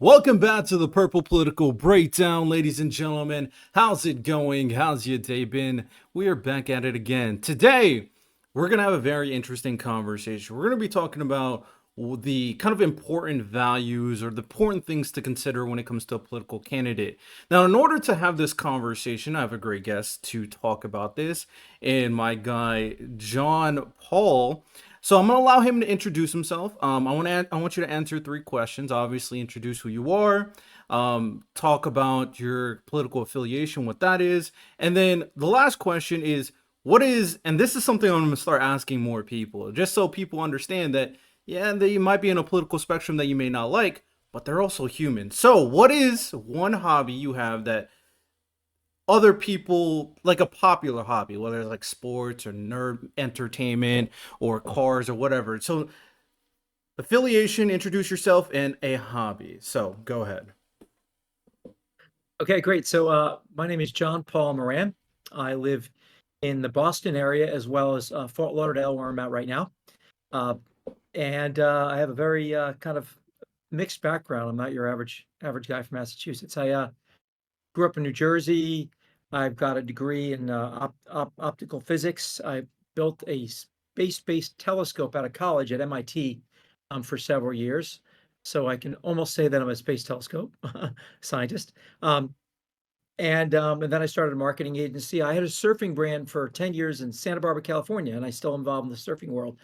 Welcome back to the Purple Political Breakdown, ladies and gentlemen. How's it going? How's your day been? We are back at it again. Today, we're going to have a very interesting conversation. We're going to be talking about the kind of important values or the important things to consider when it comes to a political candidate. Now, in order to have this conversation, I have a great guest to talk about this, and my guy, John Paul. So I'm gonna allow him to introduce himself. I want you to answer three questions. Obviously, introduce who you are. Talk about your political affiliation, what that is, and then the last question is what is. And this is something I'm gonna start asking more people, just so people understand that yeah, they might be in a political spectrum that you may not like, but they're also human. So, what is one hobby you have that other people like a popular hobby, whether it's like sports or nerd entertainment or cars or whatever. So affiliation, introduce yourself, and a hobby. So go ahead. Okay, great. So my name is John Paul Moran. I live in the Boston area as well as Fort Lauderdale, where I'm at right now. Uh, and I have a very kind of mixed background. I'm not your average guy from Massachusetts. I grew up in New Jersey. I've got a degree in optical physics. I built a space-based telescope out of college at MIT for several years. So I can almost say that I'm a space telescope scientist. And then I started a marketing agency. I had a surfing brand for 10 years in Santa Barbara, California, and I still involved in the surfing world,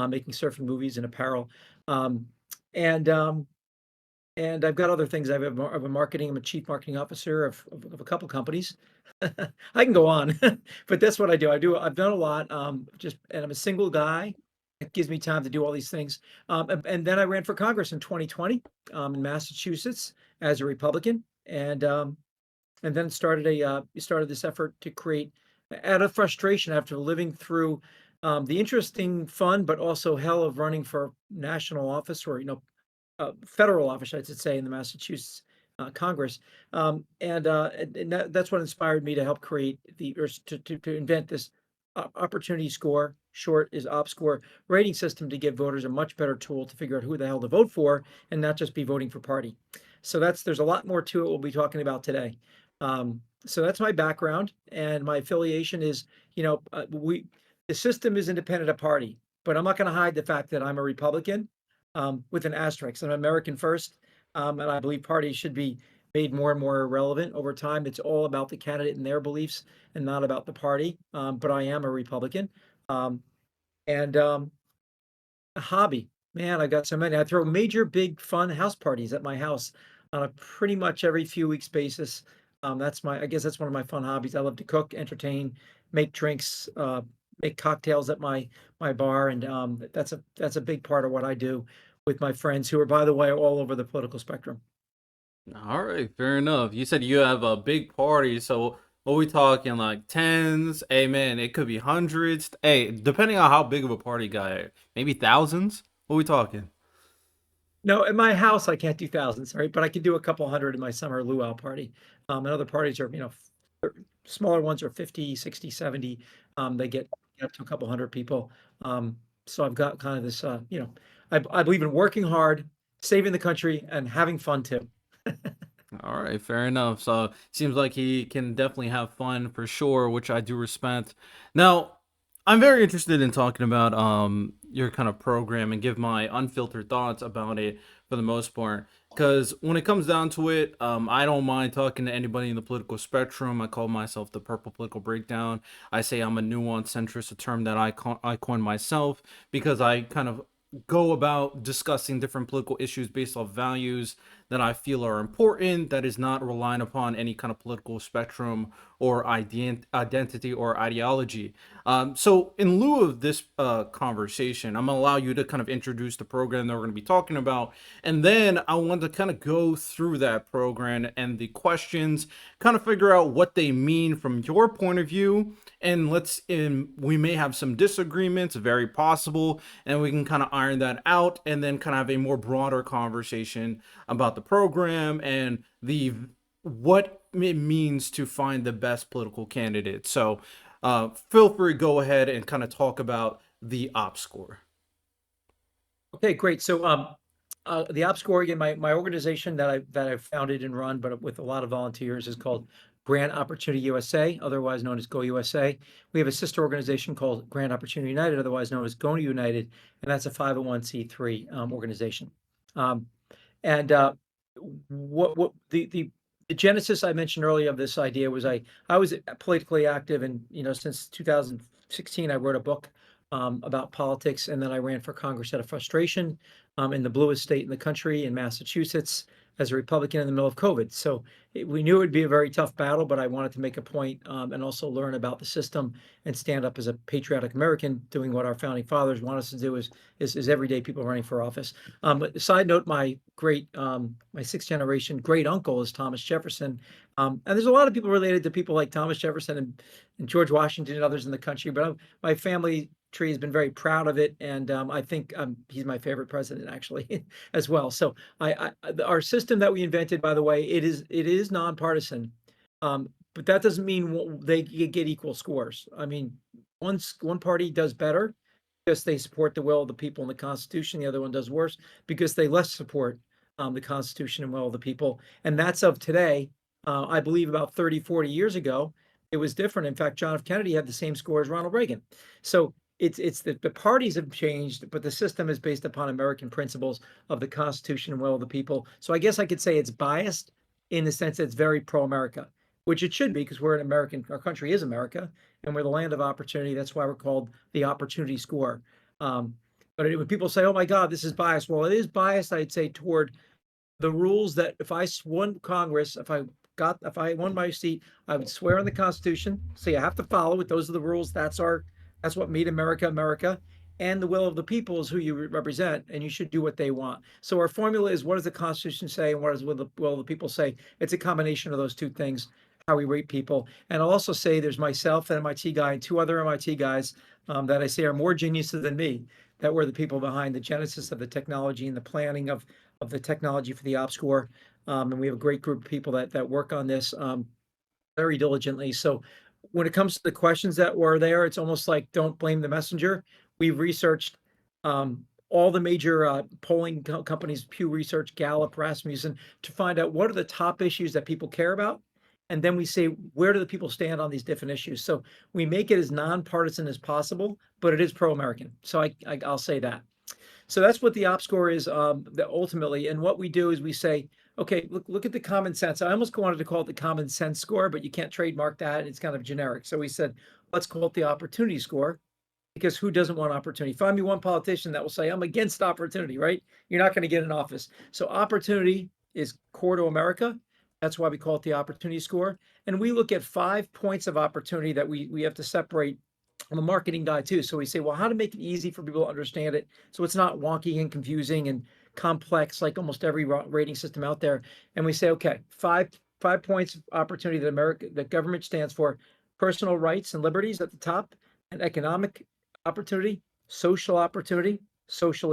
making surfing movies and apparel. Um, and um, and I've got other things. I've a marketing. I'm a chief marketing officer of a couple companies. I can go on, but that's what I do. I've done a lot. And I'm a single guy. It gives me time to do all these things. And then I ran for Congress in 2020 in Massachusetts as a Republican, and then started this effort to create out of frustration after living through the interesting fun but also hell of running for national office or federal office I should say in the Massachusetts Congress, and that's what inspired me to help create to invent this opportunity score, short is op score, rating system to give voters a much better tool to figure out who the hell to vote for and not just be voting for party. So there's a lot more to it we'll be talking about today. So that's my background, and my affiliation is, we the system is independent of party, but I'm not going to hide the fact that I'm a Republican with an asterisk. I'm American first, and I believe parties should be made more and more relevant over time. It's all about the candidate and their beliefs, and not about the party. But I am a Republican, um, and a hobby. Man, I got so many. I throw major, big, fun house parties at my house on a pretty much every few weeks basis. I guess that's one of my fun hobbies. I love to cook, entertain, make drinks, make cocktails at my bar, and that's a big part of what I do with my friends, who are, by the way, all over the political spectrum. All right, fair enough. You said you have a big party, so what we talking like tens? Hey man, it could be hundreds. Hey, depending on how big of a party guy, maybe thousands. What we talking? No, at my house, I can't do thousands, right? But I can do a couple hundred in my summer luau party. And other parties are, smaller ones are 50, 60, 70. They get up to a couple hundred people. So I've got kind of this, I believe in working hard, saving the country, and having fun too. All right, fair enough. So seems like he can definitely have fun for sure, which I do respect. Now, I'm very interested in talking about your kind of program and give my unfiltered thoughts about it for the most part. Because when it comes down to it, I don't mind talking to anybody in the political spectrum. I call myself the Purple Political Breakdown. I say I'm a nuanced centrist, a term that I coined myself because I kind of go about discussing different political issues based off values that I feel are important, that is not relying upon any kind of political spectrum or identity or ideology. So, in lieu of this conversation, I'm gonna allow you to kind of introduce the program that we're gonna be talking about, and then I want to kind of go through that program and the questions, kind of figure out what they mean from your point of view, and we may have some disagreements, very possible, and we can kind of iron that out, and then kind of have a more broader conversation about the program and the what it means to find the best political candidate. So feel free to go ahead and kind of talk about the op score. Okay, great. So the Ops Oregon, my organization that I founded and run, but with a lot of volunteers, is called Grant Opportunity USA, otherwise known as Go USA. We have a sister organization called Grant Opportunity United, otherwise known as Go United, and that's a 501(c)(3) organization. Um, and what the genesis I mentioned earlier of this idea was I was politically active, and since 2016 I wrote a book about politics, and then I ran for Congress out of frustration in the bluest state in the country, in Massachusetts, as a Republican in the middle of COVID. So we knew it would be a very tough battle, but I wanted to make a point, and also learn about the system and stand up as a patriotic American, doing what our founding fathers want us to do is everyday people running for office. But side note, my sixth generation great uncle is Thomas Jefferson. And there's a lot of people related to people like Thomas Jefferson and George Washington and others in the country, but my family tree has been very proud of it, and I think he's my favorite president actually as well. So our system that we invented, by the way, it is nonpartisan, but that doesn't mean they get equal scores. I mean, one party does better because they support the will of the people and the Constitution. The other one does worse because they less support the Constitution and will of the people. And that's of today. I believe about 30, 40 years ago, it was different. In fact, John F. Kennedy had the same score as Ronald Reagan. So it's the parties have changed, but the system is based upon American principles of the Constitution and will of the people. So I guess I could say it's biased in the sense that it's very pro-America, which it should be because we're an American, our country is America, and we're the land of opportunity. That's why we're called the opportunity score. But when people say, "Oh my God, this is biased," well, it is biased, I'd say, toward the rules that if I won Congress, if I won my seat, I would swear on the Constitution. So you have to follow it. Those are the rules. That's what made America America. And the will of the people is who you represent, and you should do what they want. So our formula is, what does the Constitution say, and what does the will of the people say? It's a combination of those two things, how we rate people. And I'll also say there's myself, an MIT guy, and two other MIT guys that I say are more geniuses than me, that were the people behind the genesis of the technology and the planning of the technology for the Ops Corps. And we have a great group of people that work on this very diligently. So when it comes to the questions that were there, it's almost like don't blame the messenger. We've researched all the major polling companies, Pew Research, Gallup, Rasmussen, to find out what are the top issues that people care about. And then we say, where do the people stand on these different issues? So we make it as nonpartisan as possible, but it is pro-American. So I'll say that. So that's what the op score is ultimately. And what we do is we say, okay, look at the common sense. I almost wanted to call it the common sense score, but you can't trademark that. It's kind of generic. So we said, let's call it the opportunity score, because who doesn't want opportunity? Find me one politician that will say, I'm against opportunity, right? You're not going to get in office. So opportunity is core to America. That's why we call it the opportunity score. And we look at 5 points of opportunity that we have to separate. I'm a marketing guy too. So we say, well, how to make it easy for people to understand it so it's not wonky and confusing and complex like almost every rating system out there. And we say, okay, five points of opportunity that government stands for: personal rights and liberties at the top, and economic opportunity, social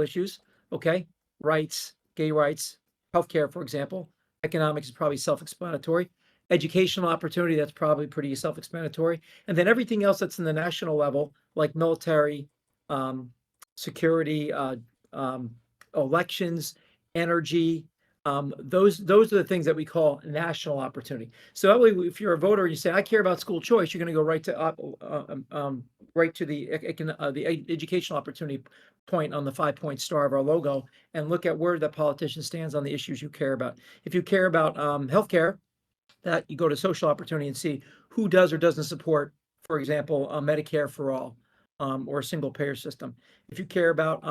issues, okay, rights, gay rights, healthcare, for example. Economics is probably self-explanatory. Educational opportunity, that's probably pretty self-explanatory. And then everything else that's in the national level, like military, um, security, um, elections, energy, those are the things that we call national opportunity. So that way, if you're a voter and you say, I care about school choice, you're going to go right to the educational opportunity point on the 5-point star of our logo, and look at where the politician stands on the issues you care about. If you care about healthcare, that you go to social opportunity and see who does or doesn't support, for example, Medicare for all, or a single payer system. If you care about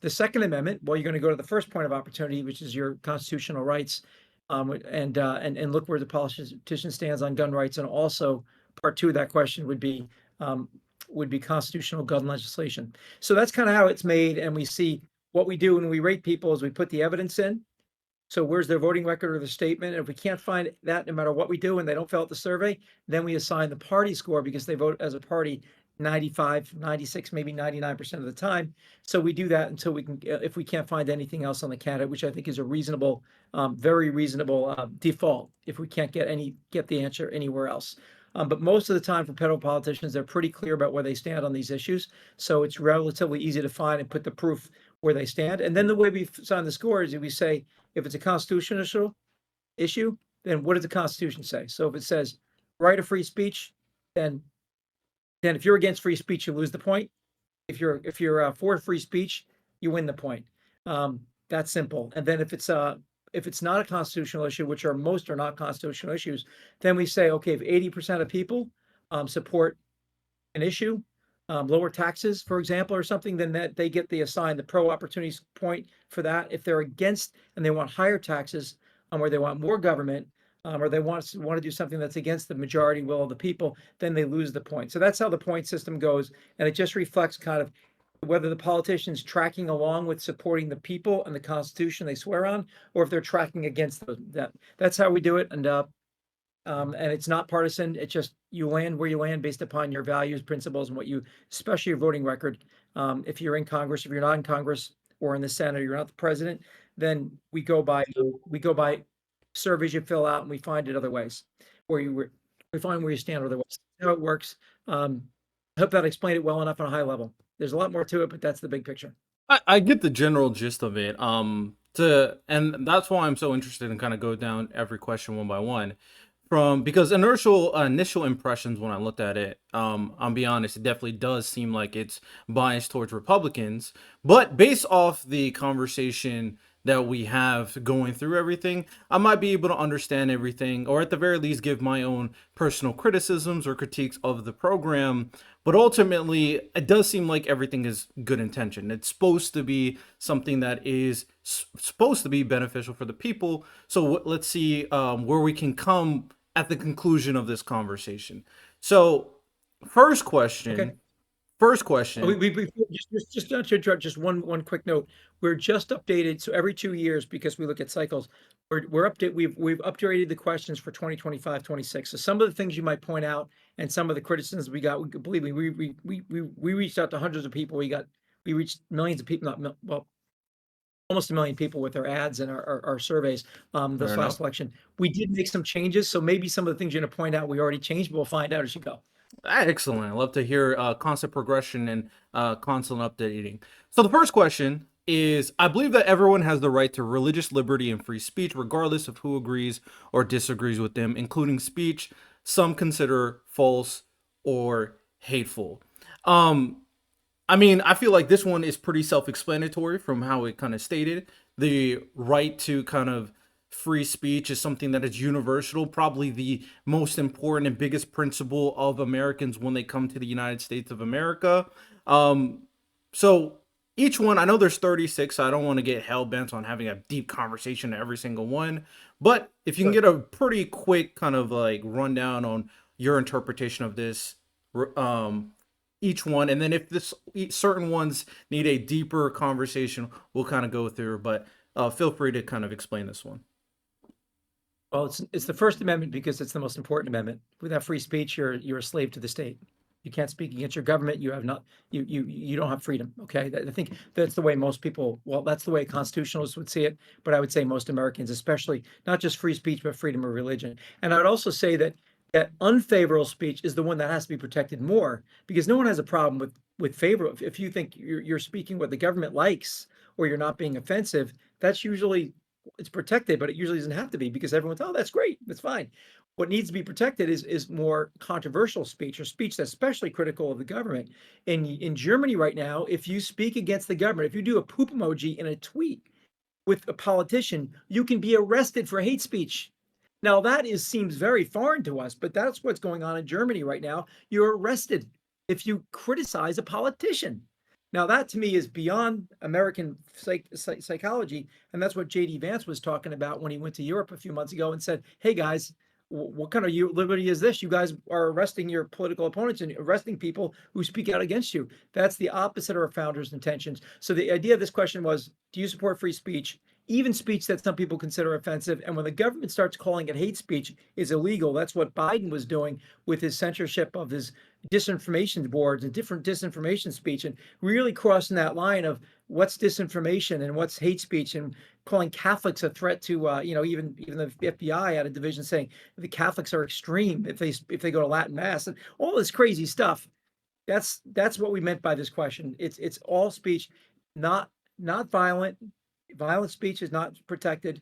the Second Amendment, well, you're going to go to the first point of opportunity, which is your constitutional rights, and look where the politician stands on gun rights. And also, part two of that question would be constitutional gun legislation. So that's kind of how it's made. And we see what we do when we rate people is we put the evidence in. So where's their voting record or the statement? And if we can't find that, no matter what we do, and they don't fill out the survey, then we assign the party score because they vote as a party 95, 96, maybe 99% of the time. So we do that until we can, if we can't find anything else on the candidate, which I think is a reasonable, very reasonable default if we can't get the answer anywhere else. But most of the time for federal politicians, they're pretty clear about where they stand on these issues. So it's relatively easy to find and put the proof where they stand. And then the way we assign the scores is we say, if it's a constitutional issue, then what does the Constitution say? So if it says right of free speech, then if you're against free speech, you lose the point. If you're for free speech, you win the point. That's simple. And then if it's not a constitutional issue, which are most are not constitutional issues, then we say, okay, if 80% of people support an issue, lower taxes, for example, or something, then that they get the assigned the pro opportunities point for that. If they're against and they want higher taxes, or they want more government, or they want to do something that's against the majority will of the people, then they lose the point. So that's how the point system goes, and it just reflects kind of whether the politician's tracking along with supporting the people and the Constitution they swear on, or if they're tracking against that. That's how we do it, and it's not partisan. It's just you land where you land based upon your values, principles, and what you, especially your voting record. If you're in Congress, if you're not in Congress or in the Senate, you're not the president, then we go by surveys you fill out, and we find it other ways we find where you stand other ways. That's how it works. I hope that explained it well enough on a high level. There's a lot more to it, but that's the big picture. I get the general gist of it. And that's why I'm so interested in kind of go down every question one by one. From because initial impressions when I looked at it, I'll be honest, it definitely does seem like it's biased towards Republicans. But based off the conversation that we have going through everything, I might be able to understand everything, or at the very least, give my own personal criticisms or critiques of the program. But ultimately, it does seem like everything is good intention. It's supposed to be something that is supposed to be beneficial for the people. So let's see where we can come at the conclusion of this conversation. So, first Okay. question. First Oh, question. just not to interrupt, just one quick note. We're just updated, so every 2 years, because we look at cycles, we've upgraded the questions for 2025, 26. So some of the things you might point out and some of the criticisms we got, believe me, we reached out to hundreds of people. We reached millions of people, not well, almost a million people with our ads and our surveys Fair this last enough. election. We did make some changes, so maybe some of the things you're going to point out we already changed, but we'll find out as you go. Excellent. I love to hear constant progression and constant updating. So the first question is: I believe that everyone has the right to religious liberty and free speech, regardless of who agrees or disagrees with them, including speech some consider false or hateful. Um, I mean, I feel like this one is pretty self-explanatory from how it kind of stated. The right to kind of free speech is something that is universal, probably the most important and biggest principle of Americans when they come to the United States of America. Um, so each one, I know there's 36, so I don't want to get hell bent on having a deep conversation to every single one. But if you can Sure. get a pretty quick kind of like rundown on your interpretation of this, um, each one, and then if this certain ones need a deeper conversation, we'll kind of go through. But feel free to kind of explain this one. Well, it's the First Amendment because it's the most important amendment. Without free speech, you're a slave to the state. You can't speak against your government. You have not you don't have freedom. Okay, I think that's the way most people. Well, that's the way constitutionalists would see it. But I would say most Americans, especially not just free speech, but freedom of religion. And I would also say that unfavorable speech is the one that has to be protected more because no one has a problem with favor. If you think you're speaking what the government likes or you're not being offensive, that's usually it's protected, but it usually doesn't have to be because everyone's, oh, that's great, that's fine. What needs to be protected is more controversial speech or speech that's especially critical of the government. In Germany right now, if you speak against the government, if you do a poop emoji in a tweet with a politician, you can be arrested for hate speech. Now that is seems very foreign to us, but that's what's going on in Germany right now. You're arrested if you criticize a politician. Now that to me is beyond American psychology, and that's what JD Vance was talking about when he went to Europe a few months ago and said, "Hey guys, what kind of liberty is this? You guys are arresting your political opponents and arresting people who speak out against you." That's the opposite of our founders' intentions. So the idea of this question was, do you support free speech? Even speech that some people consider offensive. And when the government starts calling it hate speech is illegal. That's what Biden was doing with his censorship of his disinformation boards and different disinformation speech and really crossing that line of what's disinformation and what's hate speech and calling Catholics a threat to even the FBI had a division saying the Catholics are extreme if they go to Latin mass and all this crazy stuff. That's what we meant by this question. It's all speech, not not violent. Violent speech is not protected.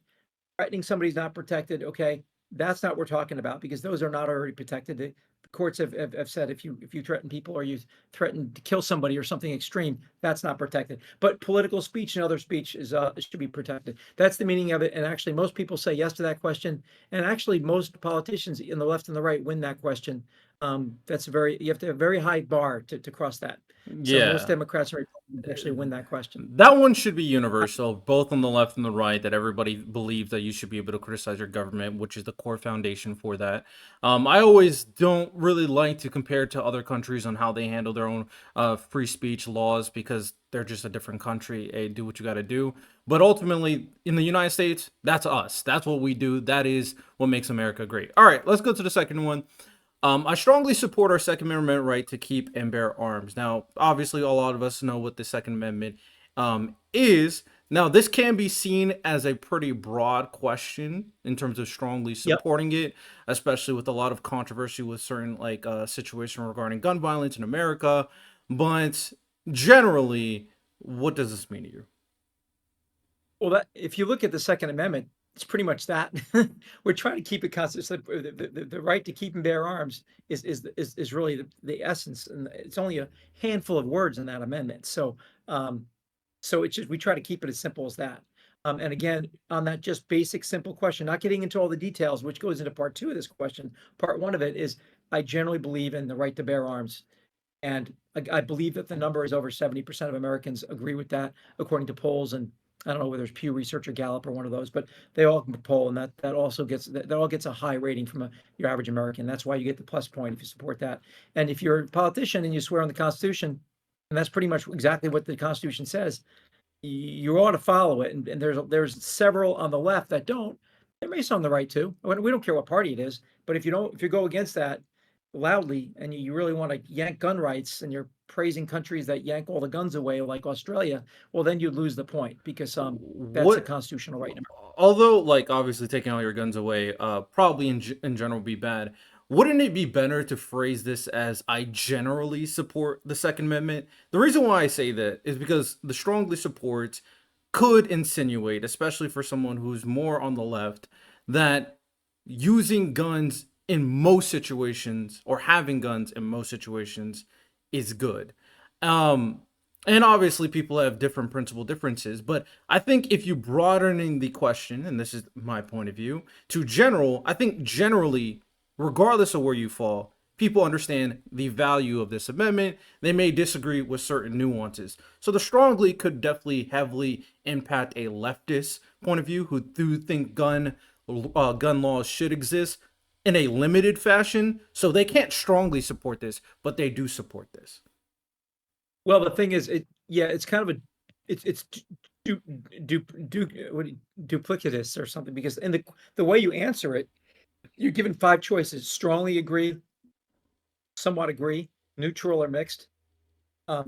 Threatening somebody's not protected. Okay, that's not what we're talking about because those are not already protected. The courts have said if you threaten people or you threaten to kill somebody or something extreme, that's not protected. But political speech and other speech is should be protected. That's the meaning of it. And actually, most people say yes to that question. And actually, most politicians in the left and the right win that question. That's a very you have to have a very high bar to cross that. So most Yeah. Democrats and Republicans actually win that question. That one should be universal, both on the left and the right, that everybody believes that you should be able to criticize your government, which is the core foundation for that. I always don't really like to compare to other countries on how they handle their own free speech laws because they're just a different country. Hey, do what you got to do. But ultimately, in the United States, that's us. That's what we do. That is what makes America great. All right, let's go to the second one. I strongly support our Second Amendment right to keep and bear arms. Now, obviously, a lot of us know what the Second Amendment is. Now, this can be seen as a pretty broad question in terms of strongly Yep. supporting it, especially with a lot of controversy with certain like situation regarding gun violence in America. But generally, what does this mean to you? Well, that if you look at the Second Amendment, it's pretty much that. We're trying to keep it constant. The right to keep and bear arms is really the essence, and it's only a handful of words in that amendment. So it's just we try to keep it as simple as that. And again, on that just basic simple question, not getting into all the details, which goes into part two of this question. Part one of it is I generally believe in the right to bear arms. And I believe that the number is over 70% of Americans agree with that, according to polls. And I don't know whether it's Pew Research or Gallup or one of those, but they all poll, and that also gets that all gets a high rating from your average American. That's why you get the plus point if you support that. And if you're a politician and you swear on the Constitution, and that's pretty much exactly what the Constitution says, you ought to follow it. And there's several on the left that don't. There may some on the right too. We don't care what party it is, but if you go against that loudly and you really want to yank gun rights and you're praising countries that yank all the guns away, like Australia, well then you'd lose the point because that's a What constitutional right. although like obviously taking all your guns away probably in general be bad, wouldn't it be better to phrase this as I generally support the Second Amendment? The reason why I say that is because the strongly support could insinuate, especially for someone who's more on the left, that using guns in most situations or having guns in most situations is good. Um, and obviously, people have different principle differences, but I think if you broadening the question, and this is my point of view, to general, I think generally, regardless of where you fall, people understand the value of this amendment. They may disagree with certain nuances. So the strongly could definitely heavily impact a leftist point of view who do think gun laws should exist in a limited fashion. So they can't strongly support this, but they do support this. Well, the thing is, it's kind of a it's du, what duplicitous or something because in the way you answer it, you're given five choices: strongly agree, somewhat agree, neutral or mixed,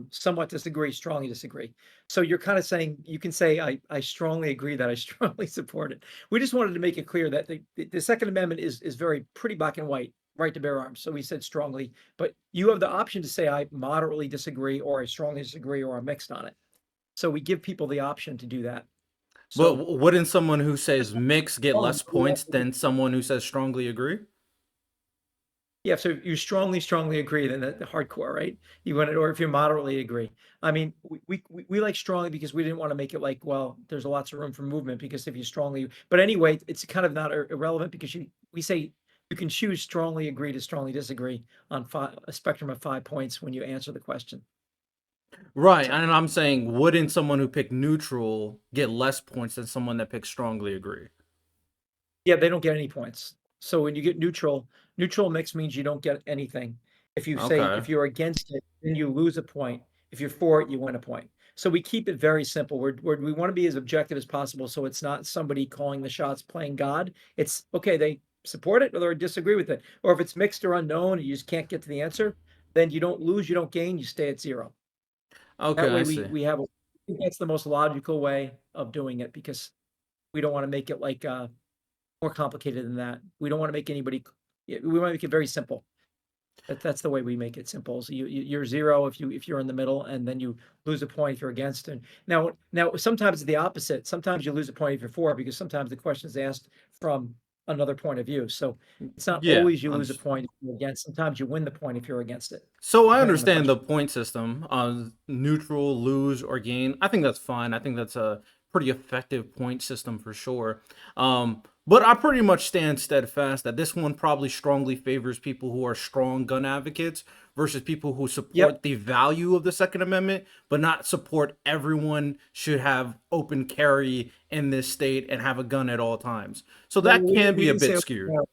somewhat disagree, strongly disagree. So you're kind of saying you can say I strongly agree that I strongly support it. We just wanted to make it clear that the Second Amendment is very pretty black and white, right to bear arms. So we said strongly, but you have the option to say I moderately disagree or I strongly disagree or I'm mixed on it. So we give people the option to do that. But So wouldn't someone who says just mix get strongly, less points than someone who says strongly agree? yeah, so you strongly agree, then the hardcore, right? You want it, or if you moderately agree. I mean, we like strongly because we didn't want to make it like, well, there's lots of room for movement because if you strongly, but anyway, it's kind of not irrelevant because we say you can choose strongly agree to strongly disagree on a spectrum of 5 points when you answer the question. Right, So and I'm saying, wouldn't someone who picked neutral get less points than someone that picked strongly agree? yeah, they don't get any points. So when you get neutral mix means you don't get anything. If you say Okay. if you're against it, then you lose a point. If you're for it, you win a point. So we keep it very simple. We want to be as objective as possible. So it's not somebody calling the shots, playing God. It's okay, they support it or they disagree with it. Or if it's mixed or unknown and you just can't get to the answer, then you don't lose, you don't gain, you stay at zero. Okay, That I way see. we have I think that's the most logical way of doing it because we don't want to make it like more complicated than that. We don't want to make anybody. Yeah, we want to make it very simple. That's the way we make it simple. So you're zero if you're in the middle, and then you lose a point if you're against. And now sometimes it's the opposite. Sometimes you lose a point if you're for, because sometimes the question is asked from another point of view. So it's not Yeah. always you lose a point if you're against. Sometimes you win the point if you're against it, So I depending on the understand the question. point system, neutral, lose, or gain. I think that's fine. I think that's a pretty effective point system for sure. But I pretty much stand steadfast that this one probably strongly favors people who are strong gun advocates versus people who Yep. support the value of the Second Amendment, but not support everyone should have open carry in this state and have a gun at all times. So No, that can we be a didn't say bit open skewed. carry.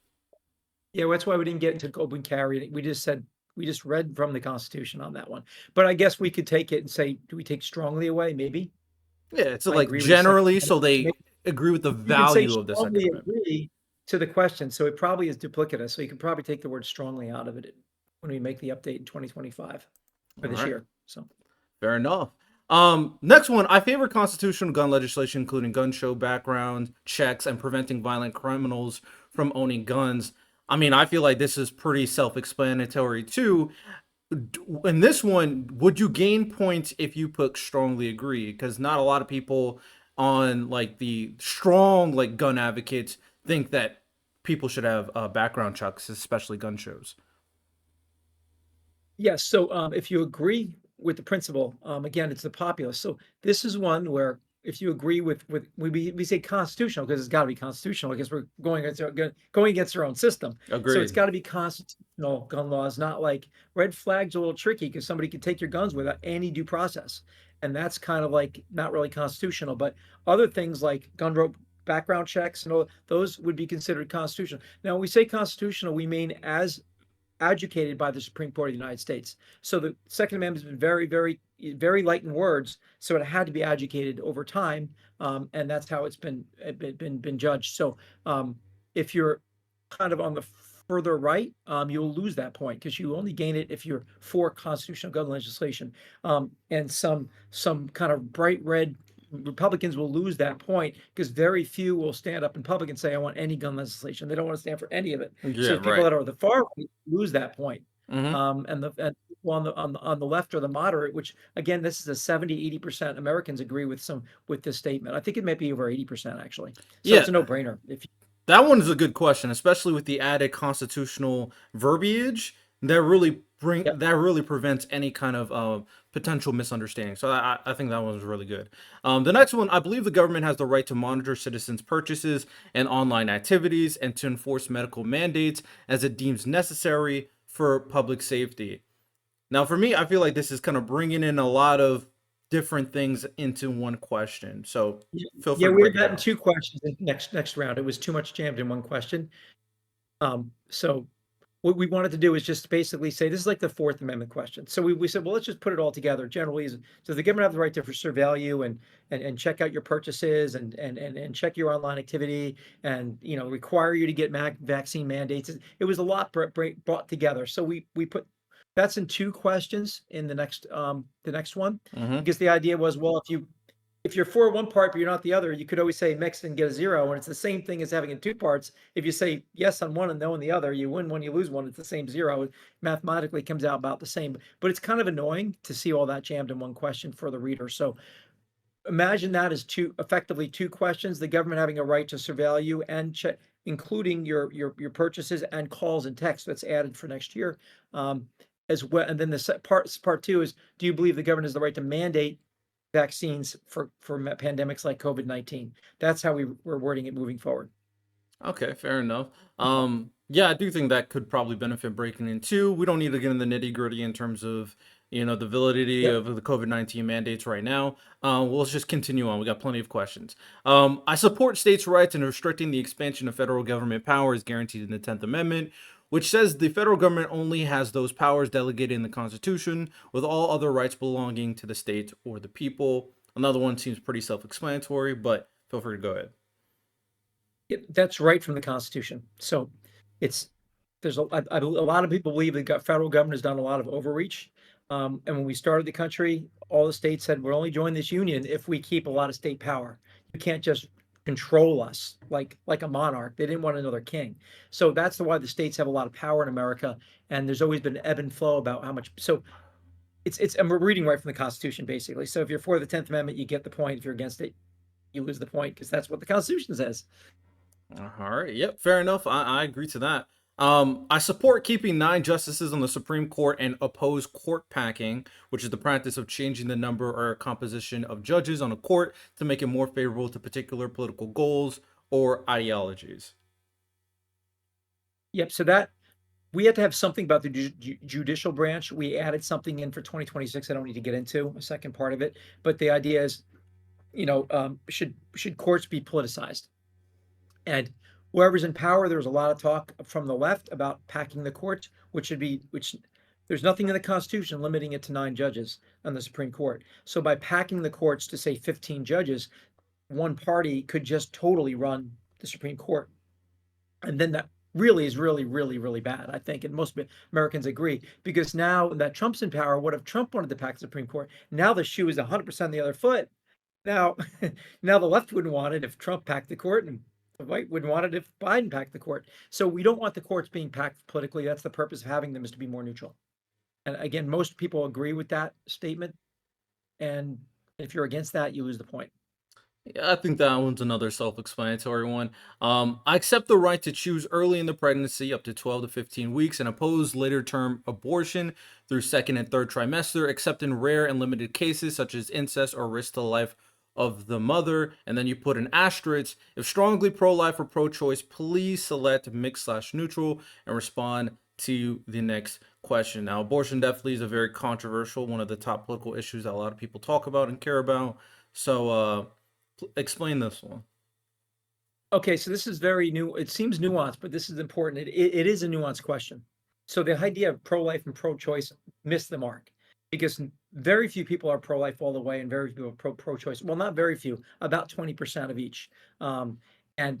Yeah, that's why we didn't get into open carry. We just said we just read from the Constitution on that one. But I guess we could take it and say, do we take strongly away? Maybe. Yeah, so I like agree with the Second generally, so Amendment. they agree with the You can say value of the Second strongly Amendment. agree to the question, so it probably is duplicitous, so you can probably take the word strongly out of it when we make the update in 2025 for All this right. year, so. Fair enough. Next one. I favor constitutional gun legislation, including gun show background checks and preventing violent criminals from owning guns. I mean, I feel like this is pretty self-explanatory too. In this one, would you gain points if you put strongly agree? Because not a lot of people on like the strong like gun advocates think that people should have background checks, especially gun shows. Yes, so, if you agree with the principle, again, it's the populace. So this is one where if you agree with we say constitutional because it's got to be constitutional because we're going against our own system. So it's Agreed. got to be constitutional gun laws, not like red flags are a little tricky because somebody could take your guns without any due process, and that's kind of like not really constitutional. But other things like gun rope background checks and all those would be considered constitutional. Now, when we say constitutional, we mean as adjudicated by the Supreme Court of the United States. So the Second Amendment has been very, very, very light in words, so it had to be adjudicated over time, and that's how it's been judged. So if you're kind of on the further right, you'll lose that point because you only gain it if you're for constitutional gun legislation. And some kind of bright red Republicans will lose that point because very few will stand up in public and say, I want any gun legislation. They don't want to stand for any of it. So Yeah. the people Right. that are the far right lose that point. Mm-hmm. And people on the left or the moderate, which again, this is a 70-80% Americans agree with this statement. I think it might be over 80% actually. So Yeah. it's a no-brainer. If That one is a good question, especially with the added constitutional verbiage yeah, that really prevents any kind of potential misunderstanding. So I think that one was really good. The next one, I believe the government has the right to monitor citizens' purchases and online activities and to enforce medical mandates as it deems necessary for public safety. Now, for me, I feel like this is kind of bringing in a lot of different things into one question. So feel yeah, free to we break had it that in down. two questions in next round. It was too much jammed in one question. So what we wanted to do is just basically say this is like the Fourth Amendment question. So we said, well, let's just put it all together. Generally, does the government have the right to surveil you and check out your purchases and check your online activity and require you to get vaccine mandates? It was a lot brought together. So we put that's in two questions in the next one Mm-hmm. because the idea was, well, if you're for one part but you're not the other, you could always say mix and get a zero. And it's the same thing as having in two parts. If you say yes on one and no on the other, you win one, you lose one. It's the same zero. It mathematically comes out about the same. But it's kind of annoying to see all that jammed in one question for the reader. So imagine that as effectively two questions: the government having a right to surveil you and check, including your purchases and calls and texts that's added for next year. Um, as well, and then the part two is: do you believe the government has the right to mandate vaccines for pandemics like COVID-19? That's how we're wording it moving forward. Okay, fair enough. Yeah, I do think that could probably benefit breaking in two. We don't need to get in the nitty gritty in terms of, the validity Yep. of the COVID-19 mandates right now. We'll just continue on. We got plenty of questions. I support states' rights in restricting the expansion of federal government powers guaranteed in the 10th Amendment, which says the federal government only has those powers delegated in the Constitution, with all other rights belonging to the state or the people. Another one seems pretty self-explanatory, but feel free to go ahead. That's right from the Constitution. So it's there's a lot of people believe the federal government has done a lot of overreach. And when we started the country, all the states said we're only joining this union if we keep a lot of state power. You can't just control us like a monarch. They didn't want another king. So that's why the states have a lot of power in America, and there's always been ebb and flow about how much. So it's and we're reading right from the Constitution basically. So if you're for the 10th Amendment, you get the point. If you're against it, you lose the point because that's what the Constitution says. All right. Yep. Fair enough. I agree to that. I support keeping 9 justices on the Supreme Court and oppose court packing, which is the practice of changing the number or composition of judges on a court to make it more favorable to particular political goals or ideologies. Yep. So that we had to have something about the judicial branch. We added something in for 2026. I don't need to get into a second part of it, but the idea is, should courts be politicized? And whoever's in power, there was a lot of talk from the left about packing the courts, which there's nothing in the Constitution limiting it to 9 judges on the Supreme Court. So by packing the courts to say 15 judges, one party could just totally run the Supreme Court. And then that really is really, really, really bad, I think. And most Americans agree because now that Trump's in power, what if Trump wanted to pack the Supreme Court? Now the shoe is 100% the other foot. Now, now the left wouldn't want it if Trump packed the court, and the right wouldn't want it if Biden packed the court. So we don't want the courts being packed politically. That's the purpose of having them, is to be more neutral. And again, most people agree with that statement. And if you're against that, you lose the point. Yeah, I think that one's another self-explanatory one. I accept the right to choose early in the pregnancy, up to 12 to 15 weeks, and oppose later term abortion through second and third trimester, except in rare and limited cases such as incest or risk to the life of the mother. And then you put an asterisk. If strongly pro-life or pro-choice, please select mixed/neutral and respond to the next question. Now, abortion definitely is a very controversial, one of the top political issues that a lot of people talk about and care about. So, explain this one. Okay, so this is very new. It seems nuanced, but this is important. It is a nuanced question. So the idea of pro-life and pro-choice missed the mark because very few people are pro-life all the way and very few are pro-choice. Well, not very few, about 20% of each. And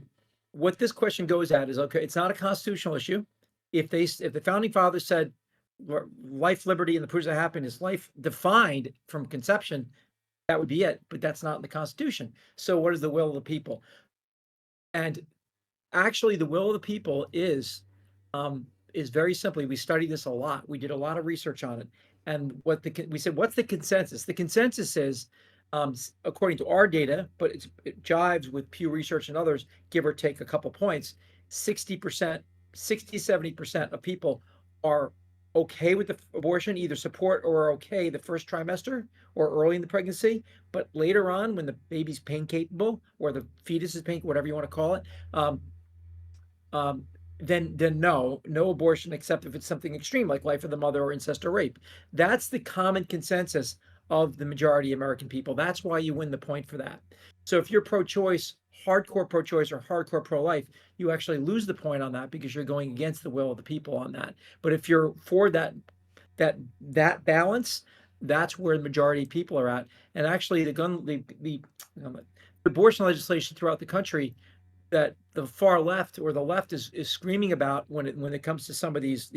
what this question goes at is, okay, it's not a constitutional issue. If the founding fathers said life, liberty, and the pursuit of happiness, life defined from conception, that would be it. But that's not in the Constitution. So what is the will of the people? And actually, the will of the people is very simply, we studied this a lot. We did a lot of research on it. And we said, what's the consensus? The consensus is, according to our data, but it jives with Pew Research and others, give or take a couple points, 60%, 70% of people are okay with the abortion, either support or are okay the first trimester or early in the pregnancy, but later on when the baby's pain capable or the fetus is pain, whatever you want to call it, um, um, then no abortion except if it's something extreme like life of the mother or incest or rape. That's the common consensus of the majority of American people. That's why you win the point for that. So if you're pro-choice, hardcore pro-choice or hardcore pro-life, you actually lose the point on that because you're going against the will of the people on that. But if you're for that balance, that's where the majority of people are at. And actually, the abortion legislation throughout the country that the far left or the left is screaming about when it comes to some of these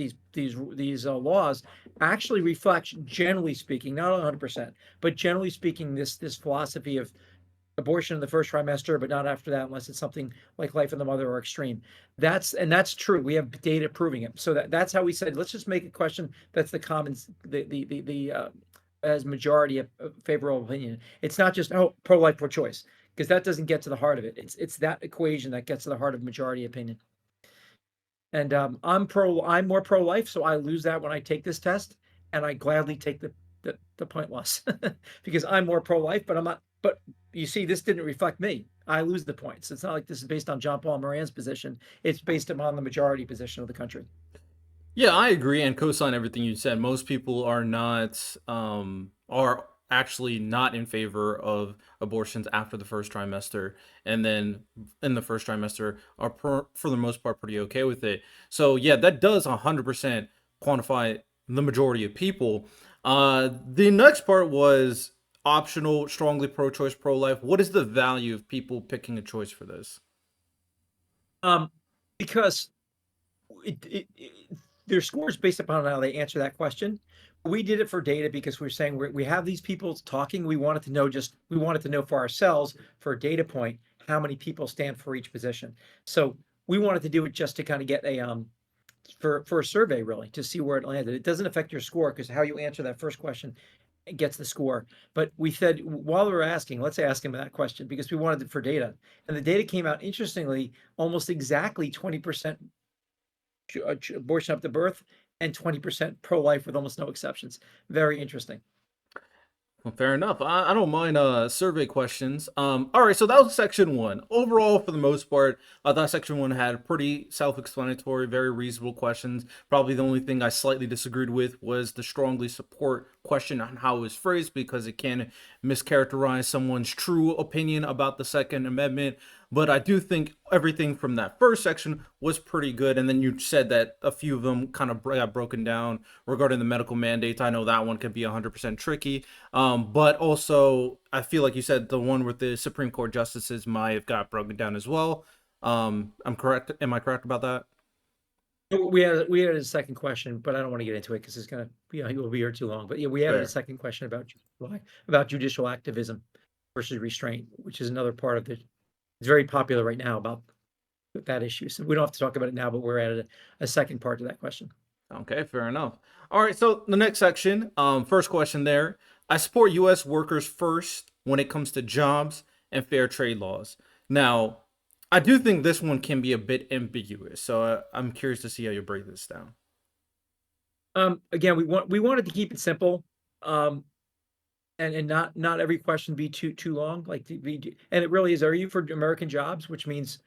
laws actually reflects, generally speaking, not 100%, but generally speaking, this philosophy of abortion in the first trimester, but not after that, unless it's something like life of the mother or extreme. That's true. We have data proving it. So that's how we said, let's just make a question that's the common, as majority of favorable opinion. It's not just, oh, pro-life, pro-choice, because that doesn't get to the heart of it. It's that equation that gets to the heart of majority opinion. And I'm more pro-life, so I lose that when I take this test, and I gladly take the point loss because I'm more pro-life, but I'm not. But you see, this didn't reflect me. I lose the points. It's not like this is based on John Paul Moran's position. It's based upon the majority position of the country. Yeah, I agree and co-sign everything you said. Most people are actually not in favor of abortions after the first trimester, and then in the first trimester are for the most part pretty okay with it. So yeah, that does 100% quantify the majority of people. The next part was optional, strongly pro-choice, pro-life. What is the value of people picking a choice for this? Um, because their scores based upon how they answer that question. We did it for data because we're saying we have these people talking. We wanted to know for ourselves for a data point how many people stand for each position. So we wanted to do it just to kind of get a for a survey really to see where it landed. It doesn't affect your score because how you answer that first question gets the score. But we said while we were asking, let's ask him that question because we wanted it for data. And the data came out interestingly, almost exactly 20% abortion up to birth and 20% pro-life with almost no exceptions. Very interesting. Well, fair enough. I don't mind survey questions. All right, so that was section one. Overall, for the most part, I thought section one had pretty self-explanatory, very reasonable questions. Probably the only thing I slightly disagreed with was the strongly support question on how it was phrased because it can mischaracterize someone's true opinion about the Second Amendment. But I do think everything from that first section was pretty good. And then you said that a few of them kind of got broken down regarding the medical mandates. I know that one can be 100% tricky. But also, I feel like you said the one with the Supreme Court justices might have got broken down as well. I'm correct. Am I correct about that? We had a second question, but I don't want to get into it because it's gonna we'll be here too long. But yeah, we added a Fair. second question about judicial activism versus restraint, which is another part of it's very popular right now about that issue. So we don't have to talk about it now, but we're at a second part to that question. Okay, fair enough. All right, so the next section, first question there. I support U.S. workers first when it comes to jobs and fair trade laws. Now, I do think this one can be a bit ambiguous, so I'm curious to see how you break this down. Again, we wanted to keep it simple, um, and not every question be too long. Like to be, and it really is. Are you for American jobs? Which means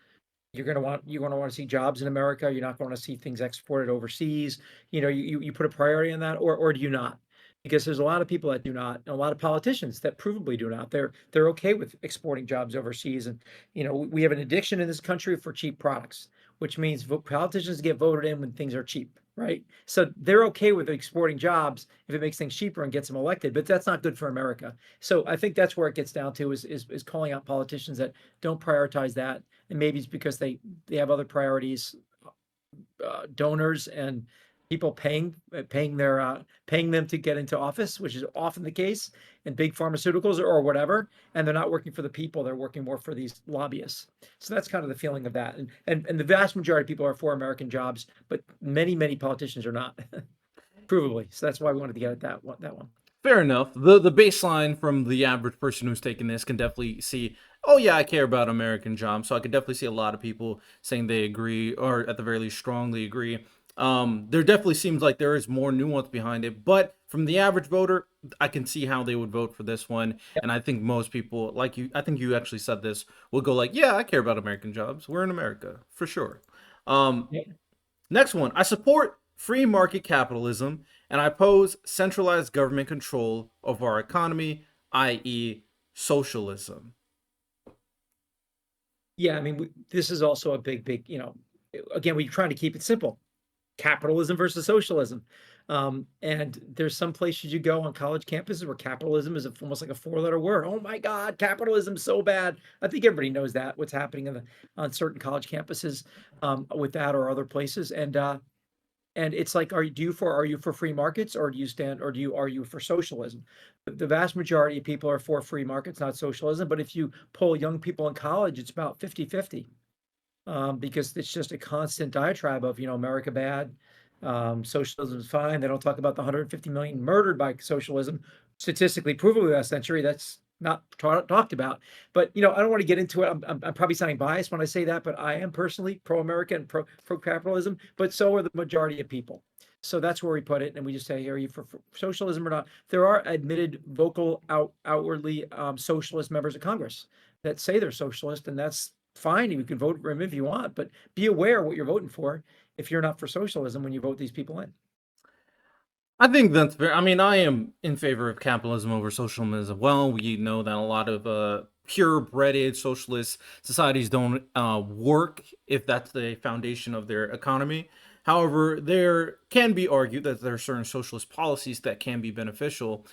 you're going to want to see jobs in America. You're not going to see things exported overseas. You put a priority on that, or do you not? Because there's a lot of people that do not, and a lot of politicians that provably do not. They're okay with exporting jobs overseas, and we have an addiction in this country for cheap products, which means politicians get voted in when things are cheap, right? So they're okay with exporting jobs if it makes things cheaper and gets them elected, but that's not good for America. So I think that's where it gets down to is calling out politicians that don't prioritize that, and maybe it's because they have other priorities, donors and people paying them to get into office, which is often the case in big pharmaceuticals or whatever, and they're not working for the people; they're working more for these lobbyists. So that's kind of the feeling of that, and the vast majority of people are for American jobs, but many politicians are not, provably. So that's why we wanted to get at that one. Fair enough. The baseline from the average person who's taking this can definitely see, oh yeah, I care about American jobs. So I could definitely see a lot of people saying they agree, or at the very least, strongly agree. There definitely seems like there is more nuance behind it, but from the average voter, I can see how they would vote for this one. And I think most people, like you, I think you actually said this, will go like, yeah, I care about American jobs. We're in America for sure. Um, Yeah. Next one, I support free market capitalism and I oppose centralized government control of our economy, i.e., socialism. Yeah, I mean, this is also a big, again, we're trying to keep it simple. Capitalism versus socialism. And there's some places you go on college campuses where capitalism is almost like a four-letter word. Oh my God, capitalism's so bad. I think everybody knows that what's happening on certain college campuses with that or other places. And it's like, are you for free markets or do you stand or are you for socialism? The vast majority of people are for free markets, not socialism. But if you poll young people in college, it's about 50-50, because it's just a constant diatribe of, America bad, socialism is fine. They don't talk about the 150 million murdered by socialism, statistically provably last century. That's not talked about. But I don't want to get into it. I'm probably sounding biased when I say that, but I am personally pro-America and pro capitalism. But so are the majority of people. So that's where we put it, and we just say, are you for socialism or not? There are admitted vocal, outwardly socialist members of Congress that say they're socialist, and that's fine. You can vote for him if you want, but be aware what you're voting for if you're not for socialism when you vote these people in. I think that's fair. I mean, I am in favor of capitalism over socialism as well. We know that a lot of purebred socialist societies don't work if that's the foundation of their economy. However, there can be argued that there are certain socialist policies that can be beneficial.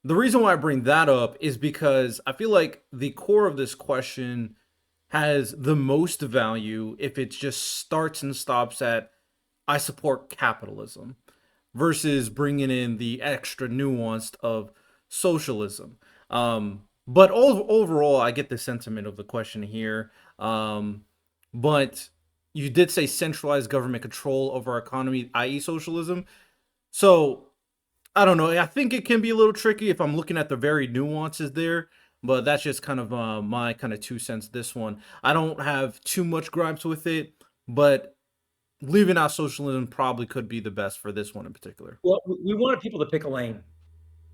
The reason why I bring that up is because I feel like the core of this question has the most value if it just starts and stops at I support capitalism versus bringing in the extra nuance of socialism. But overall, I get the sentiment of the question here. Um, but you did say centralized government control over our economy, i.e., socialism. So I don't know. I think it can be a little tricky if I'm looking at the very nuances there. But that's just kind of my kind of 2 cents. This one, I don't have too much gripes with it, but leaving out socialism probably could be the best for this one in particular. Well, we wanted people to pick a lane.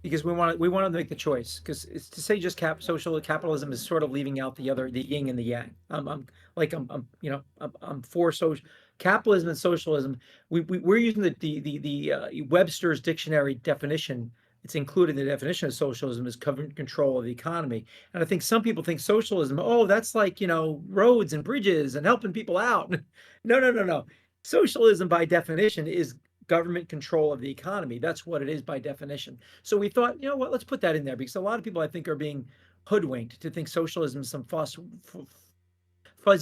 Because we want to make the choice. Because it's to say just social capitalism is sort of leaving out the yin and the yang. I'm for social capitalism and socialism. We're using the Webster's dictionary definition. It's included in the definition of socialism as government control of the economy. And I think some people think socialism, oh, that's like, roads and bridges and helping people out. No, no, no, no. Socialism by definition is government control of the economy. That's what it is by definition. So we thought, you know what, let's put that in there because a lot of people I think are being hoodwinked to think socialism is some fuzzy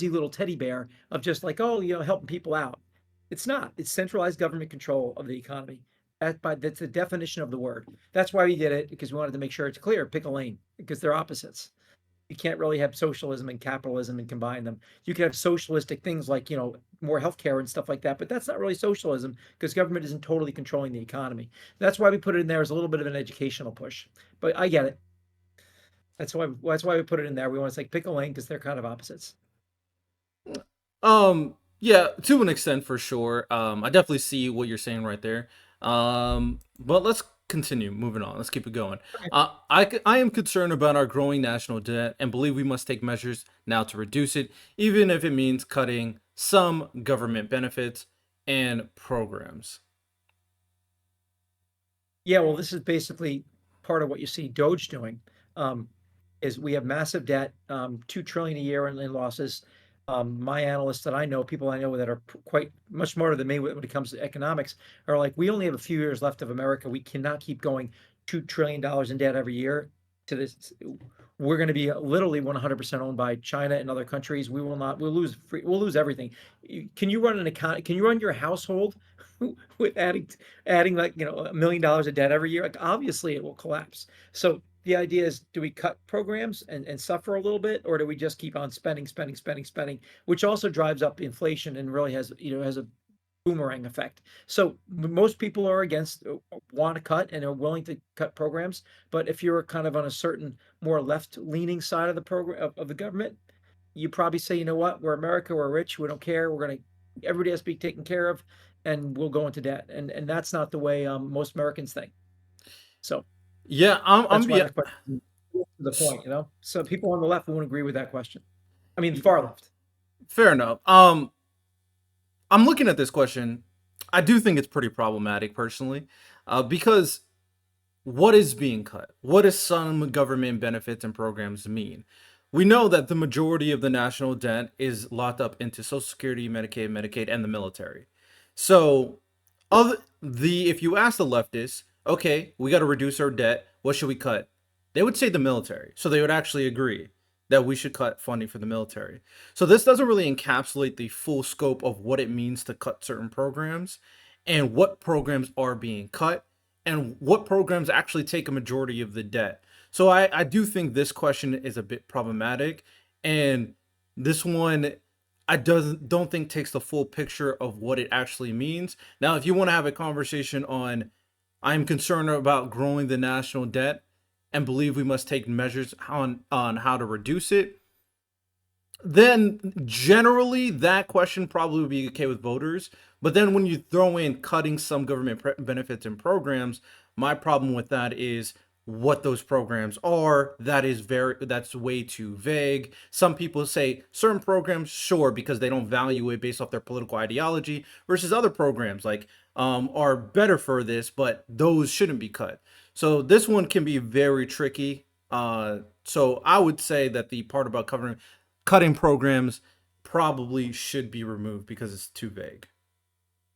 little teddy bear of just like, oh, helping people out. It's not. It's centralized government control of the economy. That's the definition of the word. That's why we did it because we wanted to make sure it's clear. Pick a lane because they're opposites. You can't really have socialism and capitalism and combine them. You can have socialistic things like, more healthcare and stuff like that, but that's not really socialism because government isn't totally controlling the economy. That's why we put it in there as a little bit of an educational push. But I get it. That's why we put it in there. We want to say pick a lane because they're kind of opposites. Yeah, to an extent for sure. I definitely see what you're saying right there. But let's continue moving on. Let's keep it going. Okay. I am concerned about our growing national debt and believe we must take measures now to reduce it, even if it means cutting some government benefits and programs. Yeah, well, this is basically part of what you see Doge doing. Um, is we have massive debt, 2 trillion a year in losses. My analysts that I know, people I know that are quite much smarter than me when it comes to economics, are like, we only have a few years left of America. We cannot keep going $2 trillion in debt every year to this. We're going to be literally 100% owned by China and other countries. We will not. We'll lose everything. Can you run an account? Can you run your household with adding like $1 million of debt every year? Like obviously it will collapse. So the idea is, do we cut programs and suffer a little bit, or do we just keep on spending, spending, spending, spending, which also drives up inflation and really has a boomerang effect. So most people are against, want to cut and are willing to cut programs. But if you're kind of on a certain more left leaning side of the program of the government, you probably say, you know what, we're America, we're rich, we don't care, everybody has to be taken care of, and we'll go into debt. And that's not the way most Americans think. So Yeah, that's why yeah, the question is to the point. So people on the left won't agree with that question. I mean, the far left. fair enough. I'm looking at this question. I do think it's pretty problematic personally, because what is being cut? What does some government benefits and programs mean? We know that the majority of the national debt is locked up into Social Security, Medicaid, and the military. So, if you ask the leftists, okay, we got to reduce our debt. What should we cut? They would say the military. So they would actually agree that we should cut funding for the military. So this doesn't really encapsulate the full scope of what it means to cut certain programs and what programs are being cut and what programs actually take a majority of the debt. So I do think this question is a bit problematic, and this one I don't think takes the full picture of what it actually means. Now, if you want to have a conversation on I'm concerned about growing the national debt and believe we must take measures on how to reduce it, then generally that question probably would be okay with voters. But then when you throw in cutting some government benefits and programs, my problem with that is what those programs are. That's way too vague. Some people say certain programs, sure, because they don't value it based off their political ideology, versus other programs like are better for this, but those shouldn't be cut. So this one can be very tricky. So I would say that the part about cutting programs probably should be removed because it's too vague.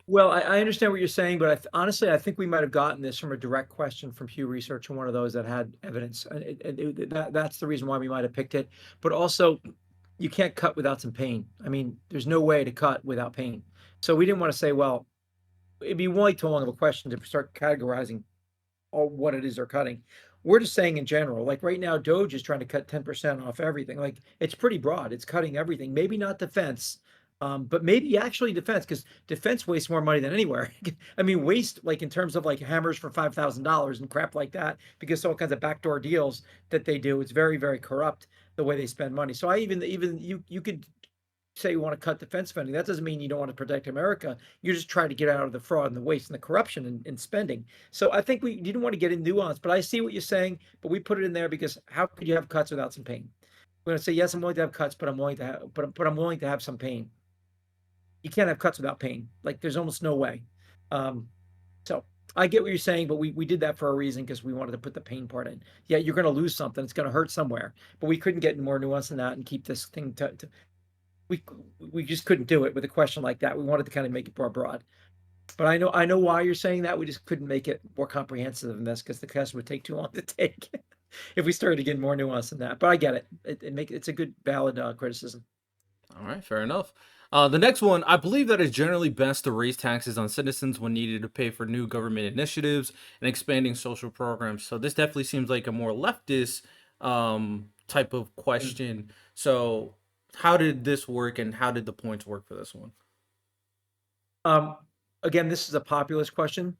Well, I understand what you're saying, but honestly, I think we might have gotten this from a direct question from Pew Research and one of those that had evidence. And that's the reason why we might have picked it. But also, you can't cut without some pain. I mean, there's no way to cut without pain. So we didn't want to say, well, it'd be way too long of a question to start categorizing all what it is they're cutting. we're just saying in general, like right now, Doge is trying to cut 10% off everything. Like it's pretty broad. It's cutting everything. Maybe not defense, but maybe actually defense, because defense wastes more money than anywhere. I mean, waste like in terms of like hammers for $5,000 and crap like that, because all kinds of backdoor deals that they do. It's very, very corrupt the way they spend money. So I even you could say you want to cut defense spending. That doesn't mean you don't want to protect America. You're just trying to get out of the fraud and the waste and the corruption in spending. So I think we didn't want to get in nuance, but I see what you're saying. But we put it in there because how could you have cuts without some pain? We're going to say yes, I'm willing to have cuts, but I'm willing to have but I'm willing to have some pain. You can't have cuts without pain. Like there's almost no way. Um, so I get what you're saying, but we did that for a reason because we wanted to put the pain part in. Yeah, you're going to lose something. It's going to hurt somewhere, but we couldn't get more nuance than that and keep this thing to we we just couldn't do it with a question like that. We wanted to kind of make it more broad. But I know why you're saying that. We just couldn't make it more comprehensive than this because the test would take too long to take if we started to get more nuance than that. But I get it. It's a good valid criticism. All right, fair enough. The next one, I believe that it's generally best to raise taxes on citizens when needed to pay for new government initiatives and expanding social programs. So this definitely seems like a more leftist type of question. So how did this work, and how did the points work for this one? Um, again, this is a populist question.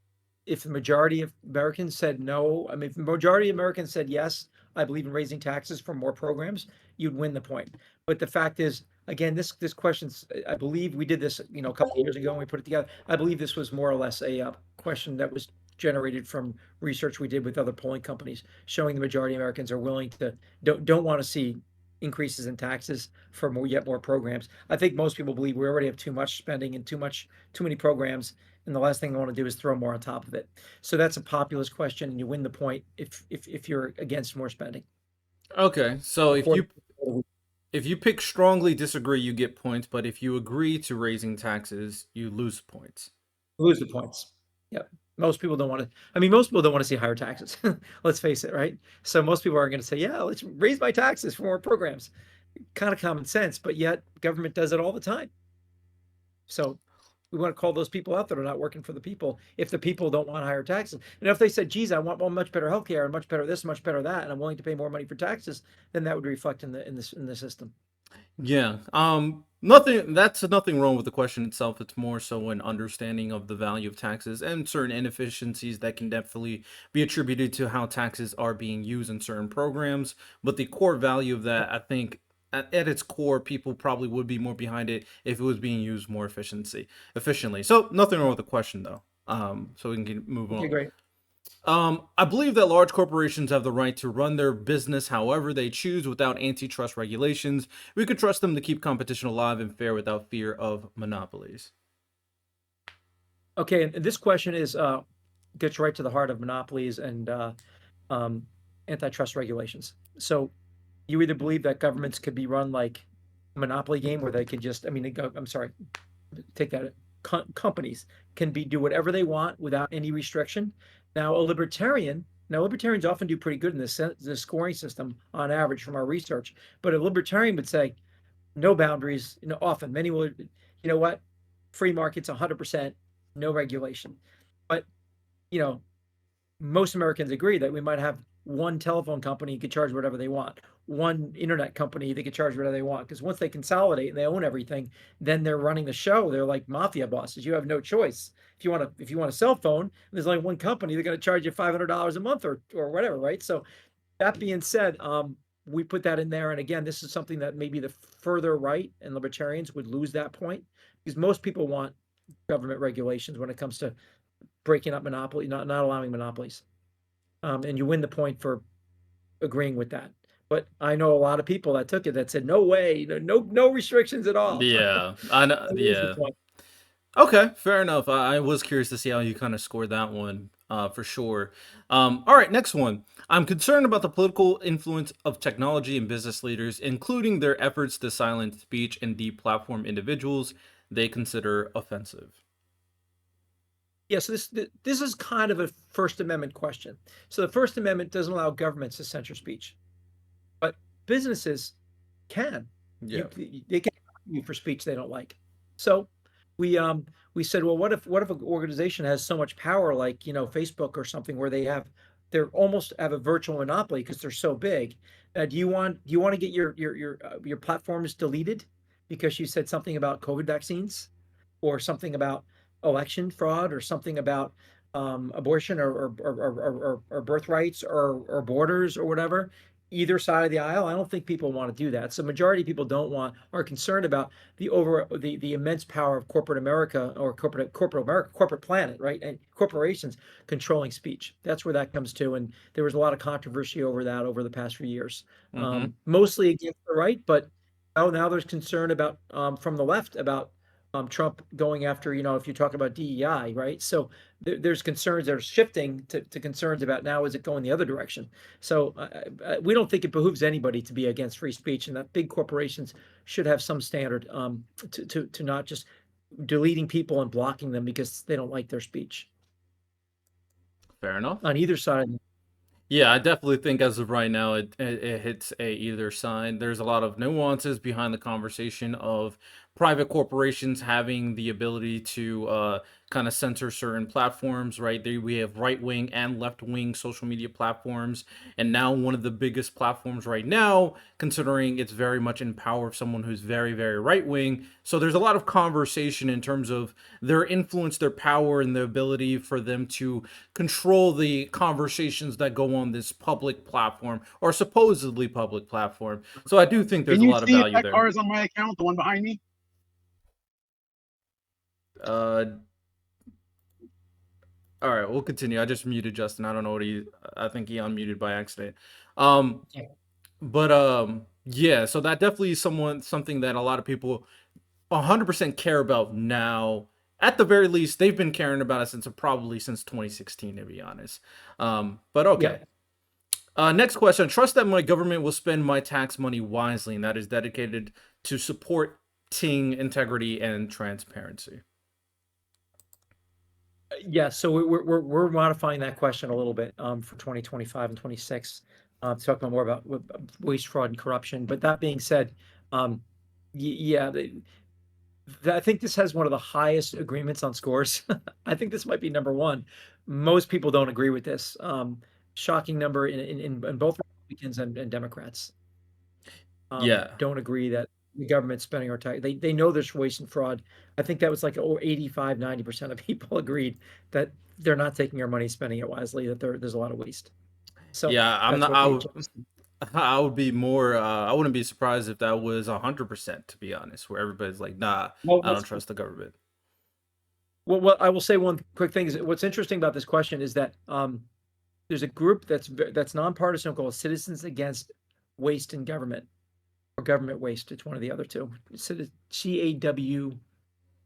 If the majority of Americans said no, I mean, if the majority of Americans said yes, I believe in raising taxes for more programs, you'd win the point. But the fact is, again, this question's, I believe we did this, a couple of years ago and we put it together. I believe this was more or less a question that was generated from research we did with other polling companies, showing the majority of Americans are willing to don't want to see increases in taxes for yet more programs. I think most people believe we already have too much spending and too many programs, and the last thing I want to do is throw more on top of it. So that's a populist question, and you win the point if you're against more spending. Okay, so if Before you if you pick strongly disagree, you get points, but if you agree to raising taxes, you lose points. lose the points. Yep. Most people don't want to. I mean, most people don't want to see higher taxes. Let's face it, right? So most people are going to say, "Yeah, let's raise my taxes for more programs." Kind of common sense, but yet government does it all the time. So we want to call those people out that are not working for the people if the people don't want higher taxes. And if they said, geez, I want much better healthcare and much better this, much better that, and I'm willing to pay more money for taxes, then that would reflect in the system. Yeah. Nothing. That's nothing wrong with the question itself. It's more so an understanding of the value of taxes and certain inefficiencies that can definitely be attributed to how taxes are being used in certain programs. But the core value of that, I think, at its core, people probably would be more behind it if it was being used more efficiently. So nothing wrong with the question though. So we can move Okay, on. great. I believe that large corporations have the right to run their business however they choose without antitrust regulations. We could trust them to keep competition alive and fair without fear of monopolies. Okay, and this question is gets right to the heart of monopolies and um, antitrust regulations. So you either believe that governments could be run like a monopoly game where they can just, I mean, I'm sorry, take that companies can be do whatever they want without any restriction. Now libertarians often do pretty good in the scoring system on average from our research, but a libertarian would say no boundaries. Often many will, what, free markets 100%, no regulation. But you know, most Americans agree that we might have one telephone company could charge whatever they want, one internet company they could charge whatever they want. Because once they consolidate and they own everything, then they're running the show. They're like mafia bosses. You have no choice. If you want a cell phone, and there's only one company, they're going to charge you $500 a month or whatever, right? So that being said, we put that in there. And again, this is something that maybe the further right and libertarians would lose that point because most people want government regulations when it comes to breaking up monopoly, not allowing monopolies. And you win the point for agreeing with that. But I know a lot of people that took it that said, no way, no restrictions at all. Yeah, I know. I lose the Yeah. point. Okay, fair enough. I was curious to see how you kind of scored that one, for sure. All right, next one. I'm concerned about the political influence of technology and business leaders, including their efforts to silence speech and deplatform individuals they consider offensive. Yeah, so this is kind of a First Amendment question. So the First Amendment doesn't allow governments to censor speech, but businesses can. Yeah. You they can hire you for speech they don't like. So we um we said, well, what if an organization has so much power like Facebook or something where they have they're almost have a virtual monopoly because they're so big. Do you want to get your platforms deleted because you said something about COVID vaccines, or something about election fraud, or something about abortion, or birth rights, or borders, or whatever? Either side of the aisle, I don't think people want to do that. So majority of people don't want are concerned about the immense power of corporate America, or corporate America, corporate planet, right? And corporations controlling speech. That's where that comes to. And there was a lot of controversy over that over the past few years, Mm-hmm. mostly against the right, but now there's concern about from the left about Trump going after, if you talk about DEI, right? So there's concerns that are shifting to concerns about now is it going the other direction. So we don't think it behooves anybody to be against free speech, and that big corporations should have some standard to not just deleting people and blocking them because they don't like their speech Fair enough. on either side. Yeah, I definitely think as of right now, it hits a either side. There's a lot of nuances behind the conversation of private corporations having the ability to kind of censor certain platforms, right? We have right wing and left wing social media platforms, and now one of the biggest platforms right now, considering it's very much in power of someone who's very, very right wing. So there's a lot of conversation in terms of their influence, their power, and the ability for them to control the conversations that go on this public platform or supposedly public platform. So I do think there's Can a you lot of see if value that there. car is on my account, the one behind me? Uh, all right, we'll continue. I just muted Justin. I don't know what I think he unmuted by accident. Um, Yeah. but yeah. So that definitely is something that a lot of people 100% care about now. At the very least, they've been caring about it since 2016, to be honest. But okay. Yep. Next question. Trust that my government will spend my tax money wisely, and that is dedicated to supporting integrity and transparency. Yeah, so we're modifying that question a little bit for 2025 and 26, to talk about more about waste, fraud, and corruption. But that being said, um, yeah, I think this has one of the highest agreements on scores. I think this might be number one. Most people don't agree with this. Shocking number in both Republicans and Democrats Yeah. don't agree that the government's spending our tax. They know there's waste and fraud. I think that was like 85, 90% of people agreed that they're not taking our money, spending it wisely, that there's a lot of waste. So Yeah, I'm that's not. what they adjusted. I would be more. I wouldn't be surprised if that was 100%. To be honest, where everybody's like, "Nah, Well, I don't trust the government." what I will say one quick thing is what's interesting about this question is that there's a group that's nonpartisan called Citizens Against Waste in Government, or Government Waste. It's one of the other two. CAW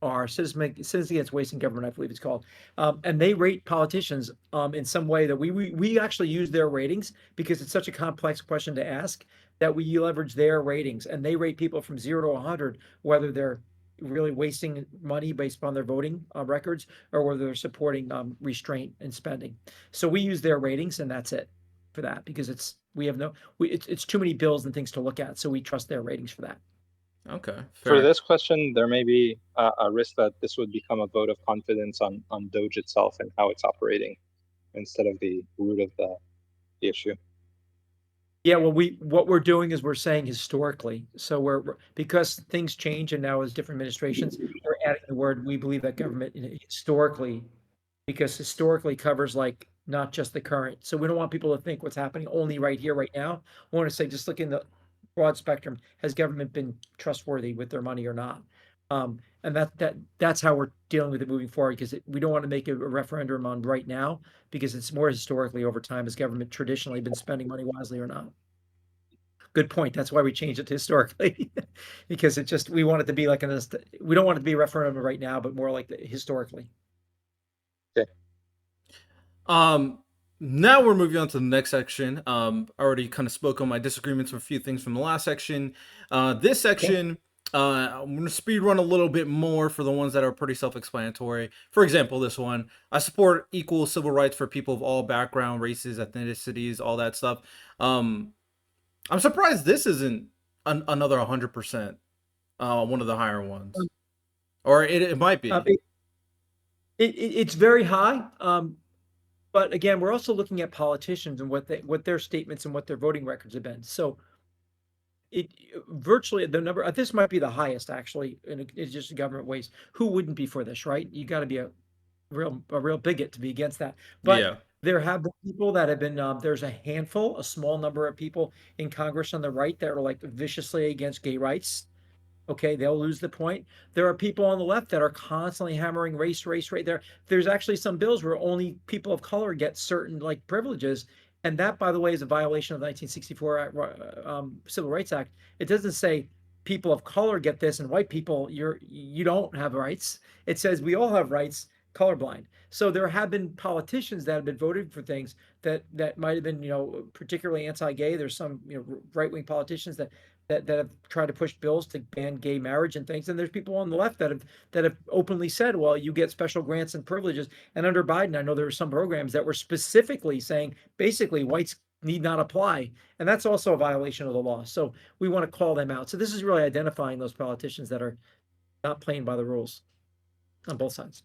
are Citizens Against Waste in Government, I believe it's called, and they rate politicians in some way that we actually use their ratings because it's such a complex question to ask that we leverage their ratings, and they rate people from 0 to 100 whether they're really wasting money based upon their voting records, or whether they're supporting restraint and spending. So we use their ratings, and that's it for that because it's too many bills and things to look at, so we trust their ratings for that. Okay, For fair. this question, there may be a risk that this would become a vote of confidence on Doge itself and how it's operating instead of the root of the issue. Yeah, well, what we're doing is we're saying historically. So because things change and now as different administrations, we're adding the word, we believe that government historically, because historically covers like not just the current. So we don't want people to think what's happening only right here, right now. We want to say, just look in the broad spectrum, has government been trustworthy with their money or not? And that's how we're dealing with it moving forward, because we don't want to make a referendum on right now, because it's more historically over time, has government traditionally been spending money wisely or not? Good point. That's why we changed it to historically, because we want it to be like we don't want it to be a referendum right now, but more like historically. Okay. Um, Now we're moving on to the next section. I already kind of spoke on my disagreements with a few things from the last section. This Okay. section, I'm gonna speed run a little bit more for the ones that are pretty self-explanatory. For example, this one: I support equal civil rights for people of all background, races, ethnicities, all that stuff. Um, I'm surprised this isn't another 100%. One of the higher ones, Um, or it might be. it, it's very high. But again, we're also looking at politicians and what their statements and what their voting records have been. So it virtually the number this might be the highest actually in it's just government waste. Who wouldn't be for this, right? You got to be a real bigot to be against that. But Yeah. there have been people that have been there's a handful, a small number of people in Congress on the right that are like viciously against gay rights. Okay, they'll lose the point. There are people on the left that are constantly hammering race, race, right there. There's actually some bills where only people of color get certain like privileges, and that, by the way, is a violation of the 1964 Civil Rights Act. It doesn't say people of color get this and white people you don't have rights. It says we all have rights, colorblind. So there have been politicians that have been voted for things that might have been particularly anti-gay. There's some right-wing politicians that have tried to push bills to ban gay marriage and things. And there's people on the left that have openly said, well, you get special grants and privileges. And under Biden, I know there were some programs that were specifically saying basically whites need not apply. And that's also a violation of the law. So we want to call them out. So this is really identifying those politicians that are not playing by the rules on both sides.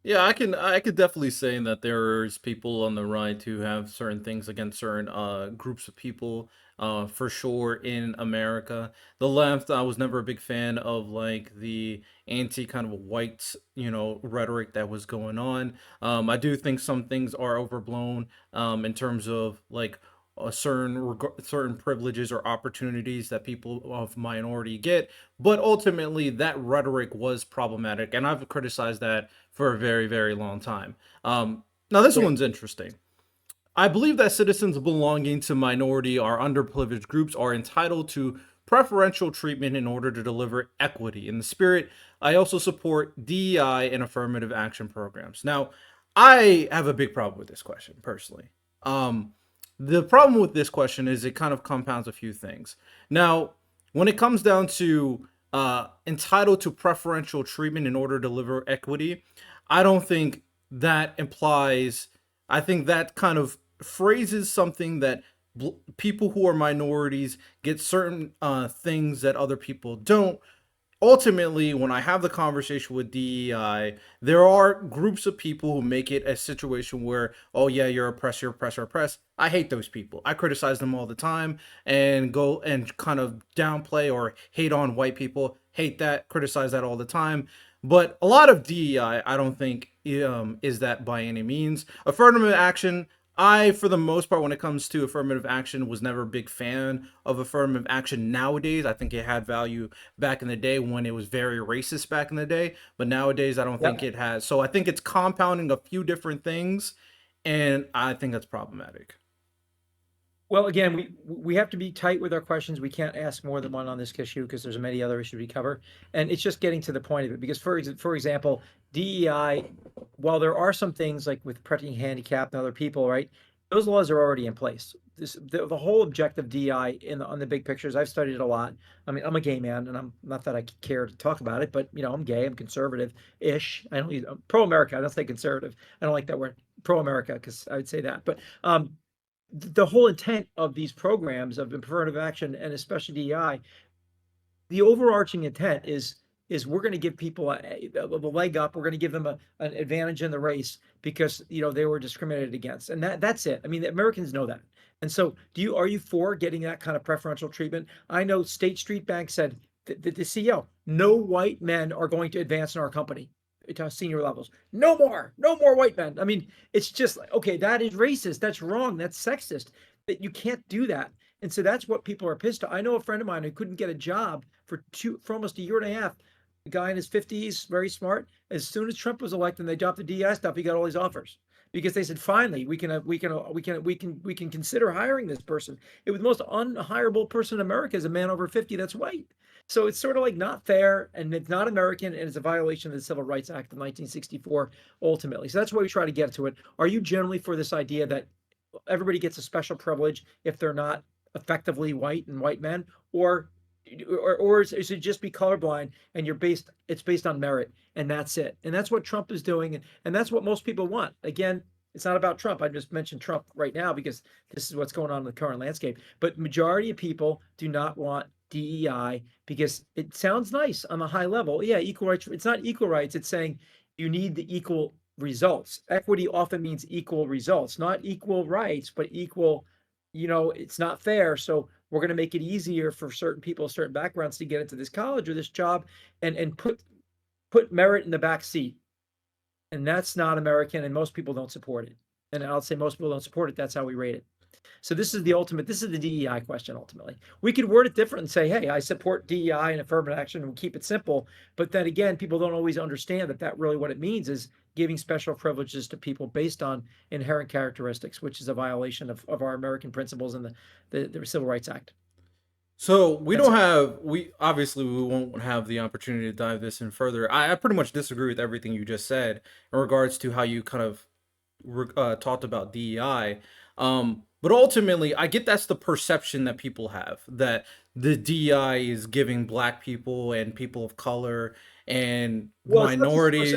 Yeah, I could definitely say that there's people on the right who have certain things against certain groups of people for sure in America. The left, I was never a big fan of like the anti kind of white, rhetoric that was going on. I do think some things are overblown in terms of like a certain privileges or opportunities that people of minority get, but ultimately that rhetoric was problematic, and I've criticized that for a very, very long time. Now, this Yeah. one's interesting. I believe that citizens belonging to minority or underprivileged groups are entitled to preferential treatment in order to deliver equity. In the spirit, I also support DEI and affirmative action programs. Now, I have a big problem with this question personally. The problem with this question is it kind of compounds a few things. Now, when it comes down to entitled to preferential treatment in order to deliver equity, I don't think that implies, I think that kind of phrases something that people who are minorities get certain things that other people don't. Ultimately, when I have the conversation with DEI, there are groups of people who make it a situation where, oh yeah, you're oppressed, you're oppressed, you're oppressed. I hate those people. I criticize them all the time and go and kind of downplay or hate on white people. Hate that, criticize that all the time. But a lot of DEI, I don't think is that by any means. Affirmative action, I, for the most part, when it comes to affirmative action, was never a big fan of affirmative action nowadays. I think it had value back in the day when it was very racist back in the day, but nowadays I don't think Yep. it has. So I think it's compounding a few different things, and I think that's problematic. Well, again, we have to be tight with our questions. We can't ask more than one on this issue because there's many other issues we cover, and it's just getting to the point of it. Because for example, DEI, while there are some things like with protecting handicapped and other people, right? Those laws are already in place. The whole objective DEI on the big pictures. I've studied it a lot. I mean, I'm a gay man, and I'm not that I care to talk about it, but I'm gay. I'm conservative-ish. I don't I'm pro-America. I don't say conservative. I don't like that word pro-America because I would say that, but the whole intent of these programs of affirmative action and especially DEI, the overarching intent is we're going to give people a leg up. We're going to give them an advantage in the race because they were discriminated against, and that's it. I mean, the Americans know that. And so, are you for getting that kind of preferential treatment? I know State Street Bank said the CEO, no white men are going to advance in our company to senior levels. No more white men. I mean, it's just like, okay, that is racist. That's wrong. That's sexist. That you can't do that. And so that's what people are pissed at. I know a friend of mine who couldn't get a job for almost a year and a half. A guy in his 50s, very smart. As soon as Trump was elected and they dropped the DI stuff, he got all these offers because they said finally we can consider hiring this person. It was the most unhirable person in America is a man over 50 that's white. So it's sort of like not fair and it's not American and it's a violation of the Civil Rights Act of 1964 ultimately. So that's why we try to get to it. Are you generally for this idea that everybody gets a special privilege if they're not effectively white and white men, or is it just be colorblind and it's based on merit and that's it? And that's what Trump is doing, and that's what most people want. Again, it's not about Trump. I just mentioned Trump right now because this is what's going on in the current landscape. But majority of people do not want DEI because it sounds nice on a high level. Yeah, equal rights. It's not equal rights. It's saying you need the equal results. Equity often means equal results, not equal rights, but equal, it's not fair. So we're going to make it easier for certain people, certain backgrounds to get into this college or this job and put merit in the back seat. And that's not American, and most people don't support it. And I'll say most people don't support it. That's how we rate it. So this is the DEI question ultimately. We could word it different and say, hey, I support DEI and affirmative action and keep it simple. But then again, people don't always understand that really what it means is giving special privileges to people based on inherent characteristics, which is a violation of our American principles and the Civil Rights Act. So we That's don't it. have we obviously we won't have the opportunity to dive this in further. I pretty much disagree with everything you just said in regards to how you kind of talked about DEI. But ultimately, I get that's the perception that people have that the DEI is giving black people and people of color and Well, it's not just minorities.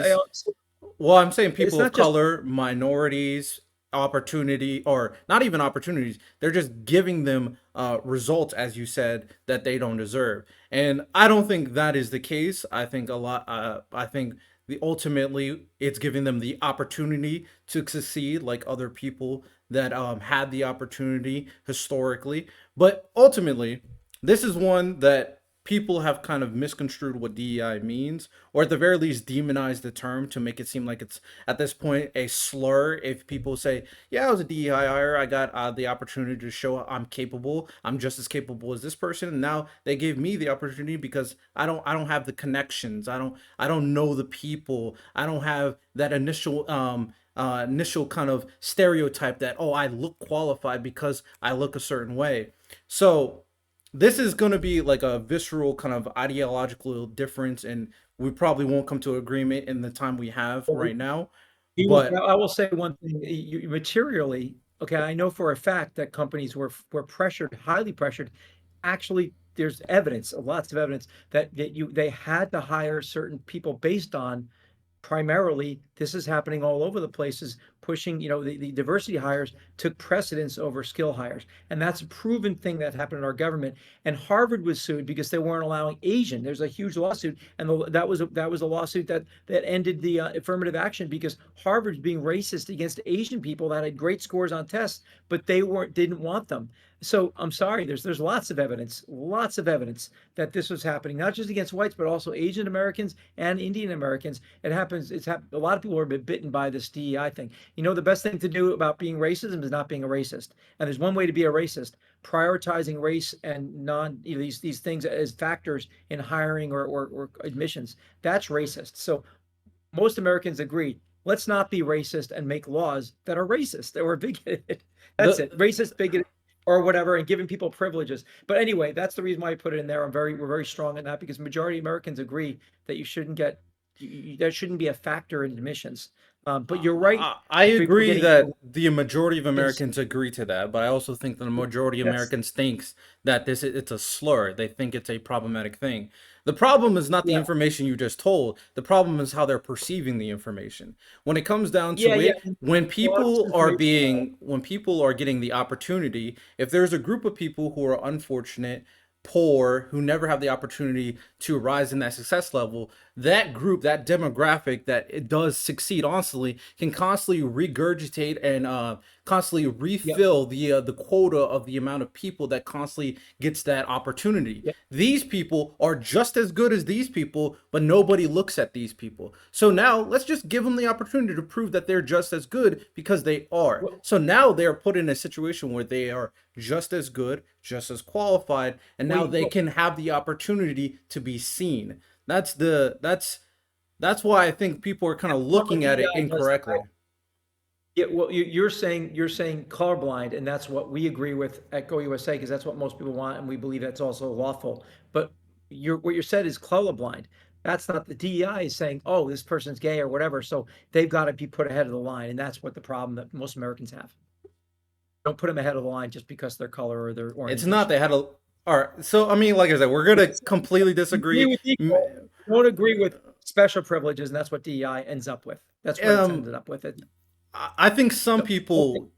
Well, I'm saying it's people of not just color, minorities, opportunity, or not even opportunities. They're just giving them results, as you said, that they don't deserve. And I don't think that is the case. I think a lot. I think the ultimately it's giving them the opportunity to succeed, like other people that had the opportunity historically. But ultimately, this is one that people have kind of misconstrued what DEI means, or at the very least demonized the term to make it seem like it's at this point a slur. If people say, "Yeah, I was a DEI hire, I got the opportunity to show I'm capable. I'm just as capable as this person." And now they gave me the opportunity because I don't have the connections. I don't know the people. I don't have that initial kind of stereotype that, oh, I look qualified because I look a certain way. So this is going to be like a visceral kind of ideological difference, and we probably won't come to agreement in the time we have right now. But I will say one thing, materially, okay, I know for a fact that companies were pressured, highly pressured. Actually, there's evidence, lots of evidence that they had to hire certain people based on primarily this is happening all over the places, pushing, the diversity hires took precedence over skill hires. And that's a proven thing that happened in our government. And Harvard was sued because they weren't allowing Asian. There's a huge lawsuit, and that was a lawsuit that ended the affirmative action because Harvard's being racist against Asian people that had great scores on tests, but they didn't want them. So I'm sorry, there's lots of evidence that this was happening, not just against whites, but also Asian Americans and Indian Americans. It happens. It's happened. A lot of people are bitten by this DEI thing. The best thing to do about being racism is not being a racist. And there's one way to be a racist: prioritizing race and these things as factors in hiring or admissions. That's racist. So most Americans agree. Let's not be racist and make laws that are racist or bigoted. That's it. the Racist, bigoted, or whatever, and giving people privileges. But anyway, that's the reason why I put it in there. We're very strong in that because majority of Americans agree that you shouldn't get, that shouldn't be a factor in admissions. But you're right. I People agree getting that the majority of is Americans agree to that, but I also think that the majority of that's Americans thinks that it's a slur. They think it's a problematic thing. The problem is not the yeah, information you just told. The problem is how they're perceiving the information. When it comes down yeah, to yeah. it, when A lot of people are misinformation. getting the opportunity, if there's a group of people who are unfortunate, poor, who never have the opportunity to rise in that success level, that group, that demographic that it does succeed honestly, can constantly regurgitate and constantly Yeah, refill the quota of the amount of people that constantly gets that opportunity. yeah. These people are just as good as these people, but nobody looks at these people. So now let's just give them the opportunity to prove that they're just as good because they are. Well, So now they're put in a situation where they are just as good, just as qualified, and now they well, can have the opportunity to be seen. That's why I think people are kind of some of looking at it DEI does incorrectly. Yeah, well, you're saying colorblind, and that's what we agree with at Go USA because that's what most people want, and we believe that's also lawful. But what you said is colorblind. That's not the DEI is saying, oh, this person's gay or whatever, so they've got to be put ahead of the line, and that's what the problem that most Americans have. Don't put them ahead of the line just because their color or their It's not they orientation. had a all right. So I mean, like I said, we're gonna completely You agree disagree. with equal, you don't agree with special privileges, and that's what DEI ends up with. That's what it's Um, ended up with. I think some So, okay, people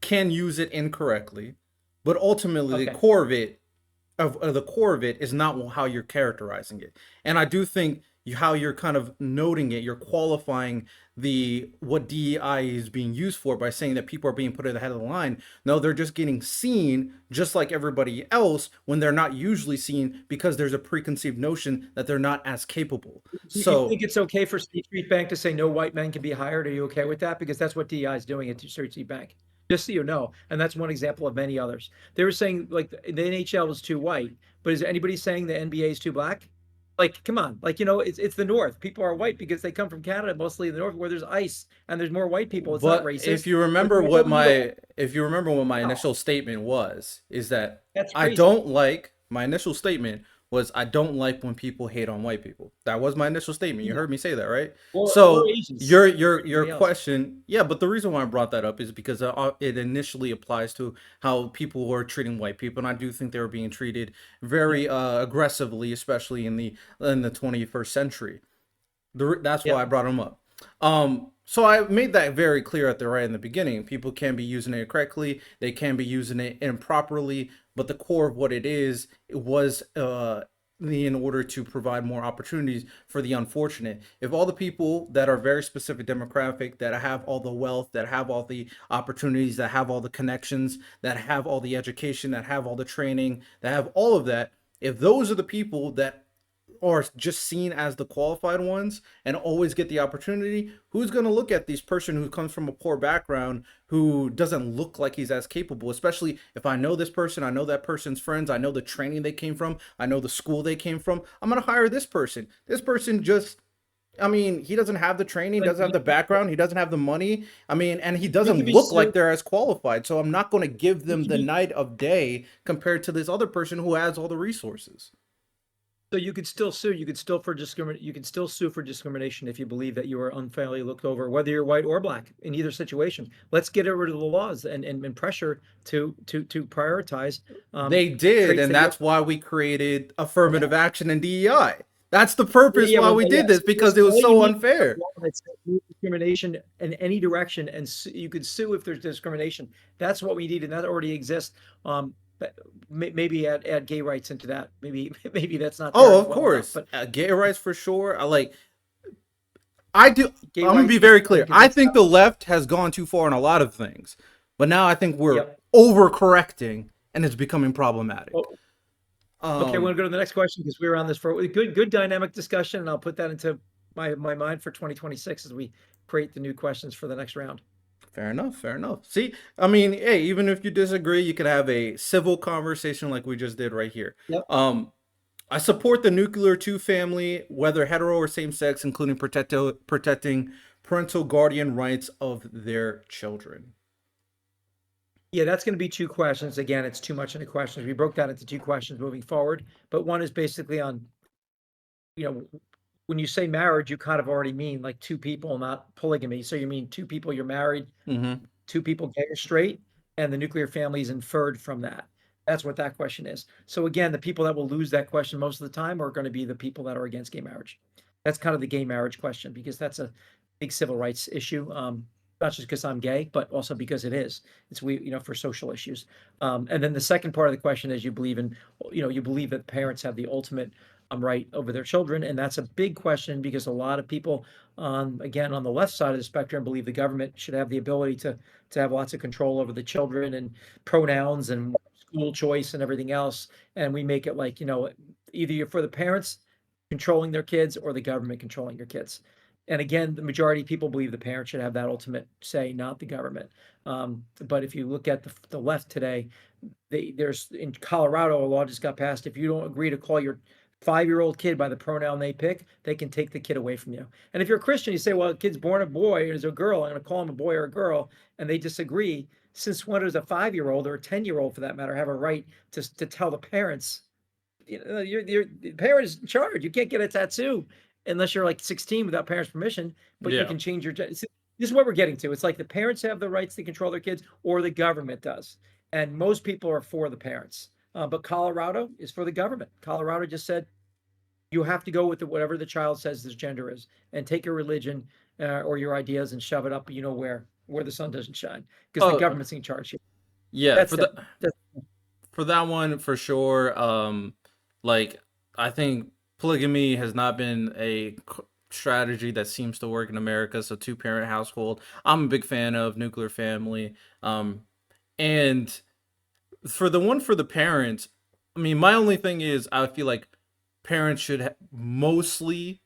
can use it incorrectly, but ultimately the okay, core of it is not how you're characterizing it. And I do think how you're kind of noting it, you're qualifying the what DEI is being used for by saying that people are being put at the head of the line. No, they're just getting seen just like everybody else when they're not usually seen because there's a preconceived notion that they're not as capable. You So think it's okay for State Street Bank to say no white men can be hired? Are you okay with that? Because that's what DEI is doing at State Street Bank. Just so you know, and that's one example of many others. They were saying like the NHL is too white, but is anybody saying the NBA is too black? Like, come on, like it's the North. People are white because they come from Canada, mostly in the North, where there's ice and there's more white people. It's not but racist, but if you remember what my no, initial statement was, is that that's I crazy. don't like my initial statement was I don't like when people hate on white people. That was my initial statement. You Yeah. heard me say that, right? Or So Asians your or your your anybody else. question, yeah, but the reason why I brought that up is because it initially applies to how people were treating white people, and I do think they were being treated very Yep. aggressively, especially in the 21st century. That's why I Yep. brought them up. So I made that very clear at the right in the beginning. People can be using it correctly, they can be using it improperly, but the core of what it was in order to provide more opportunities for the unfortunate. If all the people that are very specific demographic, that have all the wealth, that have all the opportunities, that have all the connections, that have all the education, that have all the training, that have all of that, if those are the people that are just seen as the qualified ones and always get the opportunity, who's going to look at this person who comes from a poor background, who doesn't look like he's as capable? Especially if I know this person, I know that person's friends, I know the training they came from, I know the school they came from, I'm going to hire this person. This person just, I mean, he doesn't have the training, Like doesn't have the background, he doesn't have the money, I mean, and he you doesn't can be look like sued. they're as qualified, so I'm not going to give You them can the be night of day compared to this other person who has all the resources. So you could still sue. You could still You could still sue for discrimination if you believe that you are unfairly looked over, whether you're white or black. In either situation, let's get rid of the laws and pressure to prioritize They did, traits and that you have. that's why we created affirmative Yeah, action and DEI. That's the purpose yeah, why well, we yeah. did this, So because this it was all you so need is a unfair. law that says no discrimination in any direction, and you could sue if there's discrimination. That's what we need, and that already exists. But maybe add gay rights into that. Maybe maybe that's not there Oh, as of well enough, course, but gay rights for sure. I do. gay I'm gonna rights, be very I clear. think, is I next think up. the left has gone too far on a lot of things, but now I think we're Yep. overcorrecting, and it's becoming problematic. Well, okay, I want Um, to go to the next question because we were on this for a good dynamic discussion, and I'll put that into my mind for 2026 as we create the new questions for the next round. Fair enough. Fair enough. See, I mean, hey, even if you disagree, you can have a civil conversation like we just did right here. Yep. Um, I support the nuclear two family, whether hetero or same sex, including protecting parental guardian rights of their children. Yeah, that's going to be two questions. Again, it's too much into questions. We broke that into two questions moving forward, but one is basically on, you know, when you say marriage, you kind of already mean like two people, not polygamy. So you mean two people you're married, Mm-hmm. two people gay or straight, and the nuclear family is inferred from that. That's what that question is. So again, the people that will lose that question most of the time are going to be the people that are against gay marriage. That's kind of the gay marriage question because that's a big civil rights issue. Not just because I'm gay, but also because it is. It's for social issues. And then the second part of the question is you believe that parents have the ultimate right over their children, and that's a big question because a lot of people again on the left side of the spectrum believe the government should have the ability to have lots of control over the children and pronouns and school choice and everything else. And we make it like, either you're for the parents controlling their kids or the government controlling your kids. And again, the majority of people believe the parents should have that ultimate say, not the government. But if you look at the left today, there's in Colorado, a law just got passed. If you don't agree to call your 5-year-old kid by the pronoun they pick, they can take the kid away from you. And if you're a Christian, you say, well, the kid's born a boy or is a girl, I'm going to call him a boy or a girl, and they disagree. Since when does a 5-year-old or a 10-year-old, for that matter, have a right to tell the parents, you're the parent is in charge. You can't get a tattoo unless you're like 16 without parents' permission, but you Yeah. can change your. This is what we're getting to. It's like the parents have the rights to control their kids, or the government does. And most people are for the parents, but Colorado is for the government. Colorado just said you have to go with whatever the child says this gender is, and take your religion or your ideas and shove it up. You know where the sun doesn't shine because the Oh, government's in charge here. yeah. That's that. That's For that one, for sure. Like I think polygamy has not been a strategy that seems to work in America. So two-parent household. I'm a big fan of nuclear family. And for the one for the parents, I mean, my only thing is I feel like parents should mostly.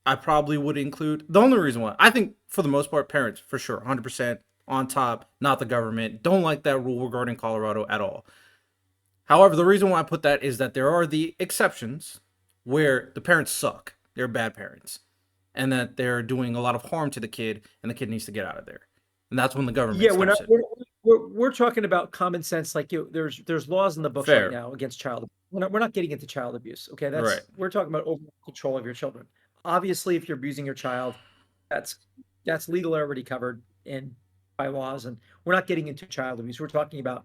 I probably would include the only reason why I think for the most part parents for sure 100% on top, not the government. Don't like that rule regarding Colorado at all. However, the reason why I put that is that there are the exceptions where the parents suck. They're bad parents. And that they're doing a lot of harm to the kid and the kid needs to get out of there. And that's when the government Yeah, we're not steps in. we're talking about common sense, like, there's laws in the books right Fair. now against child we're not getting into child abuse, okay? Right. We're talking about overall control of your children. Obviously, if you're abusing your child, that's that's legally already covered in by laws, and we're not getting into child abuse. We're talking about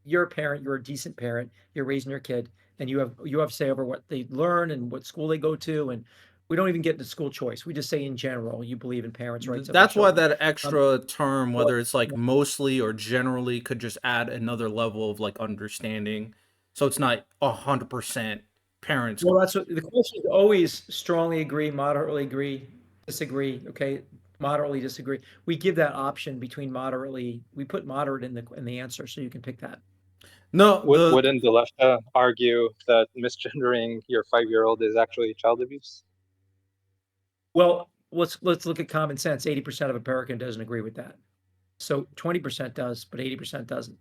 you're a parent, you're a decent parent, you're raising your kid, and you have say over what they learn and what school they go to, and we don't even get into school choice. We just say in general, you believe in parents' rights of their That's why children. that Um, extra term, but whether it's like mostly or generally, could just add another level of like understanding. So it's not 100% parents. Well, that's what the question is always strongly agree, moderately agree, disagree, okay? Moderately disagree. We give that option between moderately, we put moderate in the answer, so you can pick that. No, Wouldn't the left argue that misgendering your 5-year-old is actually child abuse? Well, let's look at common sense. 80% of American doesn't agree with that. So 20% does, but 80% doesn't.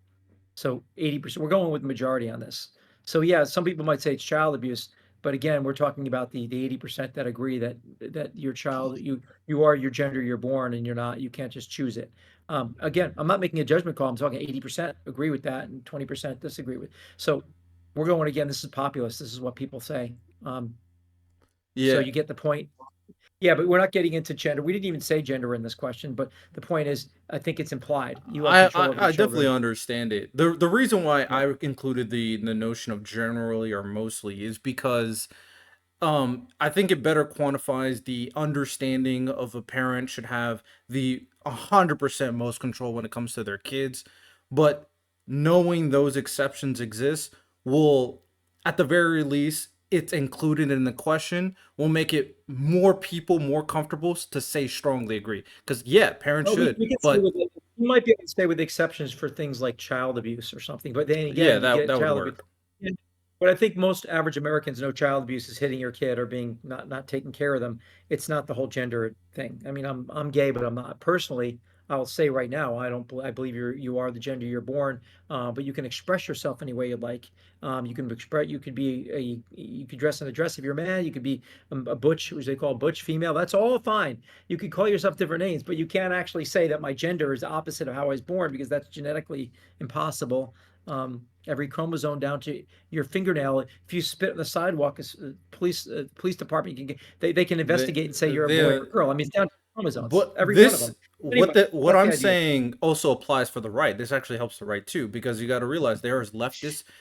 So 80%, we're going with majority on this. So yeah, some people might say it's child abuse, but again, we're talking about the 80% that agree that your child, you are your gender you're born, and you can't just choose it. Again, I'm not making a judgment call. I'm talking 80% agree with that and 20% disagree with. So we're going again, this is populist. This is what people say. So yeah, you get the point. Yeah, but we're not getting into gender. We didn't even say gender in this question, but the point is, I think it's implied. You have I, control over I your I definitely children. understand it. The reason why Yeah. I included the notion of generally or mostly is because I think it better quantifies the understanding of a parent should have the 100% most control when it comes to their kids, but knowing those exceptions exist will, at the very least, it's included in the question will make it more people more comfortable to say strongly agree. Because yeah, parents Well, we should, we can say but you might be able to say with exceptions for things like child abuse or something, but then yeah, again, you that get that would child abuse. work. Yeah, but I think most average Americans know child abuse is hitting your kid or being not taking care of them. It's not the whole gender thing. I mean, I'm gay, but I'm not. Personally, I'll say right now, I believe you are the gender you're born, but you can express yourself any way you like. You could dress in a dress if you're a man. You could be a butch, which they call butch female. That's all fine. You could call yourself different names, but you can't actually say that my gender is opposite of how I was born because that's genetically impossible. Every chromosome down to your fingernail. If you spit on the sidewalk, police department can they can They, investigate and say you're a boy or they a girl. I mean, it's down to chromosomes, But every one of this them. Anyway, what that's the I'm idea. saying also applies for the right. This actually helps the right too, because you got to realize there's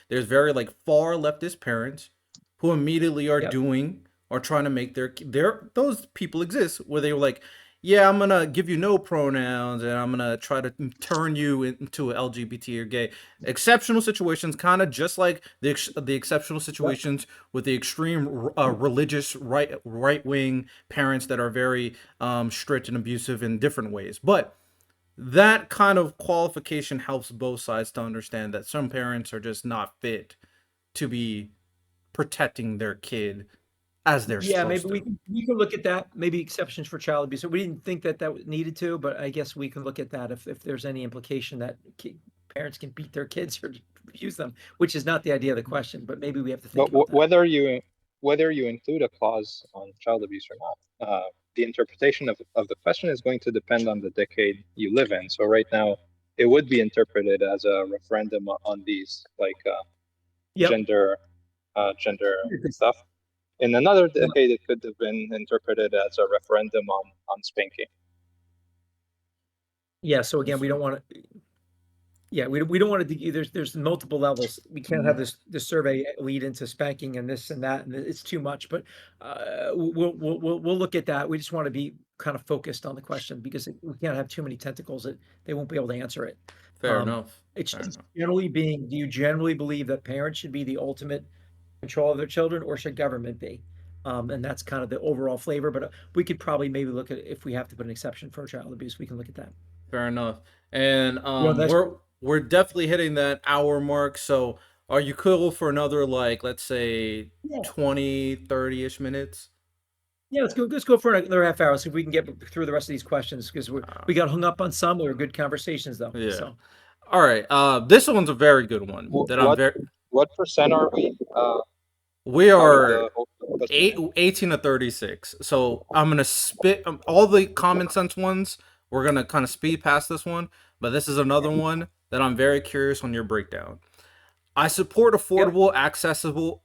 very like far leftist parents who immediately are Yep. doing or trying to make their those people exist where they were like, yeah, I'm gonna give you no pronouns and I'm gonna try to turn you into a LGBT or gay. Exceptional situations, kind of just like the exceptional Yep. situations with the extreme religious right wing parents that are very strict and abusive in different ways. But that kind of qualification helps both sides to understand that some parents are just not fit to be protecting their kid as they're Yeah, maybe supposed to. we can look at that. Maybe exceptions for child abuse. So we didn't think that needed to, but I guess we can look at that if there's any implication that parents can beat their kids or abuse them, which is not the idea of the question. But maybe we have to But think about that. whether you include a clause on child abuse or not, the interpretation of the question is going to depend on the decade you live in. So right now, it would be interpreted as a referendum on these like Yep. gender gender stuff. In another decade, it could have been interpreted as a referendum on spanking. Yeah. So again, we don't want to. Yeah, we don't want to. There's multiple levels. We can't have this survey lead into spanking and this and that, and it's too much. But we'll look at that. We just want to be kind of focused on the question because we can't have too many tentacles that they won't be able to answer it. Fair enough. It's Fair just enough. generally being. Do you generally believe that parents should be the ultimate control of their children, or should government be? And that's kind of the overall flavor, but we could probably maybe look at if we have to put an exception for child abuse, we can look at that. Fair enough. And That's we're definitely hitting that hour mark. So are you cool for another, like, let's say yeah. 20, 30-ish minutes? Yeah, let's go for another half hour, see if we can get through the rest of these questions because we got hung up on some. They were good conversations though. Yeah. So All right. This one's a very good one that I'm What very. what percent are we We out of are the whole questionnaire? 18 to 36. So I'm gonna spit all the common sense ones. We're gonna kind of speed past this one, but this is another one that I'm very curious on your breakdown. I support yep. affordable, accessible,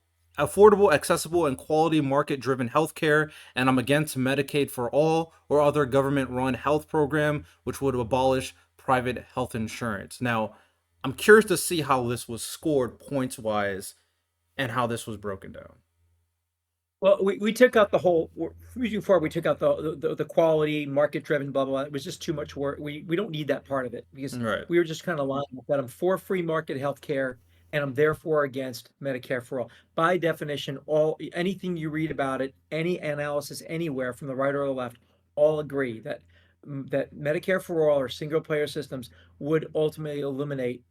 and quality market-driven healthcare, and I'm against Medicaid for all or other government-run health program which would abolish private health insurance. Now, I'm curious to see how this was scored points-wise and how this was broken down. Well, we took out the whole before we took out the quality market driven blah, blah blah. It was just too much work. We don't need that part of it because Right. we were just kind of lining up that I'm for free market healthcare and I'm therefore against Medicare for all. By definition, all anything you read about it, any analysis anywhere from the right or the left, all agree that that Medicare for all or single payer systems would ultimately eliminate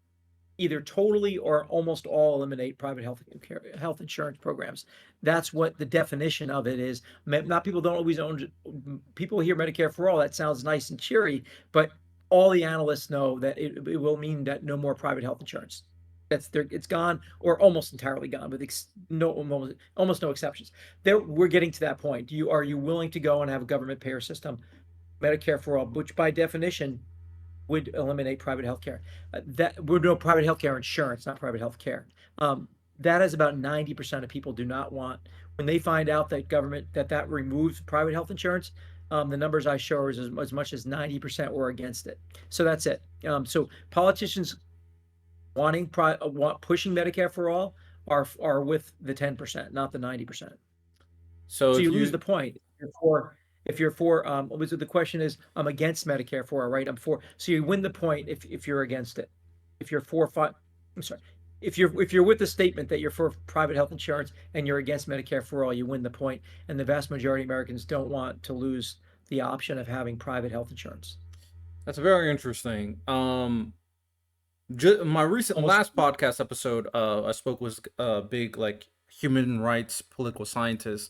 either totally or almost all eliminate private health insurance programs. That's what the definition of it is. Not people don't always own. People hear Medicare for all. That sounds nice and cheery, but all the analysts know that it will mean that no more private health insurance. That's there. It's gone or almost entirely gone, with no almost no exceptions. There, we're getting to that point. Are you willing to go and have a government payer system, Medicare for all, which by definition would eliminate private healthcare. That would no private healthcare insurance, not private healthcare. That is about 90% of people do not want. When they find out that government that removes private health insurance, the numbers I show is as much as 90% were against it. So that's it. So politicians pushing Medicare for all are with the 10%, not the 90%. So So if you lose the you point. If you're for what was it, the question is I'm against Medicare for, right? I'm for, so you win the point if you're against it. If you're for five, I'm sorry. If you're with the statement that you're for private health insurance and you're against Medicare for all, you win the point. And the vast majority of Americans don't want to lose the option of having private health insurance. That's very interesting. My recent Almost last podcast episode, I spoke with a big like human rights political scientist,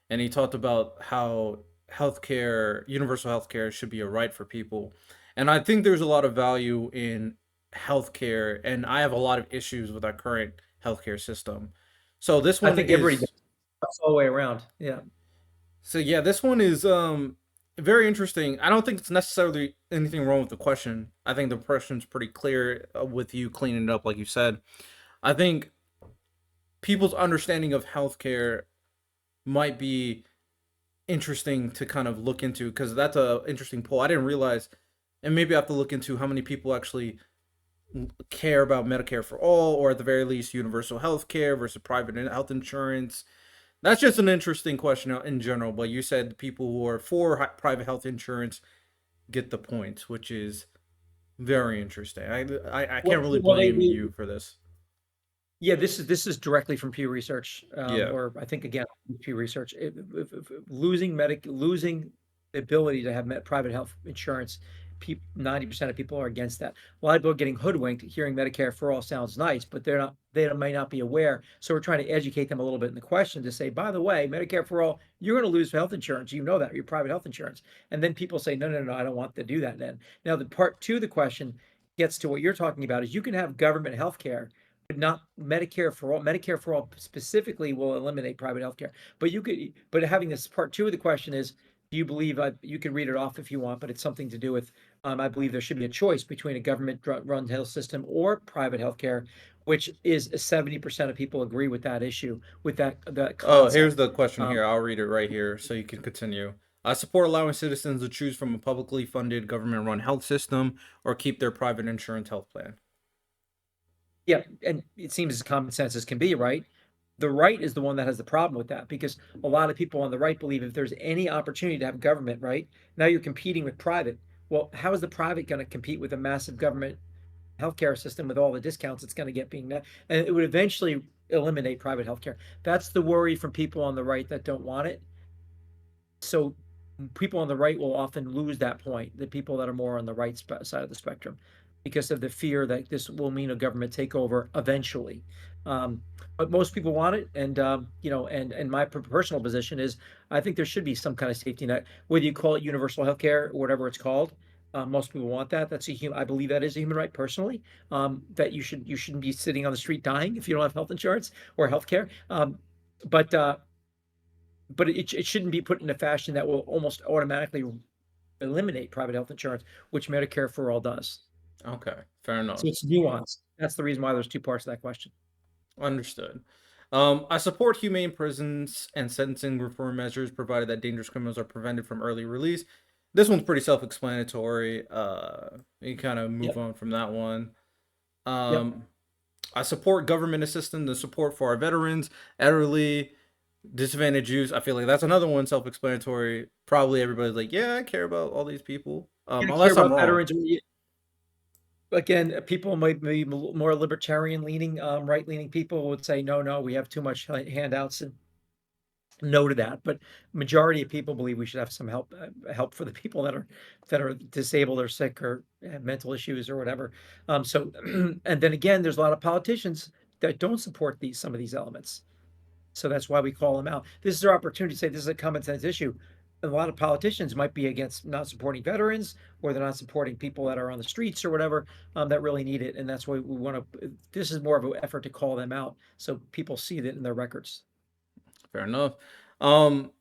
and he talked about how healthcare, universal healthcare, should be a right for people, and I think there's a lot of value in healthcare, and I have a lot of issues with our current healthcare system. So this I one think everybody is does. That's all the way around. Yeah. So yeah, this one is very interesting. I don't think it's necessarily anything wrong with the question. I think the question's pretty clear with you cleaning it up like you said. I think people's understanding of healthcare might be interesting to kind of look into because that's a interesting poll. I didn't realize, and maybe I have to look into how many people actually care about Medicare for all, or at the very least, universal health care versus private health insurance. That's just an interesting question in general, but you said people who are for private health insurance get the points, which is very interesting. I can't really Well, blame you for this. yeah, this is directly from Pew Research, Yeah. or I think again Pew Research. Losing the ability to have private health insurance, 90% of people are against that. A lot of people are getting hoodwinked, hearing Medicare for all sounds nice, but they're not. They may not be aware. So we're trying to educate them a little bit in the question to say, by the way, Medicare for all, you're going to lose health insurance. You know that, your private health insurance. And then people say, no, no, no, I don't want to do that. Then now the part two of the question gets to what you're talking about is you can have government health care but not Medicare for all. Medicare for all specifically will eliminate private healthcare. But having this part two of the question is, do you believe, you can read it off if you want, but it's something to do with, I believe there should be a choice between a government run health system or private healthcare, which is 70% of people agree with that issue, with that Oh, here's concept. the question Um, here. I'll read it right here so you can continue. I support allowing citizens to choose from a publicly funded government run health system or keep their private insurance health plan. Yeah, and it seems as common sense as can be, right? The right is the one that has the problem with that because a lot of people on the right believe if there's any opportunity to have government, right? Now you're competing with private. Well, how is the private going to compete with a massive government healthcare system with all the discounts it's going to get being and it would eventually eliminate private healthcare. That's the worry from people on the right that don't want it. So people on the right will often lose that point, the people that are more on the right side of the spectrum, because of the fear that this will mean a government takeover eventually. Um, but most people want it, and and my personal position is, I think there should be some kind of safety net, whether you call it universal health care or whatever it's called. Most people want that. I believe that is a human right personally. That you shouldn't be sitting on the street dying if you don't have health insurance or health care. But it shouldn't be put in a fashion that will almost automatically eliminate private health insurance, which Medicare for all does. Okay, fair So enough. it's nuanced. That's the reason why there's two parts to that question. Understood. I support humane prisons and sentencing reform measures, provided that dangerous criminals are prevented from early release. This one's pretty self-explanatory. You kind of move Yep. on from that one. Yep. Um, I support government assistance and support for our veterans, elderly, disadvantaged youth. I feel like that's another one self-explanatory. Probably everybody's like, yeah, I care about all these people. You care Unless I'm about wrong. veterans. Again, people might be more libertarian leaning, right leaning people would say, no, no, we have too much handouts, and no to that. But majority of people believe we should have some help for the people that are disabled or sick or have mental issues or whatever. So, and then again, there's a lot of politicians that don't support some of these elements. So that's why we call them out. This is our opportunity to say this is a common sense issue. A lot of politicians might be against not supporting veterans, or they're not supporting people that are on the streets or whatever, that really need it. And that's why we want to. This is more of an effort to call them out so people see that in their records. Fair enough. Um,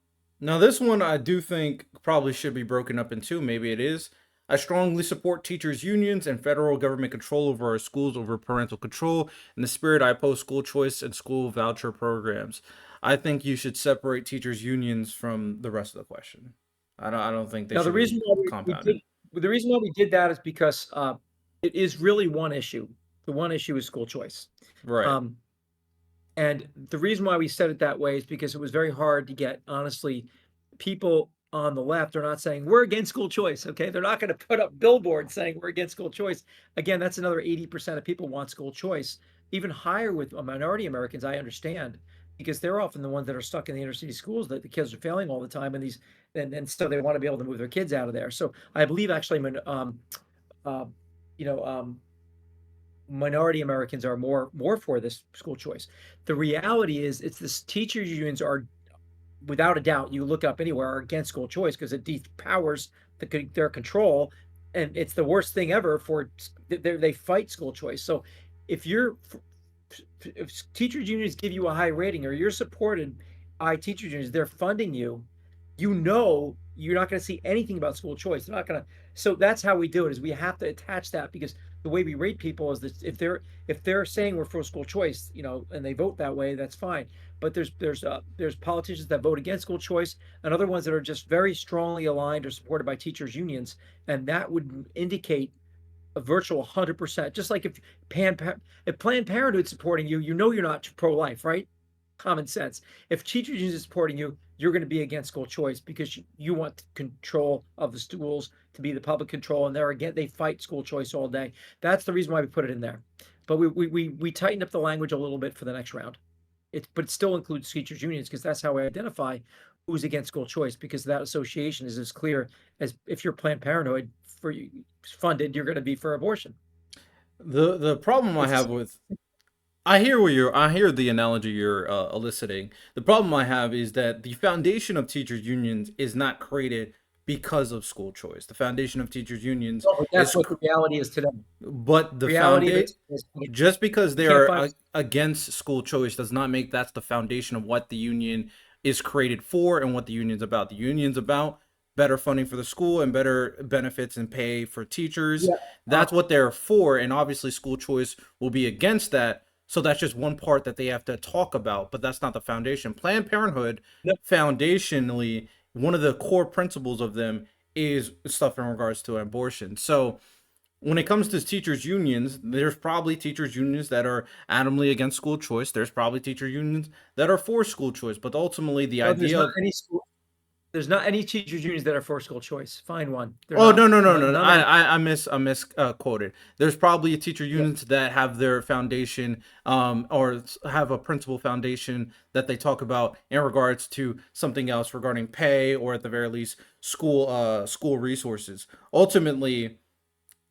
Now this one I do think probably should be broken up in two. Maybe it is. I strongly support teachers' unions and federal government control over our schools over parental control. In the spirit, I oppose school choice and school voucher programs. I think you should separate teachers' unions from the rest of the question. I don't think they Now, should be compounded. the reason why we did that is because it is really one issue. The one issue is school choice. Right. Um, And the reason why we said it that way is because it was very hard to get, honestly, people on the left are not saying we're against school choice. Okay. They're not going to put up billboards saying we're against school choice. Again, that's another 80% of people want school choice. Even higher with minority Americans, I understand, because they're often the ones that are stuck in the inner city schools that the kids are failing all the time. And so they want to be able to move their kids out of there. So I believe actually, uh, you know, minority Americans are more for this school choice. The reality is, it's this teachers unions are, without a doubt, you look up anywhere, are against school choice because it depowers their control, and it's the worst thing ever for they fight school choice. So if you're if teachers unions give you a high rating or you're supported by teachers unions, they're funding you, you're not going to see anything about school choice. They're not going to. So that's how we do it, is we have to attach that, because the way we rate people is that if they're saying we're for school choice, and they vote that way, that's fine. But there's politicians that vote against school choice, and other ones that are just very strongly aligned or supported by teachers unions, and that would indicate a virtual 100%. Just like if Planned Parenthood supporting you, you're not pro-life, right? Common sense. If teachers union is supporting you, you're going to be against school choice because you want control of the schools to be the public control, and they fight school choice all day. That's the reason why we put it in there. But we tightened up the language a little bit for the next round. But it still includes teachers unions, because that's how we identify who's against school choice, because that association is as clear as if you're Planned Parenthood for you funded, you're going to be for abortion. The problem I It's have with I hear the analogy you're eliciting. The problem I have is that the foundation of teachers unions is not created because of school choice. The foundation of teachers unions But that's is, what the reality is today. but the Reality of foundation, it is just because you they can't are find. against school choice does not make that's the foundation of what the union is created for and what the union's about. The union's about better funding for the school and better benefits and pay for teachers. Yeah. That's what they're for, and obviously school choice will be against that. So that's just one part that they have to talk about, but that's not the foundation. Planned Parenthood, No, foundationally, one of the core principles of them is stuff in regards to abortion. So when it comes to teachers unions, there's probably teachers unions that are adamantly against school choice. There's probably teacher unions that are for school choice. But ultimately, the no, there's idea not of any school. There's not any teachers unions that are for school choice. Find one. They're Oh, no, not. no, no, no, no. None of them. I misquoted. There's probably a teacher Yeah. units that have their foundation, or have a principal foundation that they talk about in regards to something else regarding pay, or at the very least school resources. Ultimately,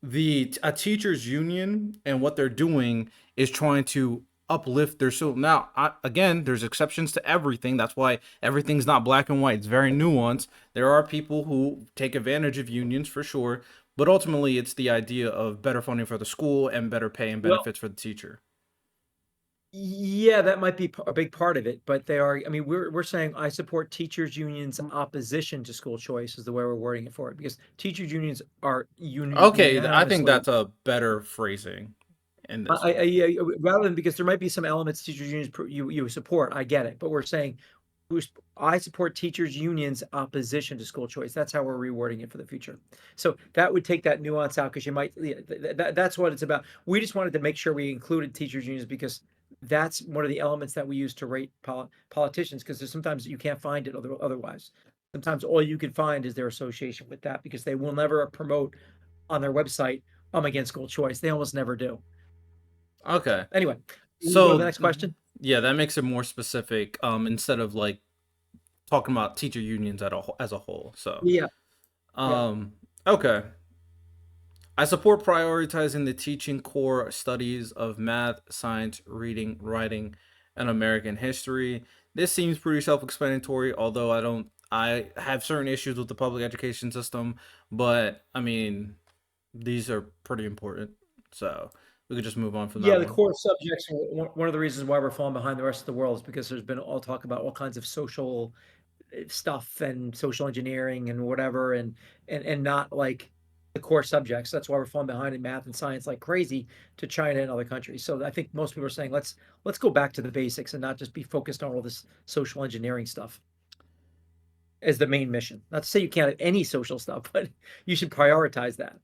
the a teachers union and what they're doing is trying to uplift their soul. Now, again, there's exceptions to everything. That's why everything's not black and white. It's very nuanced. There are people who take advantage of unions for sure, but ultimately, it's the idea of better funding for the school and better pay and Well, benefits for the teacher. yeah, that might be a big part of it, but they are. I mean, we're saying I support teachers unions' opposition to school choice is the way we're wording it for it because teachers unions are Okay, I think unanimously. that's a better phrasing in this I, one. yeah, rather than because there might be some elements teachers unions you support. I get it, but we're saying I support teachers unions opposition to school choice. That's how we're rewording it for the future. So that would take that nuance out because you might that's what it's about. We just wanted to make sure we included teachers unions because that's one of the elements that we use to rate politicians because there's sometimes you can't find it otherwise. Sometimes all you can find is their association with that because they will never promote on their website I'm against school choice. They almost never do. So Okay, anyway, we can go to the so next question. yeah, that makes it more specific. Instead of like talking about teacher unions as a whole. So, Yeah, yeah. um, okay. I support prioritizing the teaching core studies of math, science, reading, writing, and American history. This seems pretty self-explanatory, although I have certain issues with the public education system, but I mean, these are pretty important. So, we could just move on from Yeah, that the one. core subjects are one of the reasons why we're falling behind the rest of the world is because there's been all talk about all kinds of social stuff and social engineering and whatever, and not like the core subjects. That's why we're falling behind in math and science like crazy to China and other countries. So I think most people are saying let's go back to the basics and not just be focused on all this social engineering stuff as the main mission. Not to say you can't have any social stuff, but you should prioritize that.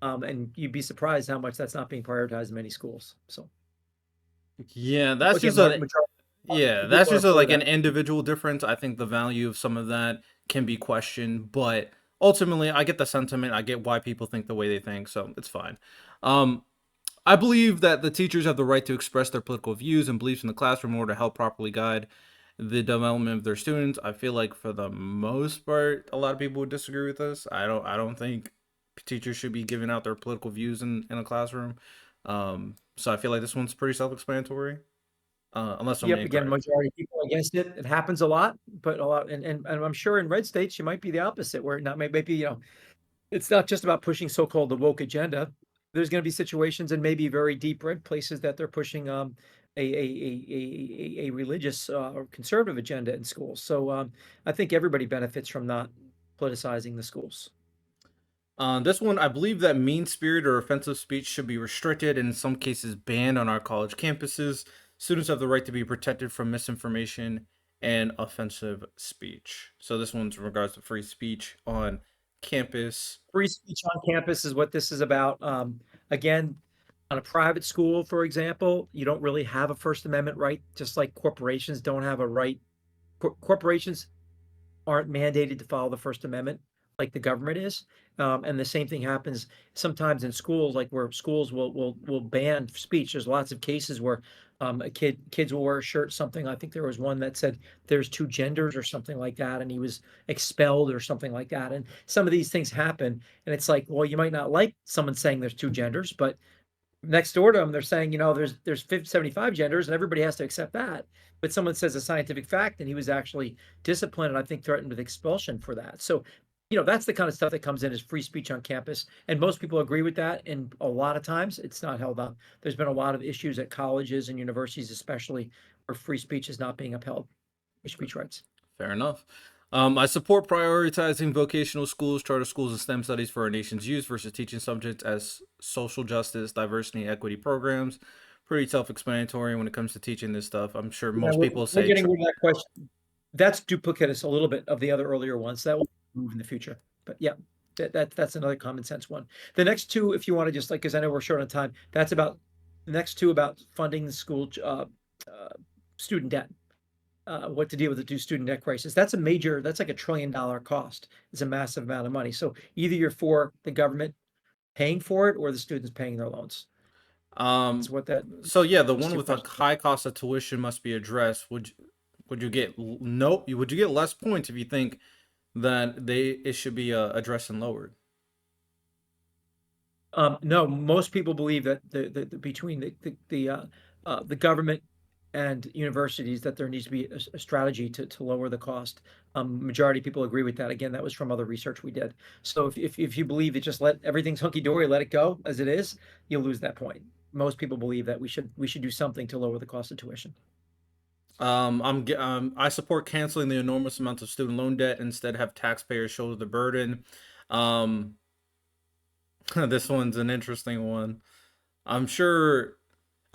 And you'd be surprised how much that's not being prioritized in many schools. So Yeah, that's again, just a majority Yeah, of that's people are just for like an that. individual difference. I think the value of some of that can be questioned, but ultimately, I get the sentiment. I get why people think the way they think, so it's fine. Um, I believe that the teachers have the right to express their political views and beliefs in the classroom in order to help properly guide the development of their students. I feel like for the most part, a lot of people would disagree with this. I don't think teachers should be giving out their political views in a classroom. So I feel like this one's pretty self-explanatory, unless I'm Yep, again, incorrect. majority of people against it. It happens a lot, but a lot, and I'm sure in red states you might be the opposite, where not maybe it's not just about pushing so-called the woke agenda. There's going to be situations and maybe very deep red places that they're pushing a religious or conservative agenda in schools. So I think everybody benefits from not politicizing the schools. This one, I believe that mean spirit or offensive speech should be restricted and in some cases banned on our college campuses. Students have the right to be protected from misinformation and offensive speech. So this one's in regards to free speech on campus. Free speech on campus is what this is about. Again, on a private school, for example, you don't really have a First Amendment right, just like corporations don't have a right. Corporations aren't mandated to follow the First Amendment like the government is. And the same thing happens sometimes in schools, like where schools will ban speech. There's lots of cases where kids will wear a shirt, something. I think there was one that said there's two genders or something like that, and he was expelled or something like that. And some of these things happen, and it's like, well, you might not like someone saying there's two genders, but next door to them, they're saying, there's 50, 75 genders, and everybody has to accept that. But someone says a scientific fact, and he was actually disciplined and I think threatened with expulsion for that. So, that's the kind of stuff that comes in as free speech on campus, and most people agree with that. And a lot of times, it's not held up. There's been a lot of issues at colleges and universities, especially where free speech is not being upheld, free speech rights. Fair enough. I support prioritizing vocational schools, charter schools, and STEM studies for our nation's youth versus teaching subjects as social justice, diversity, and equity programs. Pretty self-explanatory when it comes to teaching this stuff. I'm sure Yeah, most people we're say, getting rid of that question. That's duplicitous a little bit of the other earlier ones. That will move in the future. But yeah, that's another common sense one. The next two, if you want to just like, because I know we're short on time, the next two about funding the school uh, student debt. what to deal with the student debt crisis. That's like $1 trillion cost. It's a massive amount of money. So either you're for the government paying for it or the students paying their loans. That's Um, what that so yeah, the those one two with a questions. high cost of tuition must be addressed. Would you get nope? Would you get less points if you think that it should be addressed and lowered? No, most people believe that between the government and universities that there needs to be a strategy to lower the cost. Majority of people agree with that. Again, that was from other research we did. So if you believe that just let everything's hunky dory, let it go as it is, you'll lose that point. Most people believe that we should do something to lower the cost of tuition. I support canceling the enormous amounts of student loan debt. Instead, have taxpayers shoulder the burden. Um, this one's an interesting one. I'm sure.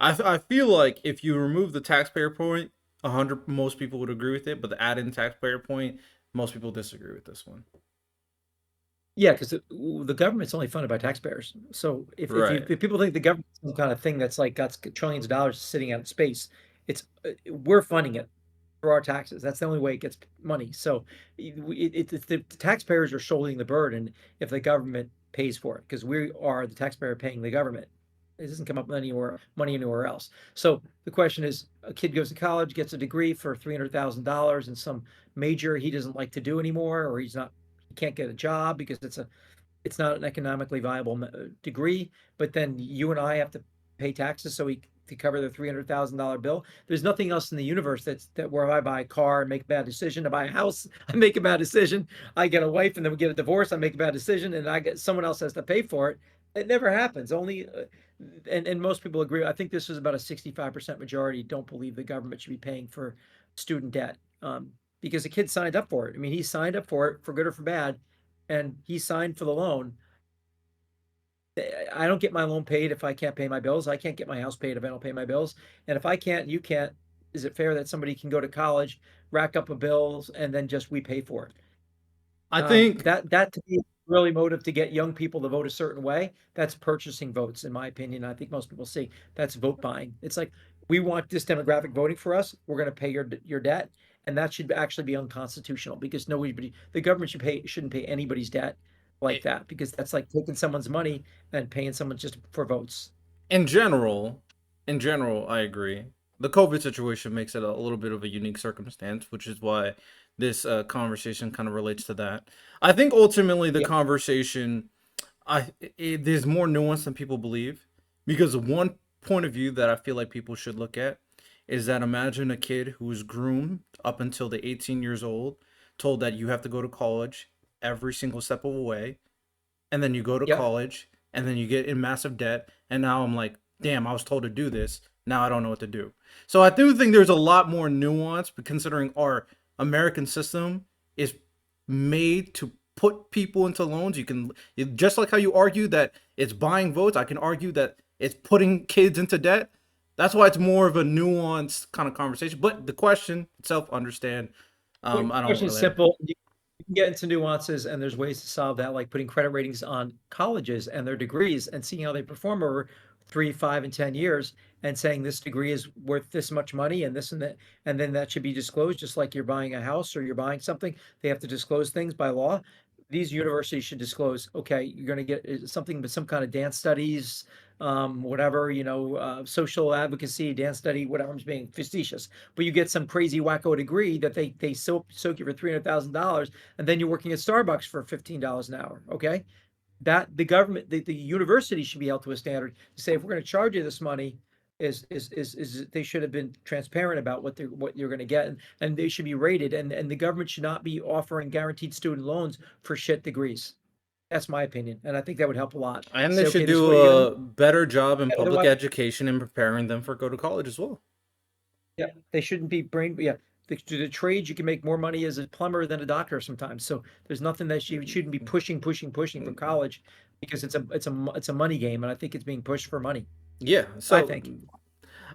I feel like if you remove the taxpayer point, 100 most people would agree with it, but the add-in taxpayer point, most people disagree with this one. Yeah, because the government's only funded by taxpayers. So Right. if people think the government's some kind of thing that's like got trillions of dollars sitting out in space, it's we're funding it through our taxes. That's the only way it gets money. So the taxpayers are shouldering the burden if the government pays for it, because we are the taxpayer paying the government. It doesn't come up with money anywhere else. So the question is, a kid goes to college, gets a degree for $300,000 in some major he doesn't like to do anymore, or he can't get a job because it's not an economically viable degree. But then you and I have to pay taxes to cover the $300,000 bill. There's nothing else in the universe that where I buy a car and make a bad decision, to buy a house, I make a bad decision. I get a wife and then we get a divorce, I make a bad decision, and I get someone else has to pay for it. It never happens. Only and most people agree. I think this is about a 65% majority don't believe the government should be paying for student debt. Because the kid signed up for it. I mean, he signed up for it for good or for bad, and he signed for the loan. I don't get my loan paid if I can't pay my bills. I can't get my house paid if I don't pay my bills. And if I can't, you can't. Is it fair that somebody can go to college, rack up a bills, and then just we pay for it? I think That to me is really motive to get young people to vote a certain way. That's purchasing votes, in my opinion. I think most people see that's vote buying. It's like we want this demographic voting for us. We're going to pay your debt, and that should actually be unconstitutional because the government shouldn't pay anybody's debt like that, because that's like taking someone's money and paying someone just for votes. in general, I agree. The COVID situation makes it a little bit of a unique circumstance, which is why this conversation kind of relates to that. I think ultimately the Yeah, conversation, there's more nuance than people believe, because one point of view that I feel like people should look at is that imagine a kid who was groomed up until the 18 years old, told that you have to go to college every single step of the way, and then you go to yeah. college and then you get in massive debt, and now I'm like, damn, I was told to do this, now I don't know what to do. So I do think there's a lot more nuance, but considering our American system is made to put people into loans, just like how you argue that it's buying votes, I can argue that it's putting kids into debt. That's why it's more of a nuanced kind of conversation, but the question itself, understand. The I don't question is really. simple. You can get into nuances, and there's ways to solve that, like putting credit ratings on colleges and their degrees and seeing how they perform over 3, 5, and 10 years, and saying this degree is worth this much money and this and that, and then that should be disclosed, just like you're buying a house or you're buying something. They have to disclose things by law. These universities should disclose, okay, you're going to get something, but some kind of dance studies, whatever, social advocacy, dance study, whatever. I'm just being facetious, but you get some crazy wacko degree that they soak you for $300,000, and then you're working at Starbucks for $15 an hour. Okay, that the government, the university should be held to a standard to say, if we're going to charge you this money, is they should have been transparent about what you're going to get, and they should be rated, and the government should not be offering guaranteed student loans for shit degrees. That's my opinion, and I think that would help a lot. And they Say, okay, should this is do what you're going to a better job in public otherwise. education and preparing them for go to college as well. Yeah, they shouldn't be yeah. The trades, you can make more money as a plumber than a doctor sometimes. So there's nothing that you shouldn't be pushing for college, because it's a money game, and I think it's being pushed for money. Yeah. I So, think.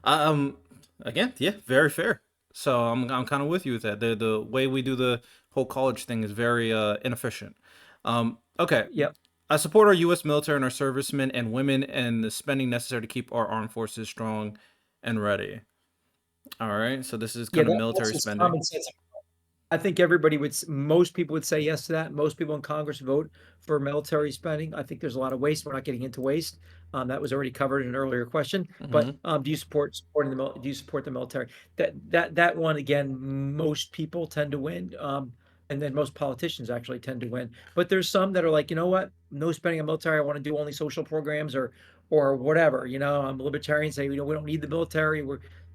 um, again, yeah, very fair. So I'm kind of with you with that. The way we do the whole college thing is very inefficient. Okay. Yeah. I support our U.S. military and our servicemen and women and the spending necessary to keep our armed forces strong and ready. All right, so this is Yeah, kind of that's military just spending. common sense. I think everybody would, most people would say yes to that. Most people in Congress vote for military spending. I think there's a lot of waste. We're not getting into waste. That was already covered in an earlier question. But Hmm. do you support supporting the do you support the military? That one again, most people tend to win. And then most politicians actually tend to win. But there's some that are like, you know what? No spending on military. I want to do only social programs or whatever. I'm a libertarian. Say, we don't need the military.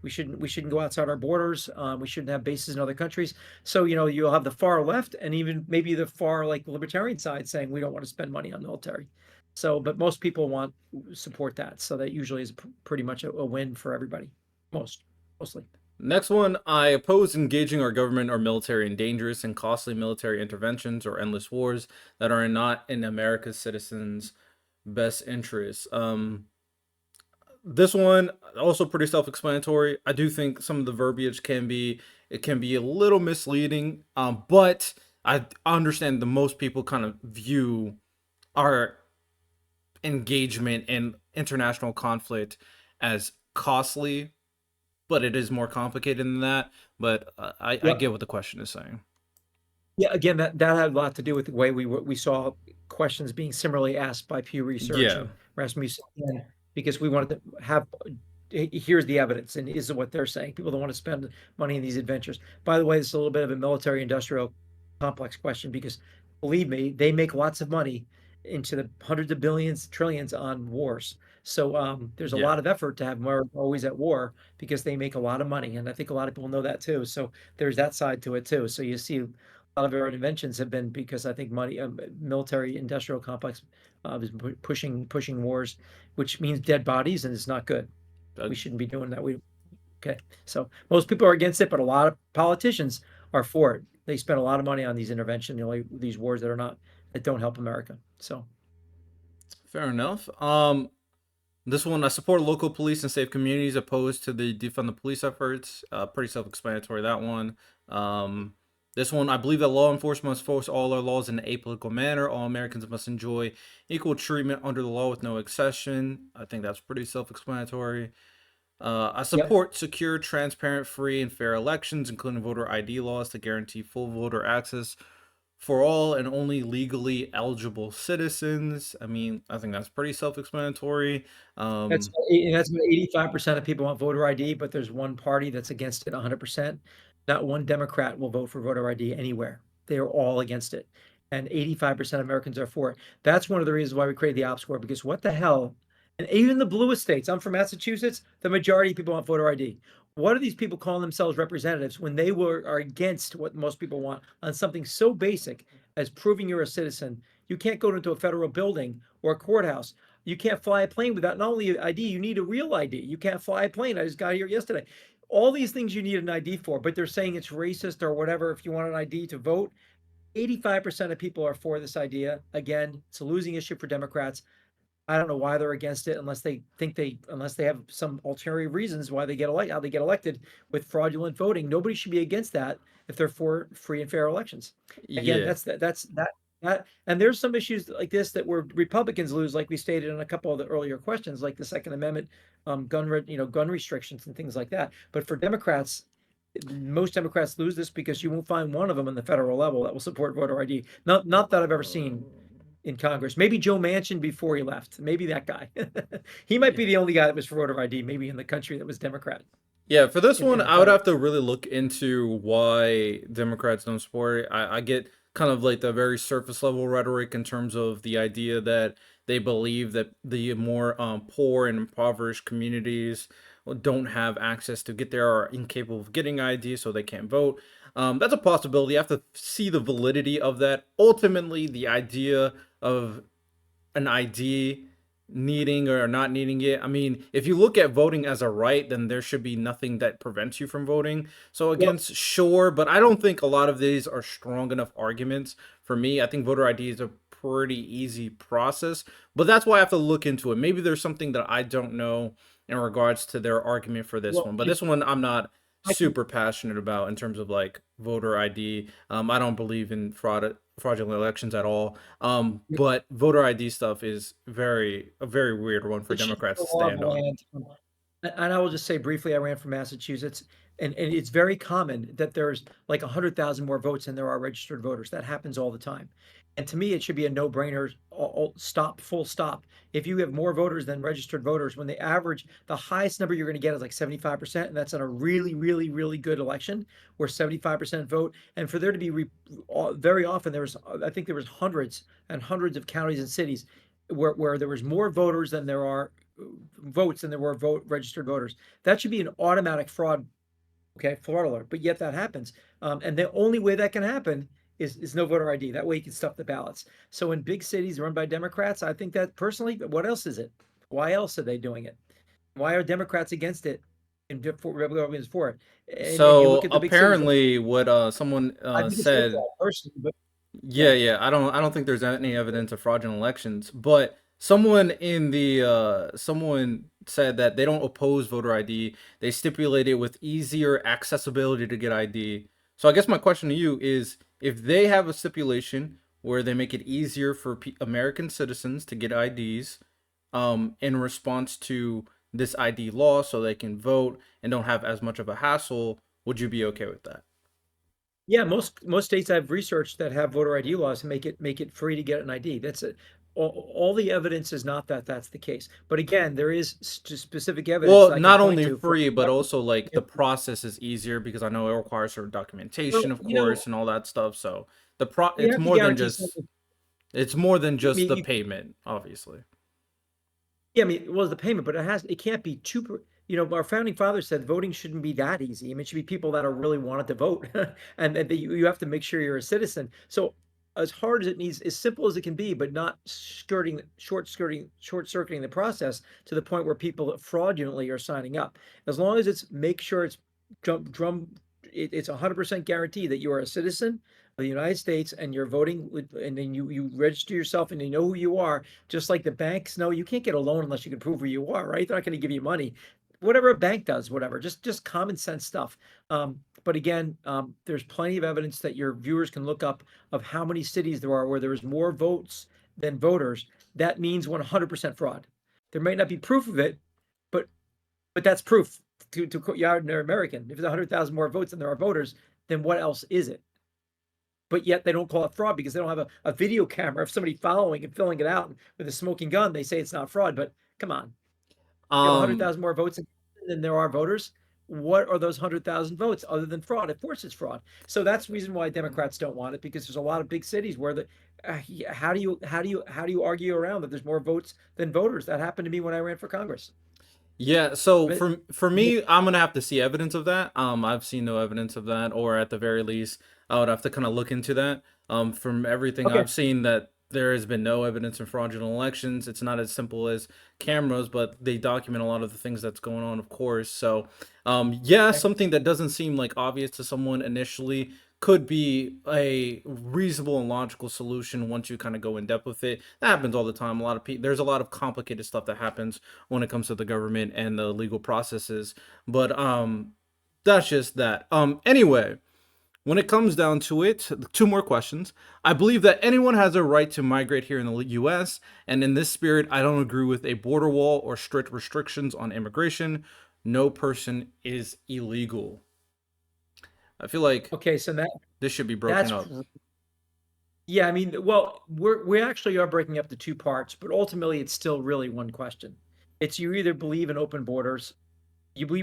We shouldn't go outside our borders. We shouldn't have bases in other countries. So, you'll have the far left and even maybe the far like libertarian side saying we don't want to spend money on military. So, but most people support that. So that usually is pretty much a win for everybody. Mostly. Next one, I oppose engaging our government or military in dangerous and costly military interventions or endless wars that are not in America's citizens' best interests. This one also pretty self-explanatory. I do think some of the verbiage can be a little misleading, but I understand the most people kind of view our engagement in international conflict as costly, but it is more complicated than that. But I Yep. get what the question is saying. Yeah, again, that had a lot to do with the way we saw questions being similarly asked by Pew Research Yeah, and Rasmussen, because we wanted to have here's the evidence and is what they're saying. People don't want to spend money in these adventures. By the way, this is a little bit of a military industrial complex question because believe me, they make lots of money into the hundreds of billions, trillions on wars. So there's a yeah, lot of effort to have more always at war because they make a lot of money, and I think a lot of people know that too. So there's that side to it too. So you see lot of our inventions have been because I think money, military industrial complex, is pushing wars, which means dead bodies, and it's not good. uh, We shouldn't be doing that. Okay. So most people are against it, but a lot of politicians are for it. They spend a lot of money on these intervention, these wars that don't help America. So fair enough. This one, I support local police and safe communities opposed to the defund the police efforts. Pretty self-explanatory, that one. Um, this one, I believe that law enforcement must force all our laws in an apolitical manner. All Americans must enjoy equal treatment under the law with no exception. I think that's pretty self-explanatory. I yep. support secure, transparent, free, and fair elections, including voter ID laws to guarantee full voter access for all and only legally eligible citizens. I mean, I think that's pretty self-explanatory. That's Um, that's what 85% of people want voter ID, but there's one party that's against it 100%. Not one Democrat will vote for voter ID anywhere. They are all against it. And 85% of Americans are for it. That's one of the reasons why we created the op score, because what the hell? And even the bluest states, I'm from Massachusetts, the majority of people want voter ID. What are these people calling themselves representatives when are against what most people want on something so basic as proving you're a citizen? You can't go into a federal building or a courthouse. You can't fly a plane without not only ID, you need a real ID. You can't fly a plane. I just got here yesterday. All these things you need an ID for, but they're saying it's racist or whatever if you want an ID to vote. 85% of people are for this idea. Again, it's a losing issue for Democrats. I don't know why they're against it unless they have some ulterior reasons why they get elected, how they get elected with fraudulent voting. Nobody should be against that if they're for free and fair elections. Again, yeah, that's that. And there's some issues like this that where Republicans lose, like we stated in a couple of the earlier questions, like the Second Amendment, gun restrictions and things like that. But for Democrats, most Democrats lose this because you won't find one of them in the federal level that will support voter ID. Not that I've ever seen in Congress. Maybe Joe Manchin before he left. Maybe that guy. He might yeah. be the only guy that was for voter ID, maybe in the country that was Democrat Yeah, for this in one, the I would federal. have to really look into why Democrats don't support it. I get kind of like the very surface level rhetoric in terms of the idea that they believe that the more poor and impoverished communities don't have access to get there or are incapable of getting ID, so they can't vote. That's a possibility. You have to see the validity of that. Ultimately, the idea of an ID needing or not needing it. I mean, if you look at voting as a right, then there should be nothing that prevents you from voting. So Well, against, sure, but I don't think a lot of these are strong enough arguments for me. I think voter ID is a pretty easy process, but that's why I have to look into it. Maybe there's something that I don't know in regards to their argument for this well, one. But this one I'm not I can, super passionate about in terms of like voter ID. I don't believe in fraudulent elections at all. But voter ID stuff is a very weird one for it should be Democrats the to law of stand the on. land. And I will just say briefly, I ran for Massachusetts, and it's very common that there's like 100,000 more votes than there are registered voters. That happens all the time. And to me, it should be a no-brainer, stop, full stop. If you have more voters than registered voters, when the average, the highest number you're going to get is like 75%, and that's on a really, really, really good election where 75% vote. And for there to be very often, I think there was hundreds and hundreds of counties and cities where there was more voters than there are votes than there were registered voters. That should be an automatic fraud, okay, fraud alert. But yet that happens, and the only way that can happen is no voter ID. That way you can stuff the ballots. So in big cities run by Democrats, I think that personally, what else is it? Why else are they doing it? Why are Democrats against it and Republicans for it? And you look So at the big cities. apparently, what someone I think it's their said. fault personally, but Yeah, yeah. yeah. I don't think there's any evidence of fraudulent elections, but someone said that they don't oppose voter ID. They stipulate it with easier accessibility to get ID. So I guess my question to you is if they have a stipulation where they make it easier for American citizens to get IDs in response to this ID law so they can vote and don't have as much of a hassle, would you be okay with that? Yeah, most states I've researched that have voter ID laws make it free to get an ID. That's it. All the evidence is not that that's the case. But again, there is specific evidence Well, that I can not point only to from free, but also like the yeah, process is easier because I know it requires sort of well, documentation, of course, and all that stuff. So you it's have to more than guarantee just something. I the mean, payment, obviously. yeah, I mean, it was the payment, but it can't be too, our founding fathers said voting shouldn't be that easy. I mean, it should be people that are really wanted to vote. And that you have to make sure you're a citizen. So as hard as it needs, as simple as it can be, but not short circuiting the process to the point where people fraudulently are signing up. As long as make sure it's it's 100% guaranteed that you are a citizen of the United States and you're voting and then you register yourself and they know who you are, just like the banks know you can't get a loan unless you can prove who you are, right? They're not going to give you money. Whatever a bank does, whatever, just common sense stuff. But again, there's plenty of evidence that your viewers can look up of how many cities there are where there's more votes than voters. That means 100% fraud. There may not be proof of it, but that's proof to quote Yardner American. If there's 100,000 more votes than there are voters, then what else is it? But yet they don't call it fraud because they don't have a video camera of somebody following and filling it out with a smoking gun. They say it's not fraud, but come on, you have Um, 100,000 more votes than there are voters. What are those 100,000 votes other than fraud? Of course, it's fraud. So that's the reason why Democrats don't want it because there's a lot of big cities where how do you argue around that there's more votes than voters? That happened to me when I ran for Congress. Yeah, so But for me, I'm gonna have to see evidence of that. I've seen no evidence of that, or at the very least, I would have to kind of look into that. From everything okay, I've seen, that there has been no evidence of fraudulent elections. It's not as simple as cameras, but they document a lot of the things that's going on, of course. So, yeah, okay. something that doesn't seem like obvious to someone initially could be a reasonable and logical solution once you kind of go in depth with it. That happens all the time. A lot of people, there's a lot of complicated stuff that happens when it comes to the government and the legal processes. But that's just that. Anyway, when it comes down to it, two more questions. I believe that anyone has a right to migrate here in the US, and in this spirit, I don't agree with a border wall or strict restrictions on immigration. No person is illegal. I feel like Okay, so this should be broken that's up. yeah, I mean, well, we actually are breaking up the two parts, but ultimately it's still really one question. It's you either believe in open borders, we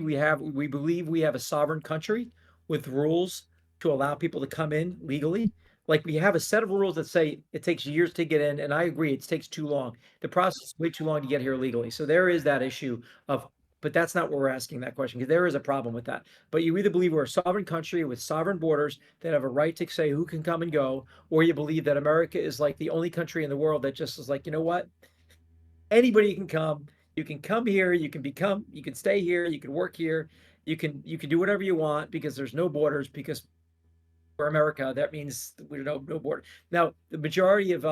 believe we have a sovereign country with rules to allow people to come in legally. Like we have a set of rules that say it takes years to get in, and I agree, it takes too long. The process is way too long to get here legally. So there is that issue of, but that's not what we're asking that question because there is a problem with that. But you either believe we're a sovereign country with sovereign borders that have a right to say who can come and go, or you believe that America is like the only country in the world that just is like, you know what? Anybody can come. You can come here, you can stay here, you can work here, you can do whatever you want because there's no borders because we're America. That means we're no border. Now, the majority of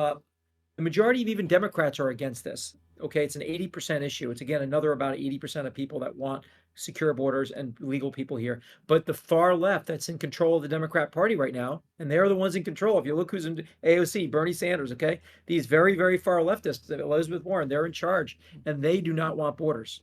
even Democrats are against this. Okay, it's an 80% issue. It's again another about 80% of people that want secure borders and legal people here. But the far left that's in control of the Democrat Party right now, and they're the ones in control. If you look who's in AOC, Bernie Sanders, okay? These very, very far leftists, Elizabeth Warren, they're in charge, and they do not want borders.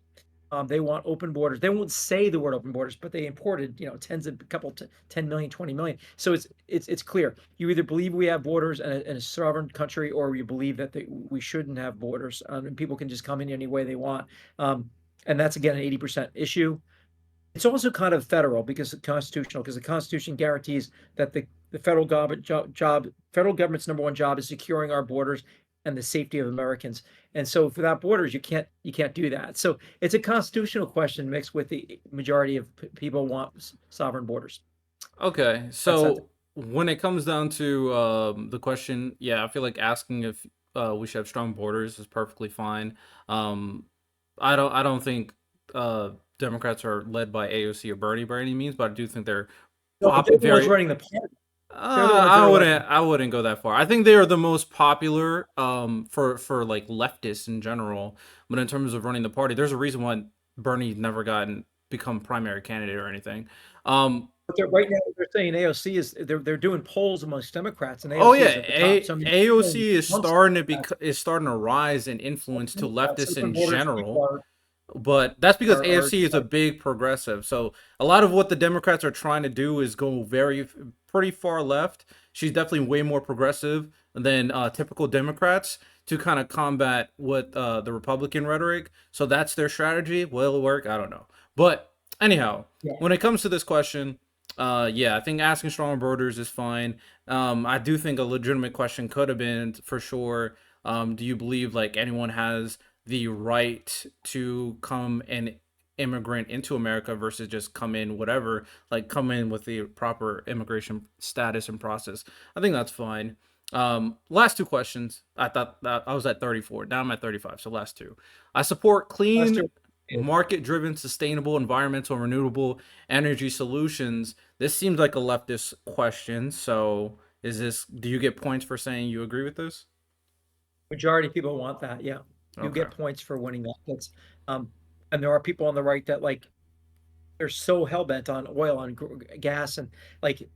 They want open borders. They won't say the word open borders, but they imported, tens of couple to 10 million, 20 million. So it's clear. You either believe we have borders in a sovereign country, or you believe that we shouldn't have borders, and people can just come in any way they want. And that's again an 80% issue. It's also kind of federal because it's constitutional, because the Constitution guarantees that the federal federal government's number one job is securing our borders and the safety of Americans. And so without borders, you can't do that. So it's a constitutional question mixed with the majority of people want sovereign borders. Okay, That's so when it comes down to the question, yeah, I feel like asking if we should have strong borders is perfectly fine. Um, I don't think Democrats are led by AOC or Bernie by any means, but I do think they're no, but they're the ones very. running the party. They're the ones that I are wouldn't elected. I wouldn't go that far. I think they are the most popular for like leftists in general. But in terms of running the party, there's a reason why Bernie never gotten become primary candidate or anything. Um, But right now they're saying AOC is they're doing polls amongst Democrats, and oh AOC is yeah, at the top. So I mean, AOC Democrats, is starting to rise in influence to leftists open in borders people general. But that's because are AFC is a big progressive. So a lot of what the Democrats are trying to do is go pretty far left. She's definitely way more progressive than typical Democrats to kind of combat what the Republican rhetoric. So that's their strategy. Will it work? I don't know. But anyhow, yeah. when it comes to this question, yeah, I think asking strong borders is fine. I do think a legitimate question could have been for sure. Do you believe like anyone has the right to come and immigrant into America versus just come in whatever, like come in with the proper immigration status and process? I think that's fine. Last two questions. I thought that I was at 34. Now I'm at 35. So last two. I support Last clean, year, market-driven, sustainable, environmental, and renewable energy solutions. This seems like a leftist question. So do you get points for saying you agree with this? majority of people want that. Yeah, you Okay. get points for winning that. Um, and there are people on the right that like they're so hell bent on oil, on gas, and like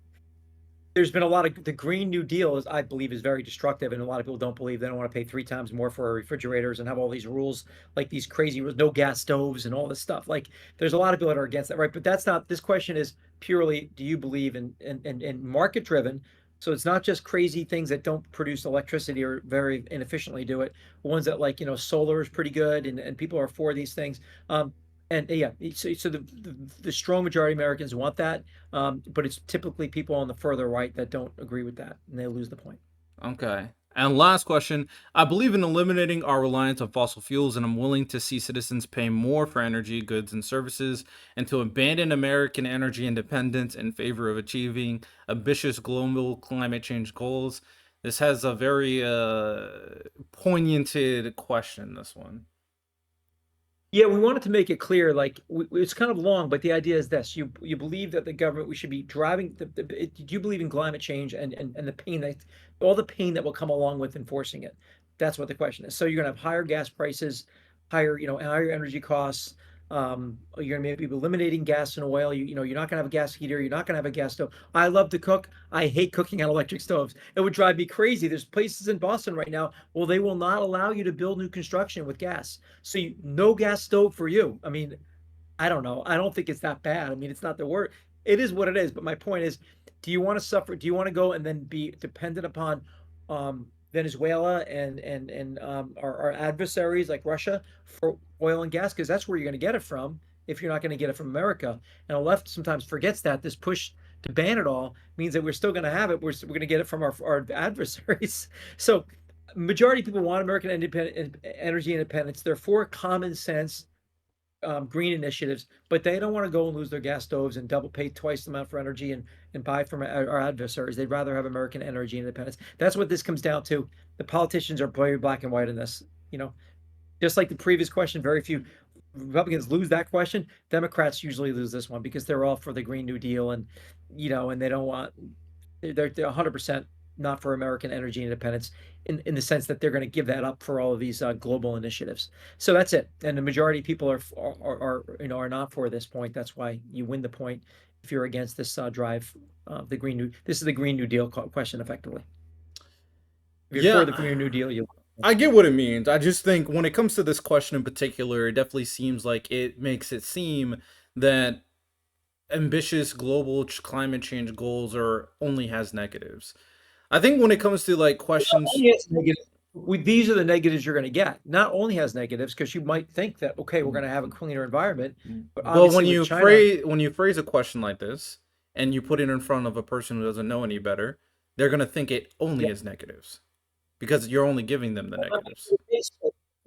there's been a lot of the Green New Deal is, I believe, is very destructive, and a lot of people don't believe. They don't want to pay 3 times more for refrigerators and have all these rules, like these crazy rules, no gas stoves and all this stuff. Like, there's a lot of people that are against that, right? But that's not. This question is purely: do you believe in market driven? So it's not just crazy things that don't produce electricity or very inefficiently do it. Ones that like solar is pretty good, and people are for these things. And yeah, so the strong majority of Americans want that. But it's typically people on the further right that don't agree with that, and they lose the point. Okay. And last question. I believe in eliminating our reliance on fossil fuels, and I'm willing to see citizens pay more for energy, goods, and services, and to abandon American energy independence in favor of achieving ambitious global climate change goals. This has a very poignanted question, this one. Yeah, we wanted to make it clear, like it's kind of long, but the idea is this: you believe that the government we should be driving do you believe in climate change and the pain that all the pain that will come along with enforcing it? That's what the question is. So you're gonna have higher gas prices, higher energy costs. You're gonna maybe be eliminating gas and oil. You're not gonna have a gas heater. You're not gonna have a gas stove. I love to cook. I hate cooking on electric stoves. It would drive me crazy. There's places in Boston right now, well, they will not allow you to build new construction with gas. So no gas stove for you. I mean, I don't know. I don't think it's that bad. I mean, it's not the word. It is what it is. But my point is, do you want to suffer? Do you want to go and then be dependent upon Venezuela and our adversaries like Russia for oil and gas? Because that's where you're going to get it from if you're not going to get it from America. And the left sometimes forgets that this push to ban it all means that we're still going to have it. We're going to get it from our adversaries. So majority of people want American energy independence. They're for common sense green initiatives, but they don't want to go and lose their gas stoves and double pay twice the amount for energy and buy from our adversaries. They'd rather have American energy independence. That's what this comes down to. The politicians are very black and white in this. You know, just like the previous question, very few Republicans lose that question. Democrats usually lose this one because they're all for the Green New Deal and and they don't want they're 100% not for American energy independence in the sense that they're going to give that up for all of these global initiatives. So that's it. And the majority of people are not for this point. That's why you win the point if you're against this drive. This is the Green New Deal question effectively. If you're for Yeah. the Green New Deal, you. I get what it means. I just think when it comes to this question in particular, it definitely seems like it makes it seem that ambitious global climate change goals are only has negatives. I think when it comes to like questions, Only has negative. These are the negatives you're going to get. Not only has negatives, because you might think that, okay, we're going to have a cleaner environment, but but obviously with when you phrase a question like this and you put it in front of a person who doesn't know any better, they're gonna think it only yeah, has negatives because you're only giving them the negatives.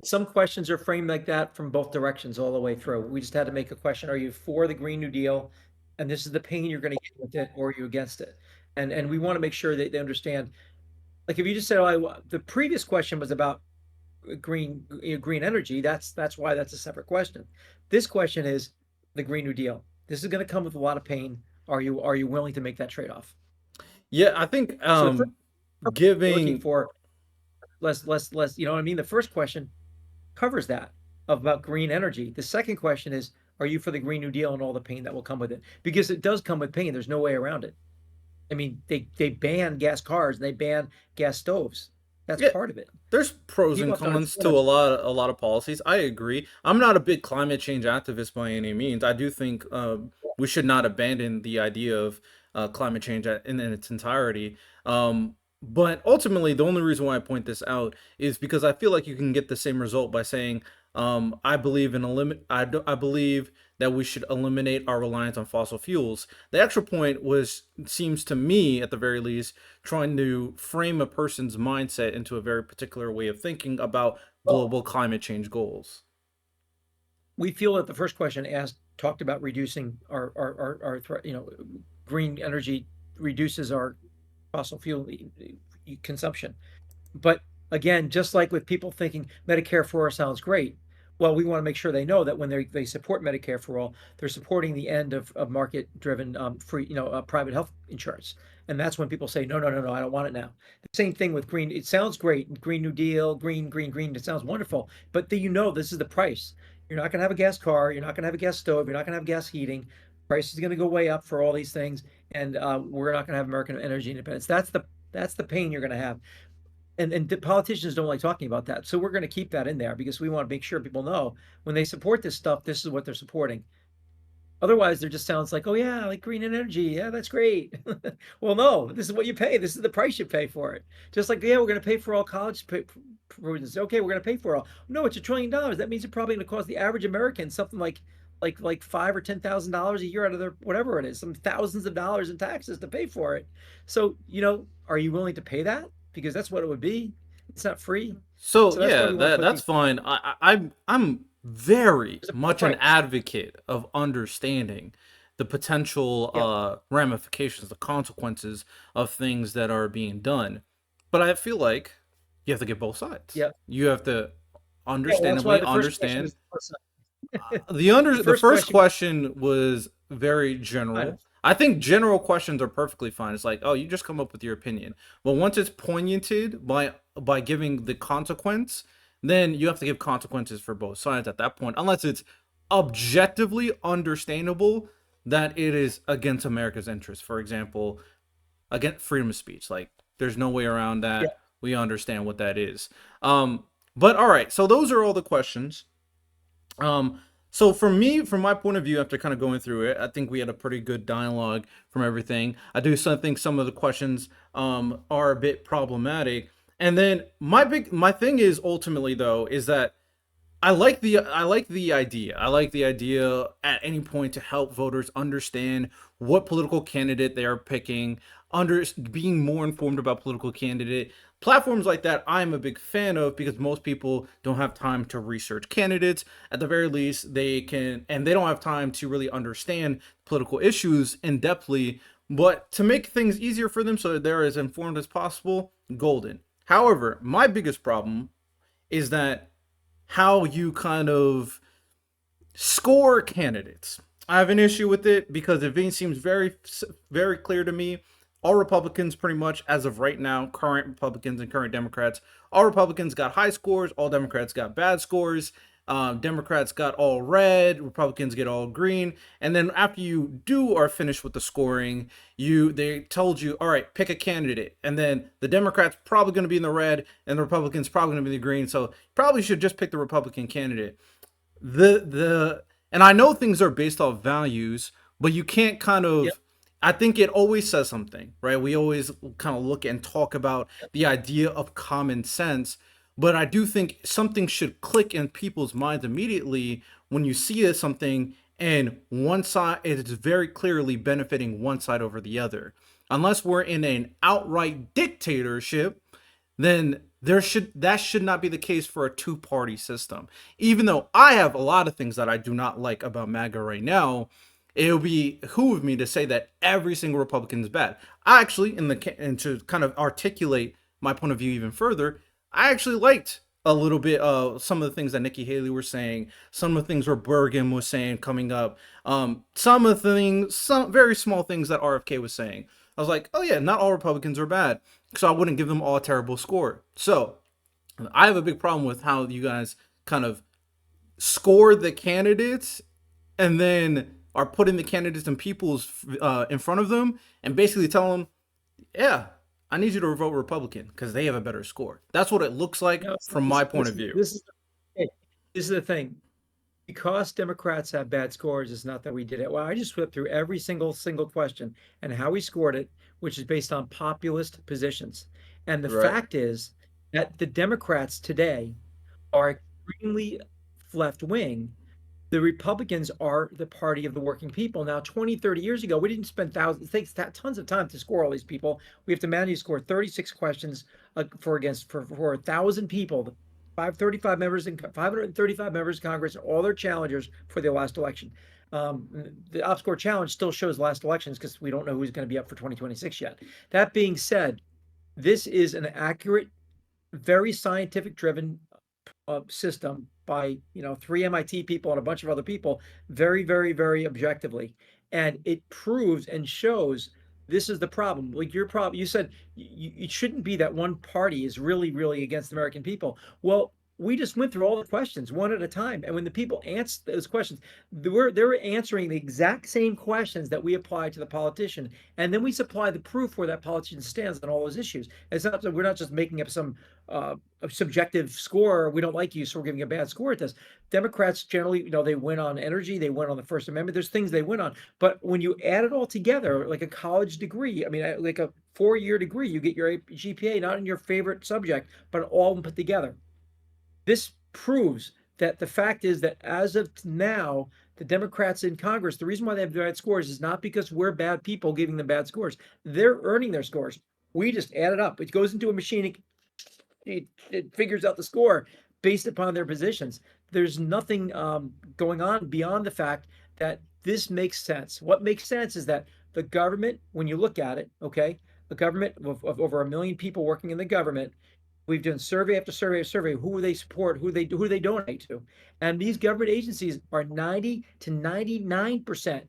some questions are framed like that from both directions all the way through. We just had to make a question: are you for the Green New Deal, and this is the pain you're going to get with it, or are you against it? And we want to make sure that they understand. Like if you just said, "Oh, the previous question was about green energy," that's why that's a separate question. This question is the Green New Deal. This is going to come with a lot of pain. Are you willing to make that trade off? Yeah, I think So the first you're looking giving for less. You know what I mean? The first question covers that about green energy. The second question is, are you for the Green New Deal and all the pain that will come with it? Because it does come with pain. There's no way around it. I mean, they ban gas cars and they ban gas stoves. That's yeah, part of it. there's pros People and have to cons understand to that. a lot of policies. I agree. I'm not a big climate change activist by any means. I do think we should not abandon the idea of climate change in its entirety. But ultimately, the only reason why I point this out is because I feel like you can get the same result by saying, I believe in a limit. I believe that we should eliminate our reliance on fossil fuels. The extra point was, seems to me, at the very least, trying to frame a person's mindset into a very particular way of thinking about Well, global climate change goals. we feel that the first question asked talked about reducing green energy reduces our fossil fuel consumption. But again, just like with people thinking Medicare for all sounds great, well, we want to make sure they know that when they support Medicare for all, they're supporting the end of market-driven free, private health insurance. And that's when people say, no, no, no, no, I don't want it now. The same thing with green. It sounds great, Green New Deal, green, green, green. It sounds wonderful, but this is the price. You're not going to have a gas car. You're not going to have a gas stove. You're not going to have gas heating. Price is going to go way up for all these things, and we're not going to have American energy independence. That's the pain you're going to have, and the politicians don't like talking about that. So we're going to keep that in there because we want to make sure people know when they support this stuff, this is what they're supporting. Otherwise, there just sounds like, oh yeah, like green energy, yeah, that's great. Well, no, this is what you pay. This is the price you pay for it. Just like, yeah, we're going to pay for all college programs. Okay, we're going to pay for it all. No, it's $1 trillion. That means it's probably going to cost the average American something like $5,000 or $10,000 a year out of their whatever it is, some thousands of dollars in taxes to pay for it. So, are you willing to pay that? Because that's what it would be. It's not free. So So that's why yeah, we want to put that's these. fine. I'm very There's a much an price. advocate of understanding the potential Yeah, ramifications, the consequences of things that are being done. But I feel like you have to get both sides. yeah, You have to yeah. Well, that's why understandably the first question understand is the first. The the first first question. question was very I know. general. I think general questions are perfectly fine. It's like, oh, you just come up with your opinion. But once it's pointed by giving the consequence, then you have to give consequences for both sides at that point, unless it's objectively understandable that it is against America's interests. For example, against freedom of speech. Like, there's no way around Yeah, that. We understand what that is. But all right, so those are all the questions. Um, so for me, from my point of view, after kind of going through it, I think we had a pretty good dialogue from everything. I do think some of the questions are a bit problematic. And then my thing is ultimately though is that I like the idea. I like the idea at any point to help voters understand what political candidate they are picking, under being more informed about political candidate. Platforms like that I'm a big fan of because most people don't have time to research candidates. At the very least, they can and they don't have time to really understand political issues in depthly, but to make things easier for them so that they're as informed as possible, golden. However, my biggest problem is that how you kind of score candidates. I have an issue with it because it seems very clear to me. All Republicans, pretty much as of right now, current Republicans and current Democrats, all Republicans got high scores, all Democrats got bad scores. Democrats got all red, Republicans get all green, and then after you are finished with the scoring, they told you, all right, pick a candidate, and then the Democrats probably going to be in the red, and the Republicans probably going to be in the green, so probably should just pick the Republican candidate. The and I know things are based off values, but you can't kind Yep. of, I think it always says something, right? We always kind of look and talk about the idea of common sense, but I do think something should click in people's minds immediately when you see something and one side is very clearly benefiting one side over the other. Unless we're in an outright dictatorship, then that should not be the case for a two-party system. Even though I have a lot of things that I do not like about MAGA right now, it would be who of me to say that every single Republican is bad. I actually, and to kind of articulate my point of view even further, I actually liked a little bit of some of the things that Nikki Haley were saying, some of the things where Bergen was saying coming up, some of the things, some very small things that RFK was saying. I was like, oh yeah, not all Republicans are bad, so I wouldn't give them all a terrible score. So I have a big problem with how you guys kind of score the candidates and then are putting the candidates and people's in front of them and basically tell them, yeah, I need you to vote Republican because they have a better score. That's what it looks like No, from my point of view. hey, this is the thing. Because Democrats have bad scores, it's not that we did it. Well, I just flipped through every single question and how we scored it, which is based on populist positions. And the Right. fact is that the Democrats today are extremely left wing. The Republicans are the party of the working people. Now, 20, 30 years ago, we didn't spend thousands, it takes tons of time to score all these people. We have to manually score 36 questions for 1,000 people, 535 members in 535 members of Congress, and all their challengers for the last election. The OpScore challenge still shows last elections because we don't know who's going to be up for 2026 yet. That being said, this is an accurate, very scientific driven system by three MIT people and a bunch of other people very, very, very objectively, and it proves and shows this is the problem. Like your problem, you said it shouldn't be that one party is really, really against the American people. Well, we just went through all the questions one at a time, and when the people answered those questions, they were answering the exact same questions that we apply to the politician, and then we supply the proof where that politician stands on all those issues. It's not we're not just making up some a subjective score. We don't like you, so we're giving a bad score at this. Democrats generally, they win on energy, they win on the First Amendment. There's things they win on, but when you add it all together, like a college degree, I mean, like a 4-year degree, you get your GPA not in your favorite subject, but all of them put together. This proves that the fact is that as of now, the Democrats in Congress, the reason why they have bad scores is not because we're bad people giving them bad scores. They're earning their scores. We just add it up. It goes into a machine. It figures out the score based upon their positions. There's nothing going on beyond the fact that this makes sense. What makes sense is that the government, when you look at it, okay, the government of over 1 million people working in the government, we've done survey after survey after survey. Who they support, who they donate to, and these government agencies are 90 to 99%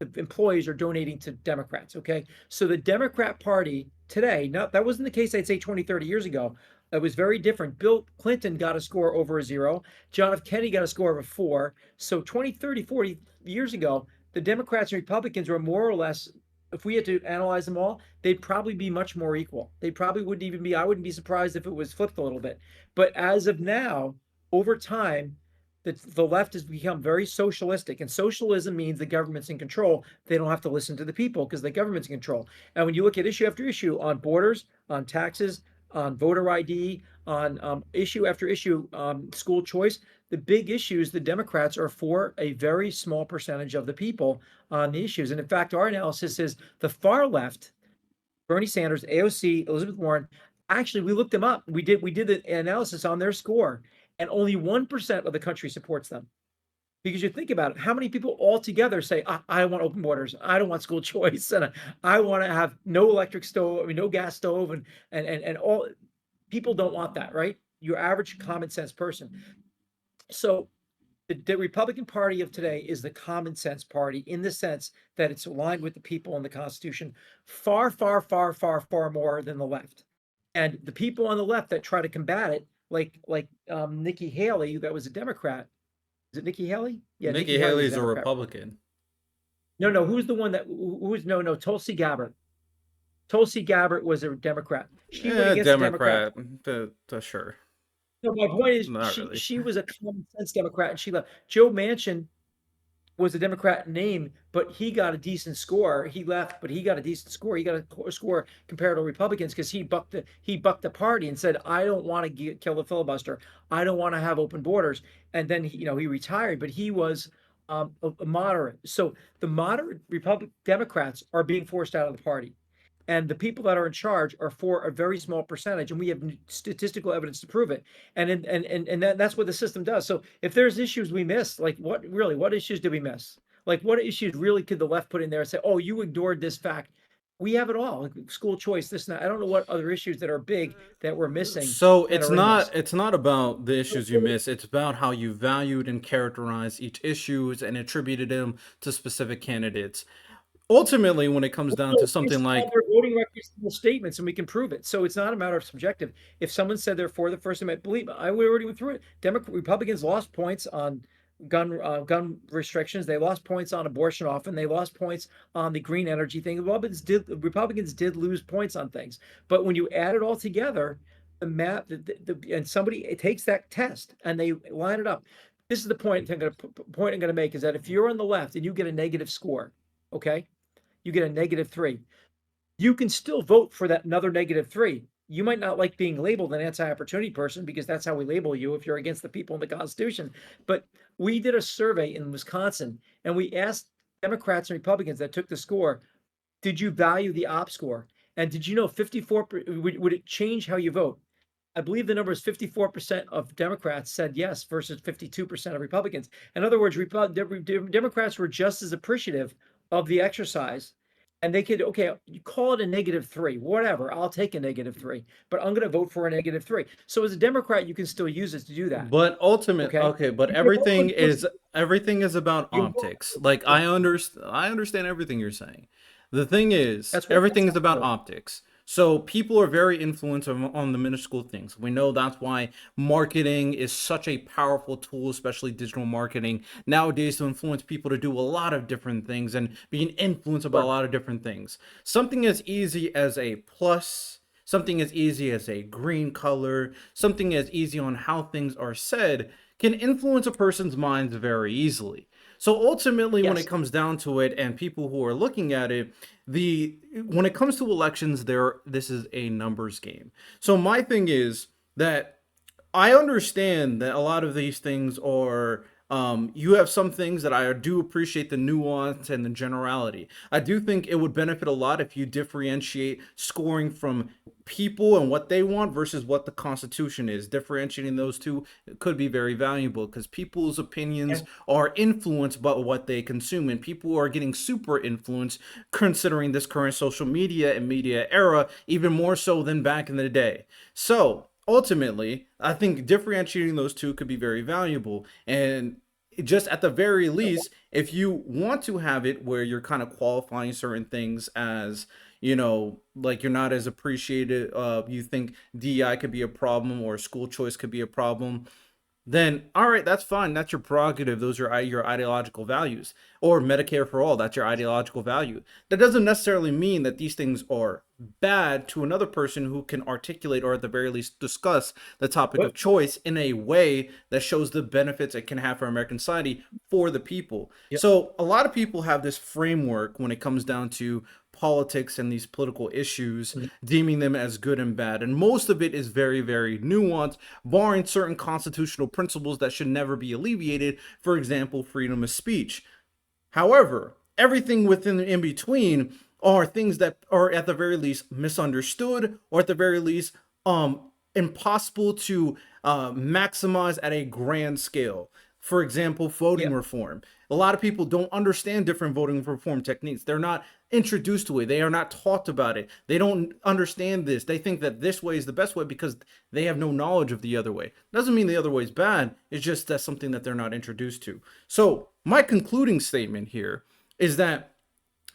of employees are donating to Democrats. Okay, so the Democrat Party today, now that wasn't the case, I'd say 20, 30 years ago. It was very different. Bill Clinton got a score over a 0. John F. Kennedy got a score of a 4. So 20, 30, 40 years ago, the Democrats and Republicans were more or less, if we had to analyze them all, they'd probably be much more equal. They probably wouldn't even be, I wouldn't be surprised if it was flipped a little bit. But as of now, over time, the left has become very socialistic, and socialism means the government's in control. They don't have to listen to the people because the government's in control. And when you look at issue after issue on borders, on taxes, on voter ID, on issue after issue, school choice, the big issues, the Democrats are for a very small percentage of the people on the issues. And in fact, our analysis is the far left, Bernie Sanders, AOC, Elizabeth Warren. Actually, we looked them up. We did the analysis on their score, and only 1% of the country supports them. Because you think about it, how many people altogether say, I don't want open borders, I don't want school choice, and I want to have no electric stove, I mean, no gas stove, and all people don't want that, right? Your average common sense person. So the Republican Party of today is the common sense party in the sense that it's aligned with the people and the Constitution far, far, far, far, far more than the left. And the people on the left that try to combat it, like Nikki Haley, that was a Democrat, Is it Nikki Haley? Yeah, Nikki Nikki Haley's a Haley's a Democrat. Republican. No, who's the one that who's no, Tulsi Gabbard. Tulsi Gabbard was a Democrat. She went Yeah, against the Democrat. Democrat. Sure. So my point is Not she really. she was a common sense Democrat and she left. Joe Manchin was a Democrat in name, but he got a decent score. He left, but he got a decent score. He got a score compared to Republicans because he bucked the party and said, "I don't want to kill the filibuster. I don't want to have open borders." And then he retired, but he was a moderate. So the moderate Republican Democrats are being forced out of the party. And the people that are in charge are for a very small percentage, and we have statistical evidence to prove it. That's what the system does. So if there's issues we miss, like what issues did we miss? Like what issues really could the left put in there and say, oh, you ignored this fact? We have it all, like school choice, this and that. I don't know what other issues that are big that we're missing So that are in this. it's not about the issues you miss. It's about how you valued and characterized each issues and attributed them to specific candidates. Ultimately, when it comes down to something Based on like their voting records and their statements, and we can prove it. So it's not a matter of subjective. If someone said they're for the First Amendment, believe me, I already went through it. Republicans lost points on gun restrictions. They lost points on abortion often. They lost points on the green energy thing. Republicans did lose points on things. But when you add it all together, the map, and somebody it takes that test and they line it up. This is the point I'm going to make is that if you're on the left and you get a negative score, okay, you get a -3. You can still vote for that another -3. You might not like being labeled an anti-opportunity person because that's how we label you if you're against the people in the Constitution. But we did a survey in Wisconsin and we asked Democrats and Republicans that took the score, did you value the op score? And did you know 54 would it change how you vote? I believe the number is 54% of Democrats said yes versus 52% of Republicans. In other words, Democrats were just as appreciative of the exercise. And they could, okay, you call it a -3, whatever. I'll take a -3, but I'm going to vote for a -3. So as a Democrat, you can still use it to do that. but Okay. okay, but You can vote everything is about you can vote optics. Like I understand everything you're saying. The thing is, That's what everything is that's about what- optics. So people are very influenced on the minuscule things. We know that's why marketing is such a powerful tool, especially digital marketing nowadays, to influence people to do a lot of different things and being influenced by a Sure. lot of different things. Something as easy as a plus, something as easy as a green color, something as easy on how things are said can influence a person's minds very easily. So ultimately, when it Yes. comes down to it, and people who are looking at it, the when it comes to elections, this is a numbers game. So my thing is that I understand that a lot of these things are you have some things that I do appreciate the nuance and the generality. I do think it would benefit a lot if you differentiate scoring from people and what they want versus what the Constitution is. Differentiating those two could be very valuable because people's opinions And are influenced by what they consume, and people are getting super influenced considering this current social media and media era, even more so than back in the day. So ultimately, I think differentiating those two could be very valuable. And just at the very least, if you want to have it where you're kind of qualifying certain things as, like you're not as appreciated, you think DI could be a problem or school choice could be a problem, then all right, that's fine. That's your prerogative. Those are your ideological values. Or Medicare for all, that's your ideological value. That doesn't necessarily mean that these things are bad to another person who can articulate or at the very least discuss the topic what of choice in a way that shows the benefits it can have for American society for the people. yeah. So a lot of people have this framework when it comes down to politics and these political issues, Mhm. deeming them as good and bad. And most of it is very, very nuanced, barring certain constitutional principles that should never be alleviated. For example, freedom of speech. However, everything within in between are things that are at the very least misunderstood or at the very least impossible to maximize at a grand scale. For example, Yeah. voting reform. A lot of people don't understand different voting reform techniques. They're not introduced to it. They are not taught about it. They don't understand this. They think that this way is the best way because they have no knowledge of the other way. Doesn't mean the other way is bad. It's just that's something that they're not introduced to. So my concluding statement here is that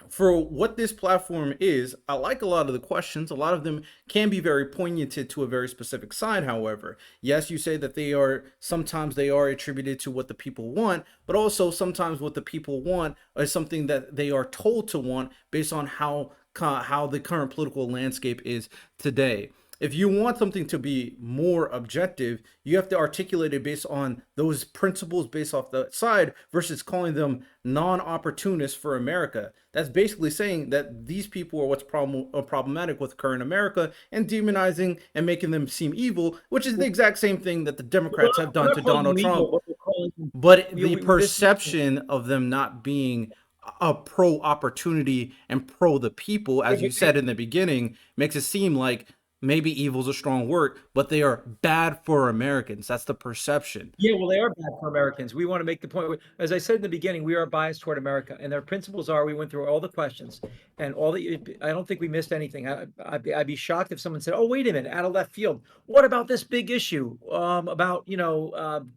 for what this platform is, I like a lot of the questions. A lot of them can be very poignant to a very specific side. However, yes, you say that they are sometimes they are attributed to what the people want, but also sometimes what the people want is something that they are told to want based on how the current political landscape is today. If you want something to be more objective, you have to articulate it based on those principles based off the side versus calling them non-opportunists for America. That's basically saying that these people are what's problematic with current America and demonizing and making them seem evil, which is the exact same thing that the Democrats have We're done not to calling Donald them evil, Trump. but we're calling them, But we, the we, this, perception of them not being a pro opportunity and pro the people, as you said in the beginning, makes it seem like maybe evil's a strong word, but they are bad for Americans. That's the perception. yeah, well, they are bad for Americans. We want to make the point, as I said in the beginning, we are biased toward America, and their principles are. We went through all the questions, and all the. I don't think we missed anything. I'd be shocked if someone said, "Oh, wait a minute," out of left field. What about this big issue about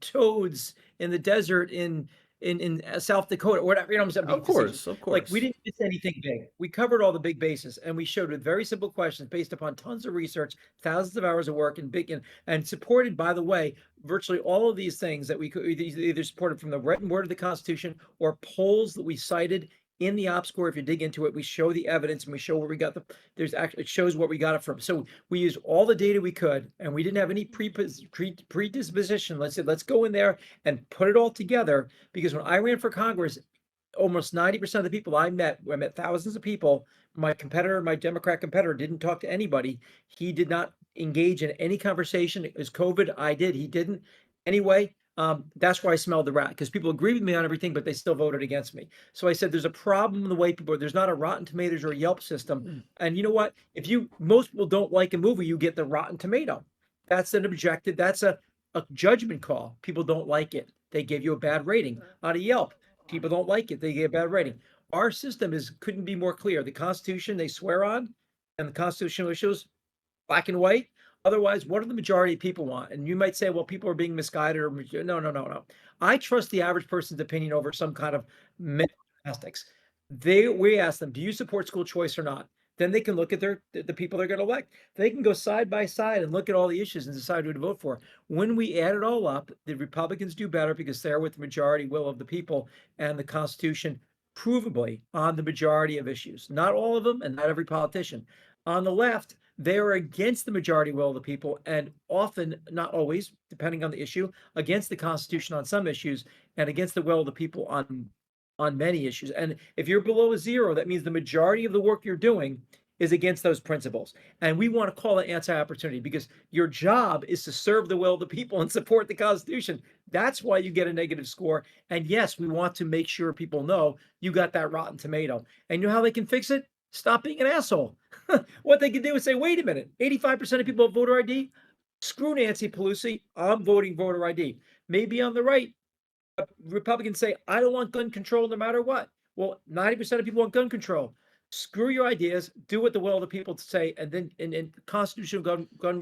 toads in the desert in South Dakota or whatever? I'm Of being facetious. course, of Like we course. didn't miss anything big. We covered all the big bases, and we showed with very simple questions based upon tons of research, thousands of hours of work, and supported, by the way, virtually all of these things that we could either supported from the written word of the Constitution or polls that we cited in the op score. If you dig into it, we show the evidence and we show where we got there's actually, it shows what we got it from. So we used all the data we could, and we didn't have any predisposition. Let's go in there and put it all together. Because when I ran for Congress, almost 90% of the people I met thousands of people. My competitor, my Democrat competitor, didn't talk to anybody. He did not engage in any conversation. It was COVID. I did. He didn't. Anyway, that's why I smelled the rat, because people agree with me on everything, but they still voted against me. So I said, there's a problem in the way people, there's not a Rotten Tomatoes or a Yelp system. And you know what? Most people don't like a movie, you get the Rotten Tomato. That's an objective. That's a judgment call. People don't like it. They give you a bad rating on a Yelp. People don't like it. They get a bad rating. Our system couldn't be more clear. The Constitution they swear on, and the constitutional issues, black and white. Otherwise, what do the majority of people want? And you might say, well, people are being misguided or no, no, no, no. I trust the average person's opinion over some kind of mental gymnastics. We ask them, do you support school choice or not? Then they can look at the people they're going to elect. They can go side by side and look at all the issues and decide who to vote for. When we add it all up, the Republicans do better because they're with the majority will of the people, and the Constitution provably on the majority of issues. Not all of them, and not every politician. On the left, they are against the majority will of the people, and often, not always, depending on the issue, against the Constitution on some issues, and against the will of the people on many issues. And if you're below a zero, that means the majority of the work you're doing is against those principles. And we want to call it anti-opportunity, because your job is to serve the will of the people and support the Constitution. That's why you get a negative score. And yes, we want to make sure people know you got that Rotten Tomato. And you know how they can fix it? Stop being an asshole. What they can do is say, wait a minute, 85% of people have voter ID. Screw Nancy Pelosi. I'm voting voter ID. Maybe on the right, Republicans say, I don't want gun control no matter what. Well, 90% of people want gun control. Screw your ideas, do what the will of the people say, and then and constitutional gun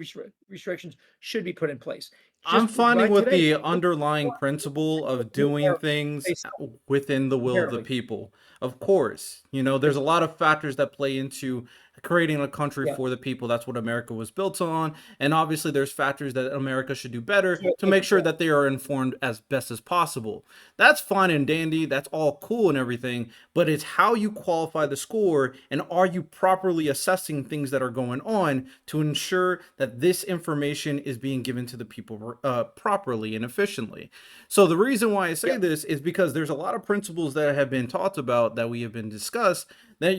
restrictions should be put in place. I'm Just finding right with today, the underlying principle of doing things they stop within the will of the inherently. people. Of course, They there's a lot of factors that play into creating a country Yeah. for the people. That's what America was built on. And obviously, there's factors that America should do better So, to make sure that they are informed as best as possible. That's fine and dandy. That's all cool and everything. But it's how you qualify the score, and are you properly assessing things that are going on to ensure that this information is being given to the people properly and efficiently. So the reason why I say yeah, this is because there's a lot of principles that have been talked about that we have been discussed that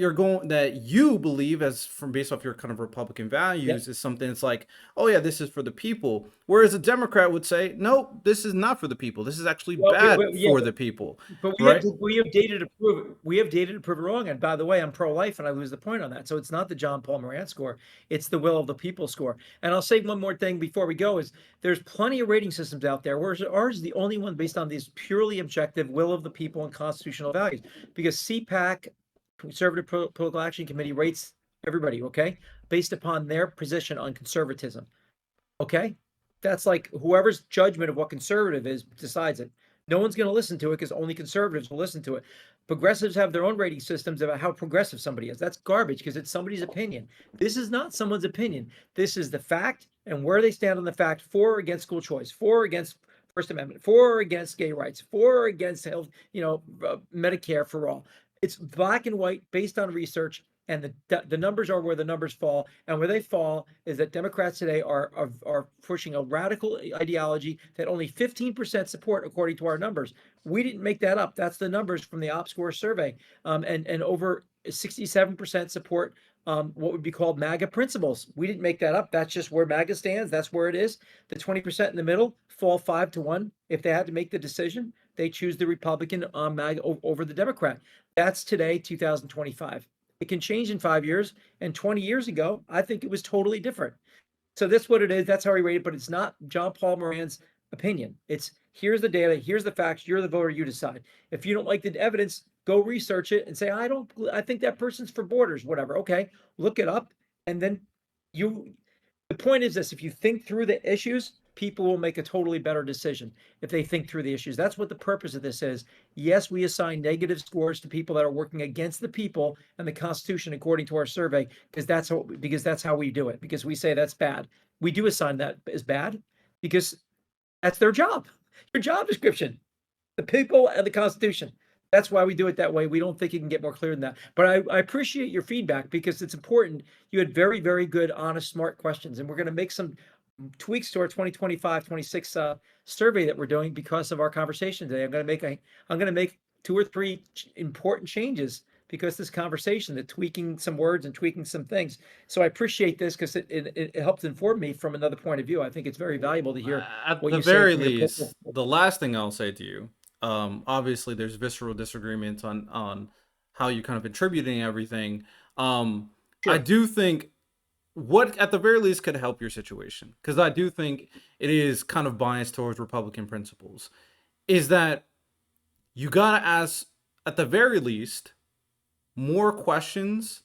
you believe, as from based off your kind of Republican yeah. values, is something that's like, oh yeah, this is for the people, whereas a Democrat would say, no, this is not for the people, this is actually Well, bad yeah, for the people, but right? we have data to prove it. We have data to prove it wrong. And by the way, I'm pro-life, and I lose the point on that. So it's not the John Paul Moran score; it's the will of the people score. And I'll say one more thing before we go: is there's plenty of rating systems out there, whereas ours is the only one based on these purely objective will of the people and constitutional values. Because CPAC, Conservative Political Action Committee, rates everybody, okay, based upon their position on conservatism. Okay, that's like whoever's judgment of what conservative is decides it. No one's going to listen to it because only conservatives will listen to it. Progressives have their own rating systems about how progressive somebody is. That's garbage because it's somebody's opinion. This is not someone's opinion. This is the fact and where they stand on the fact, for or against school choice, for or against First Amendment, for or against gay rights, for or against health, Medicare for all. It's black and white based on research, and the numbers are where the numbers fall. And where they fall is that Democrats today are pushing a radical ideology that only 15% support, according to our numbers. We didn't make that up. That's the numbers from the OpScore survey, and over 67% support what would be called MAGA principles. We didn't make that up. That's just where MAGA stands. That's where it is. The 20% in the middle fall 5-1. If they had to make the decision, they choose the Republican MAGA over the Democrat. That's today, 2025. It can change in 5 years. And 20 years ago, I think it was totally different. So that's what it is. That's how he rated, but it's not John Paul Moran's opinion. It's here's the data, here's the facts, you're the voter, you decide. If you don't like the evidence, go research it and say, I think that person's for borders, whatever. Okay, look it up. And then the point is this: if you think through the issues, people will make a totally better decision if they think through the issues. That's what the purpose of this is. Yes, we assign negative scores to people that are working against the people and the Constitution, according to our survey, because that's how we do it. Because we say that's bad. We do assign that as bad because that's their job, your job description, the people and the Constitution. That's why we do it that way. We don't think you can get more clear than that. But I appreciate your feedback because it's important. You had very, very good, honest, smart questions. And we're going to make some tweaks to our 2025-26 survey that we're doing because of our conversation today. I'm going to make 2 or 3 important changes because this conversation, the tweaking some words and tweaking some things. So I appreciate this because it helps inform me from another point of view. I think it's very valuable to hear At what the you say very from your least, the last thing I'll say to you, obviously there's visceral disagreements on how you're kind of attributing everything. I Sure. do think what at the very least could help your situation, because I do think it is kind of biased towards Republican principles, is that you gotta ask at the very least more questions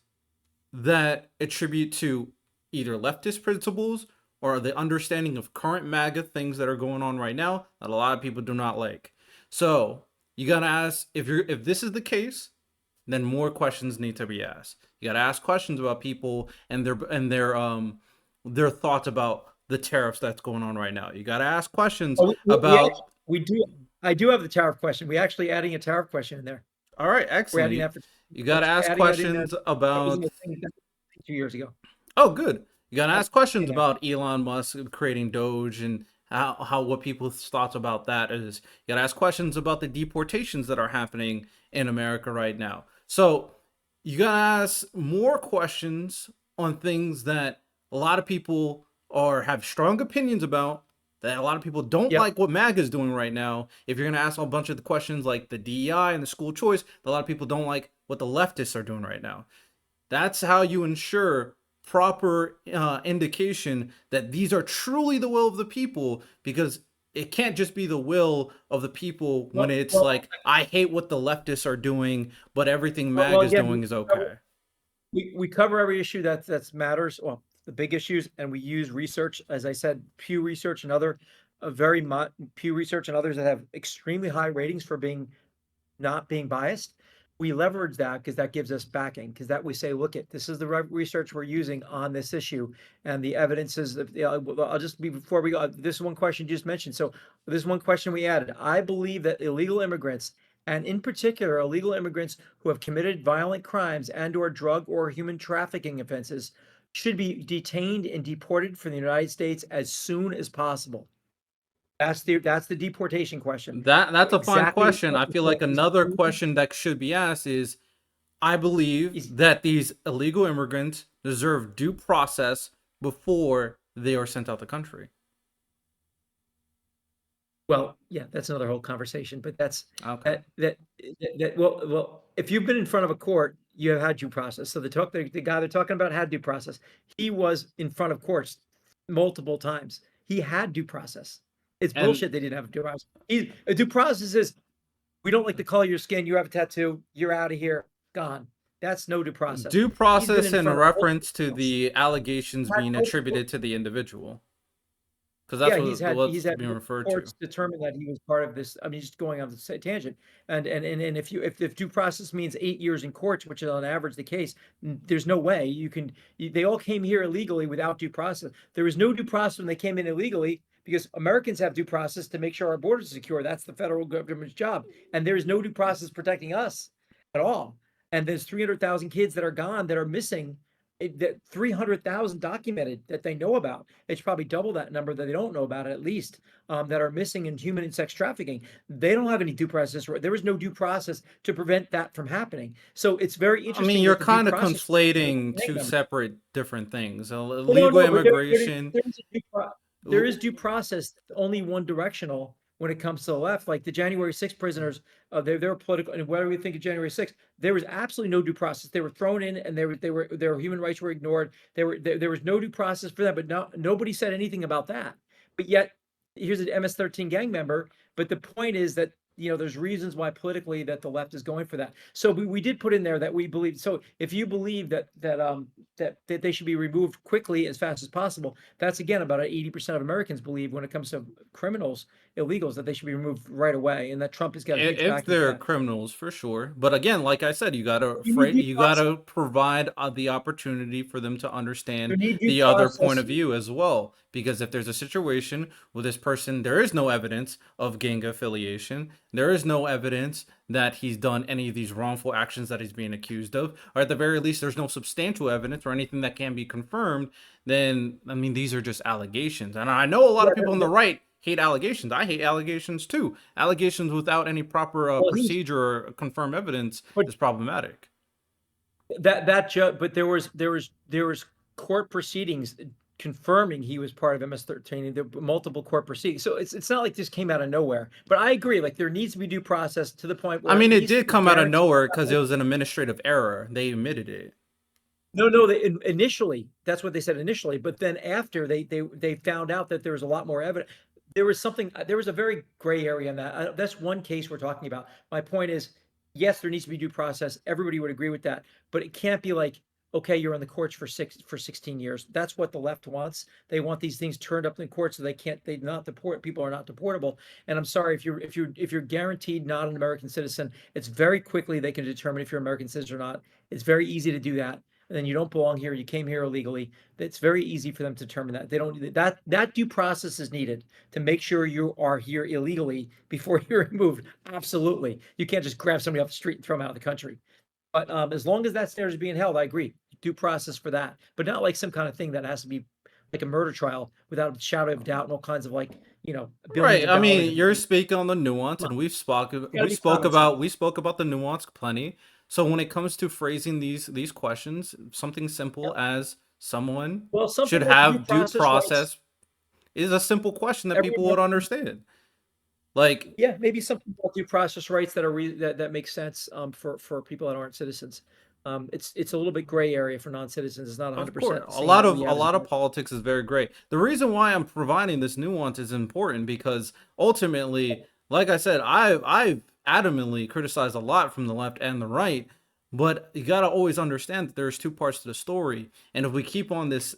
that attribute to either leftist principles or the understanding of current MAGA things that are going on right now that a lot of people do not like. So you gotta ask if this is the case, then more questions need to be asked. You gotta ask questions about people and their thoughts about the tariffs that's going on right now. You gotta ask questions Oh, about. we do. I do have the tariff question. We actually adding a tariff question in there. All right, We're excellent. adding that for You gotta ask adding that in there. questions That wasn't about. a thing 2 years ago. Oh, good. You gotta ask questions In there. about Elon Musk creating Doge and how what people's thoughts about that is. You gotta ask questions about the deportations that are happening in America right now. So you gotta ask more questions on things that a lot of people have strong opinions about. That a lot of people don't Yep. like what MAGA is doing right now. If you're gonna ask a bunch of the questions like the DEI and the school choice, a lot of people don't like what the leftists are doing right now. That's how you ensure proper indication that these are truly the will of the people, because it can't just be the will of the people when it's Well, like, I hate what the leftists are doing, but everything MAG is again, doing is okay. we cover every issue that matters. Well, the big issues, and we use research, as I said, Pew Research and other Pew Research and others that have extremely high ratings for not being biased. We leverage that because that gives us backing, because that we say, look, this is the research we're using on this issue, and the evidence is. I'll just be before we go. This is one question you just mentioned. So this is one question we added. I believe that illegal immigrants, and in particular illegal immigrants who have committed violent crimes and/or drug or human trafficking offenses, should be detained and deported from the United States as soon as possible. That's the deportation question. That's a fine Exactly. question. I feel like another question that should be asked is, I believe that these illegal immigrants deserve due process before they are sent out the country. Well, yeah, that's another whole conversation, but that's Okay. well, if you've been in front of a court, you have had due process. So the guy they're talking about had due process. He was in front of courts multiple times. He had due process. It's And bullshit they didn't have due process. A due process is, we don't like the color of your skin, you have a tattoo, you're out of here, gone. That's no due process. due He's been process in in front of reference to multiple- the allegations being attributed to the individual. because that's Yeah, what he's what's had being referred to. courts determine that he was part of this. I mean, just going on the tangent. And if due process means 8 years in courts, which is on average the case, there's no way you can. They all came here illegally without due process. There was no due process when they came in illegally because Americans have due process to make sure our borders are secure. That's the federal government's job, and there is no due process protecting us at all. And there's 300,000 kids that are gone that are missing. That 300,000 documented that they know about. It's probably double that number that they don't know about, at least, that are missing in human and sex trafficking. They don't have any due process. There was no due process to prevent that from happening. So it's very I mean, interesting you're that the due kind of process conflating gang two members. separate different things. Well, no, Legal no, but immigration. there's a there is due process, only one directional when it comes to the left. Like the January 6th prisoners, they were political, and whatever we think of January 6th, there was absolutely no due process. They were thrown in, and their human rights were ignored. There was no due process for them, but nobody said anything about that. But yet, here's an MS-13 gang member. But the point is that there's reasons why politically that the left is going for that. So we did put in there that we believe. So if you believe that they should be removed quickly as fast as possible, that's again about 80% of Americans believe when it comes to criminals, illegals, that they should be removed right away, and that Trump has got a huge If backing for they're that. criminals, for sure. But again, like I said, You need due you process. gotta provide the opportunity for them to You understand need due the other point process. of view as well. Because if there's a situation where this person, there is no evidence of gang affiliation, there is no evidence that he's done any of these wrongful actions that he's being accused of, or at the very least, there's no substantial evidence or anything that can be confirmed, then I mean, these are just allegations. And I know a lot Yeah, of people on the right hate allegations. I hate allegations too. Allegations without any proper well, procedure or confirmed evidence but is problematic. but there was court proceedings confirming he was part of MS-13. There were multiple court proceedings, so it's not like this came out of nowhere. But I agree, like there needs to be due process to the point I where at mean, it least did come out of guarantee. nowhere because it was an administrative error. They admitted it. No, no, initially, that's what they said initially, but then after they found out that there was a lot more evidence. There was a very gray area in that. That's one case we're talking about. My point is, yes, there needs to be due process. Everybody would agree with that, but it can't be like, okay, you're in the courts for 16 years. That's what the left wants. They want these things turned up in court so they not deport people are not deportable. And I'm sorry, if you're guaranteed not an American citizen, it's very quickly they can determine if you're an American citizen or not. It's very easy to do that. And then you don't belong here, you came here illegally. It's very easy for them to determine that. They don't that due process is needed to make sure you are here illegally before you're removed. Absolutely. You can't just grab somebody off the street and throw them out of the country. But as long as that standard is being held, I agree. Due process for that, but not like some kind of thing that has to be like a murder trial without a shadow of doubt and all kinds of billions Right. of I dollars. mean, you're speaking on the nuance, Come on, and you gotta be common sense. we spoke about the nuance plenty. So when it comes to phrasing these questions, something simple Yep. as someone Well, should something like due have due process rights. process is a simple question that Every people would American understand. Like, Yeah, maybe something about due process rights that that makes sense for people that aren't citizens. It's a little bit gray area for non-citizens. It's not of course, 100% the same that we a have as lot of Americans. politics is very great. The reason why I'm providing this nuance is important because ultimately, like I said, I've adamantly criticized a lot from the left and the right, but you gotta always understand that there's two parts to the story. And if we keep on this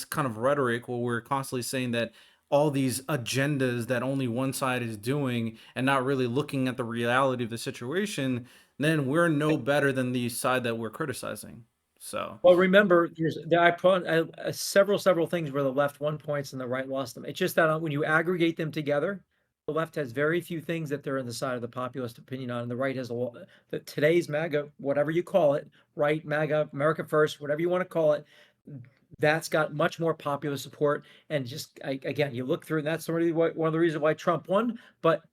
kind of rhetoric where we're constantly saying that all these agendas that only one side is doing and not really looking at the reality of the situation, then we're no better than the side that we're criticizing. So, Well, remember, I put several things where the left won points and the right lost them. It's just that when you aggregate them together, the left has very few things that they're in the side of the populist opinion on, and the right has a lot. Today's MAGA, whatever you call it, right, MAGA, America First, whatever you want to call it, that's got much more popular support. And just again, you look through, and that's really one of the reasons why Trump won. But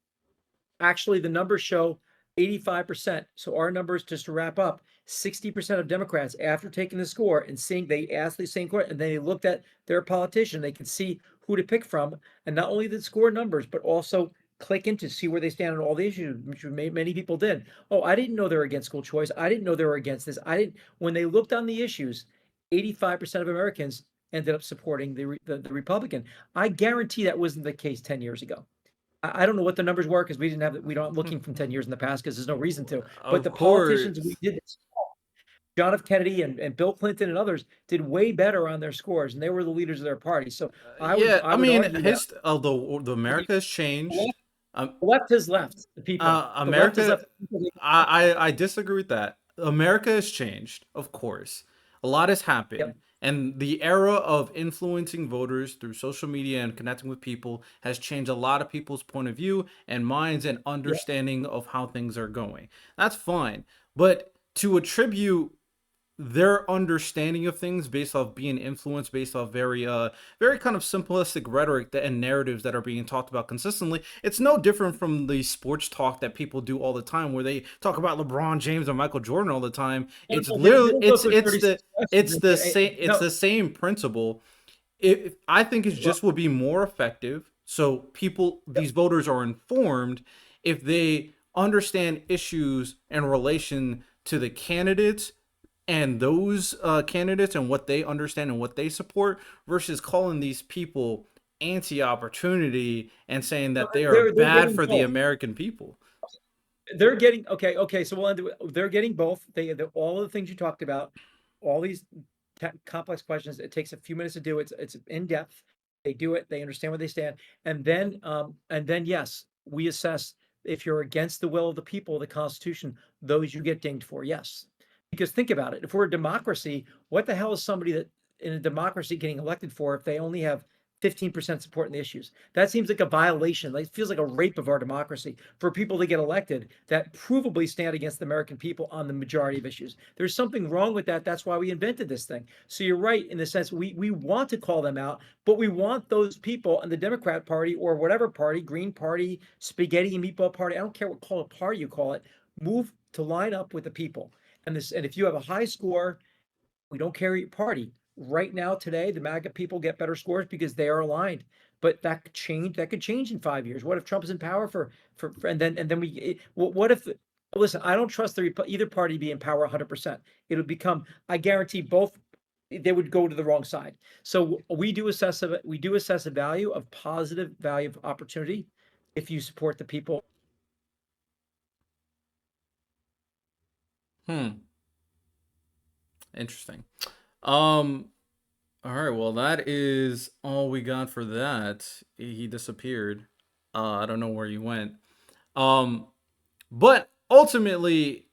actually, the numbers show 85%. So our numbers, just to wrap up, 60% of Democrats, after taking the score and seeing, they asked the same question, and they looked at their politician, they could see who to pick from, and not only the score numbers, but also click into see where they stand on all the issues, which many people did. Oh, I didn't know they were against school choice. I didn't know they were against this. I didn't. When they looked on the issues, 85% of Americans ended up supporting the Republican. I guarantee that wasn't the case 10 years ago. I don't know what the numbers were because we don't looking from 10 years in the past because there's no reason to. But of the politicians we course. did this, John F. Kennedy and Bill Clinton and others did way better on their scores, and they were the leaders of their party. So Yeah, I I would mean, argue that the the America has changed. left, Um, the left has left the people. The left has America, left the people. I disagree with that. America has changed, of course. A lot has happened, Yep. and the era of influencing voters through social media and connecting with people has changed a lot of people's point of view and minds and Yep. understanding of how things are going. That's fine, but to attribute their understanding of things based off being influenced based off very kind of simplistic rhetoric and narratives that are being talked about consistently, it's no different from the sports talk that people do all the time where they talk about LeBron James or Michael Jordan all the time. It's They literally don't go through 36 questions. it's No, the same principle. I think it well, just would be more effective so these voters are informed if they understand issues in relation to the candidates and those candidates and what they understand and what they support versus calling these people anti-opportunity and saying that they are they're bad getting for the both. American people. They're getting okay. So they're getting both. All of the things you talked about, all these complex questions. It takes a few minutes to do. It's in depth. They do it. They understand where they stand, and then yes, we assess if you're against the will of the people, the Constitution. Those you get dinged for. Yes, because think about it. If we're a democracy, what the hell is somebody that in a democracy getting elected for if they only have 15% support in the issues? That seems like a violation. Like, it feels like a rape of our democracy for people to get elected that provably stand against the American people on the majority of issues. There's something wrong with that. That's why we invented this thing. So you're right in the sense we want to call them out, but we want those people in the Democrat Party or whatever party, Green Party, Spaghetti and Meatball Party, I don't care what party you call it, move to line up with the people. And if you have a high score, we don't care your party. Right now, today, the MAGA people get better scores because they are aligned. But that could change. That could change in 5 years. What if Trump is in power and then what if? Listen, I don't trust either party be in power 100%. It'll become. I guarantee both. They would go to the wrong side. So we do assess a value of positive value of opportunity if you support the people. Hmm. Interesting. Um. All right. Well, that is all we got for that. He disappeared. I don't know where he went. Um. But ultimately,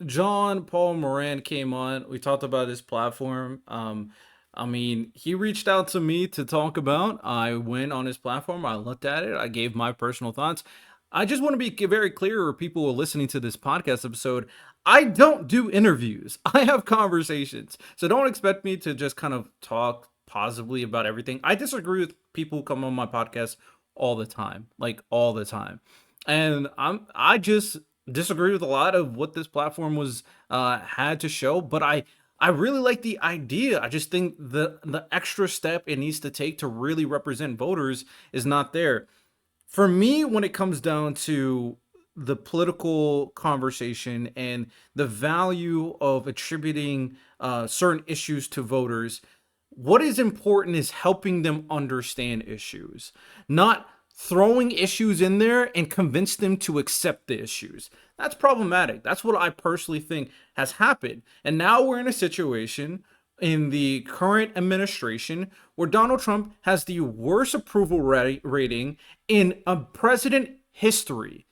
John Paul Moran came on. We talked about his platform. I mean, he reached out to me to talk about. I went on his platform. I looked at it. I gave my personal thoughts. I just want to be very clear for people who are listening to this podcast episode. I don't do interviews. I have conversations. So don't expect me to just kind of talk positively about everything. I disagree with people who come on my podcast all the time, like all the time. And I just disagree with a lot of what this platform was had to show, but I really like the idea. I just think the extra step it needs to take to really represent voters is not there. For me, when it comes down to the political conversation and the value of attributing certain issues to voters, what is important is helping them understand issues, not throwing issues in there and convince them to accept the issues. That's problematic. That's what I personally think has happened. And now we're in a situation in the current administration where Donald Trump has the worst approval rating in a president history.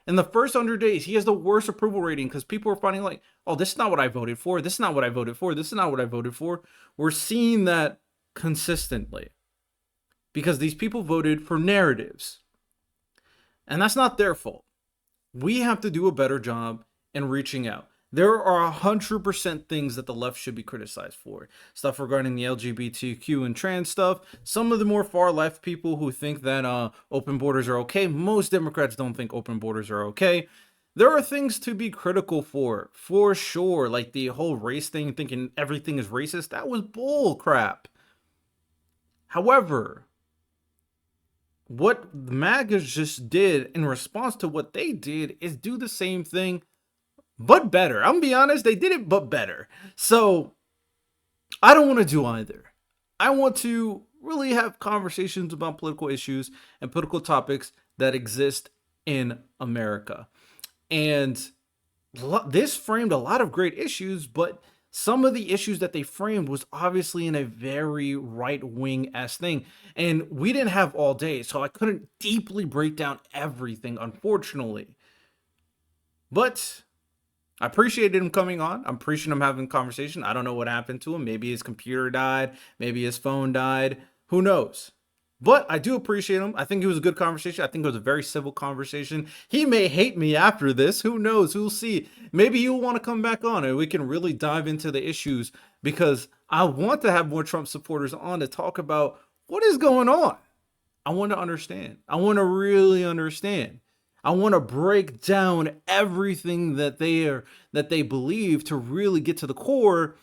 In the first 100 days, he has the worst approval rating because people are finding like, oh, this is not what I voted for. This is not what I voted for. This is not what I voted for. We're seeing that consistently because these people voted for narratives. And that's not their fault. We have to do a better job in reaching out. There are 100% things that the left should be criticized for. Stuff regarding the LGBTQ and trans stuff. Some of the more far left people who think that open borders are okay. Most Democrats don't think open borders are okay. There are things to be critical for sure. Like the whole race thing, thinking everything is racist. That was bull crap. However, what the MAGAs just did in response to what they did is do the same thing, but better. I'm gonna be honest, they did it, but better. So I don't want to do either. I want to really have conversations about political issues and political topics that exist in America. And this framed a lot of great issues, but some of the issues that they framed was obviously in a very right-wing-esque thing, and we didn't have all day, so I couldn't deeply break down everything, unfortunately. But I appreciated him coming on. I'm appreciating him having a conversation. I don't know what happened to him. Maybe his computer died. Maybe his phone died. Who knows? But I do appreciate him. I think it was a good conversation. I think it was a very civil conversation. He may hate me after this. Who knows? We'll see. Maybe he'll want to come back on and we can really dive into the issues, because I want to have more Trump supporters on to talk about what is going on. I want to understand. I want to really understand. I want to break down everything that they believe to really get to the core.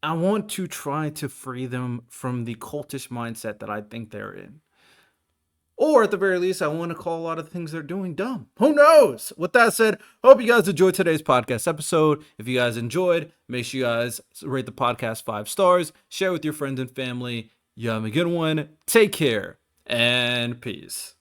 I want to try to free them from the cultish mindset that I think they're in. Or at the very least, I want to call a lot of things they're doing dumb. Who knows? With that said, hope you guys enjoyed today's podcast episode. If you guys enjoyed, make sure you guys rate the podcast 5 stars, share with your friends and family. You have a good one. Take care and peace.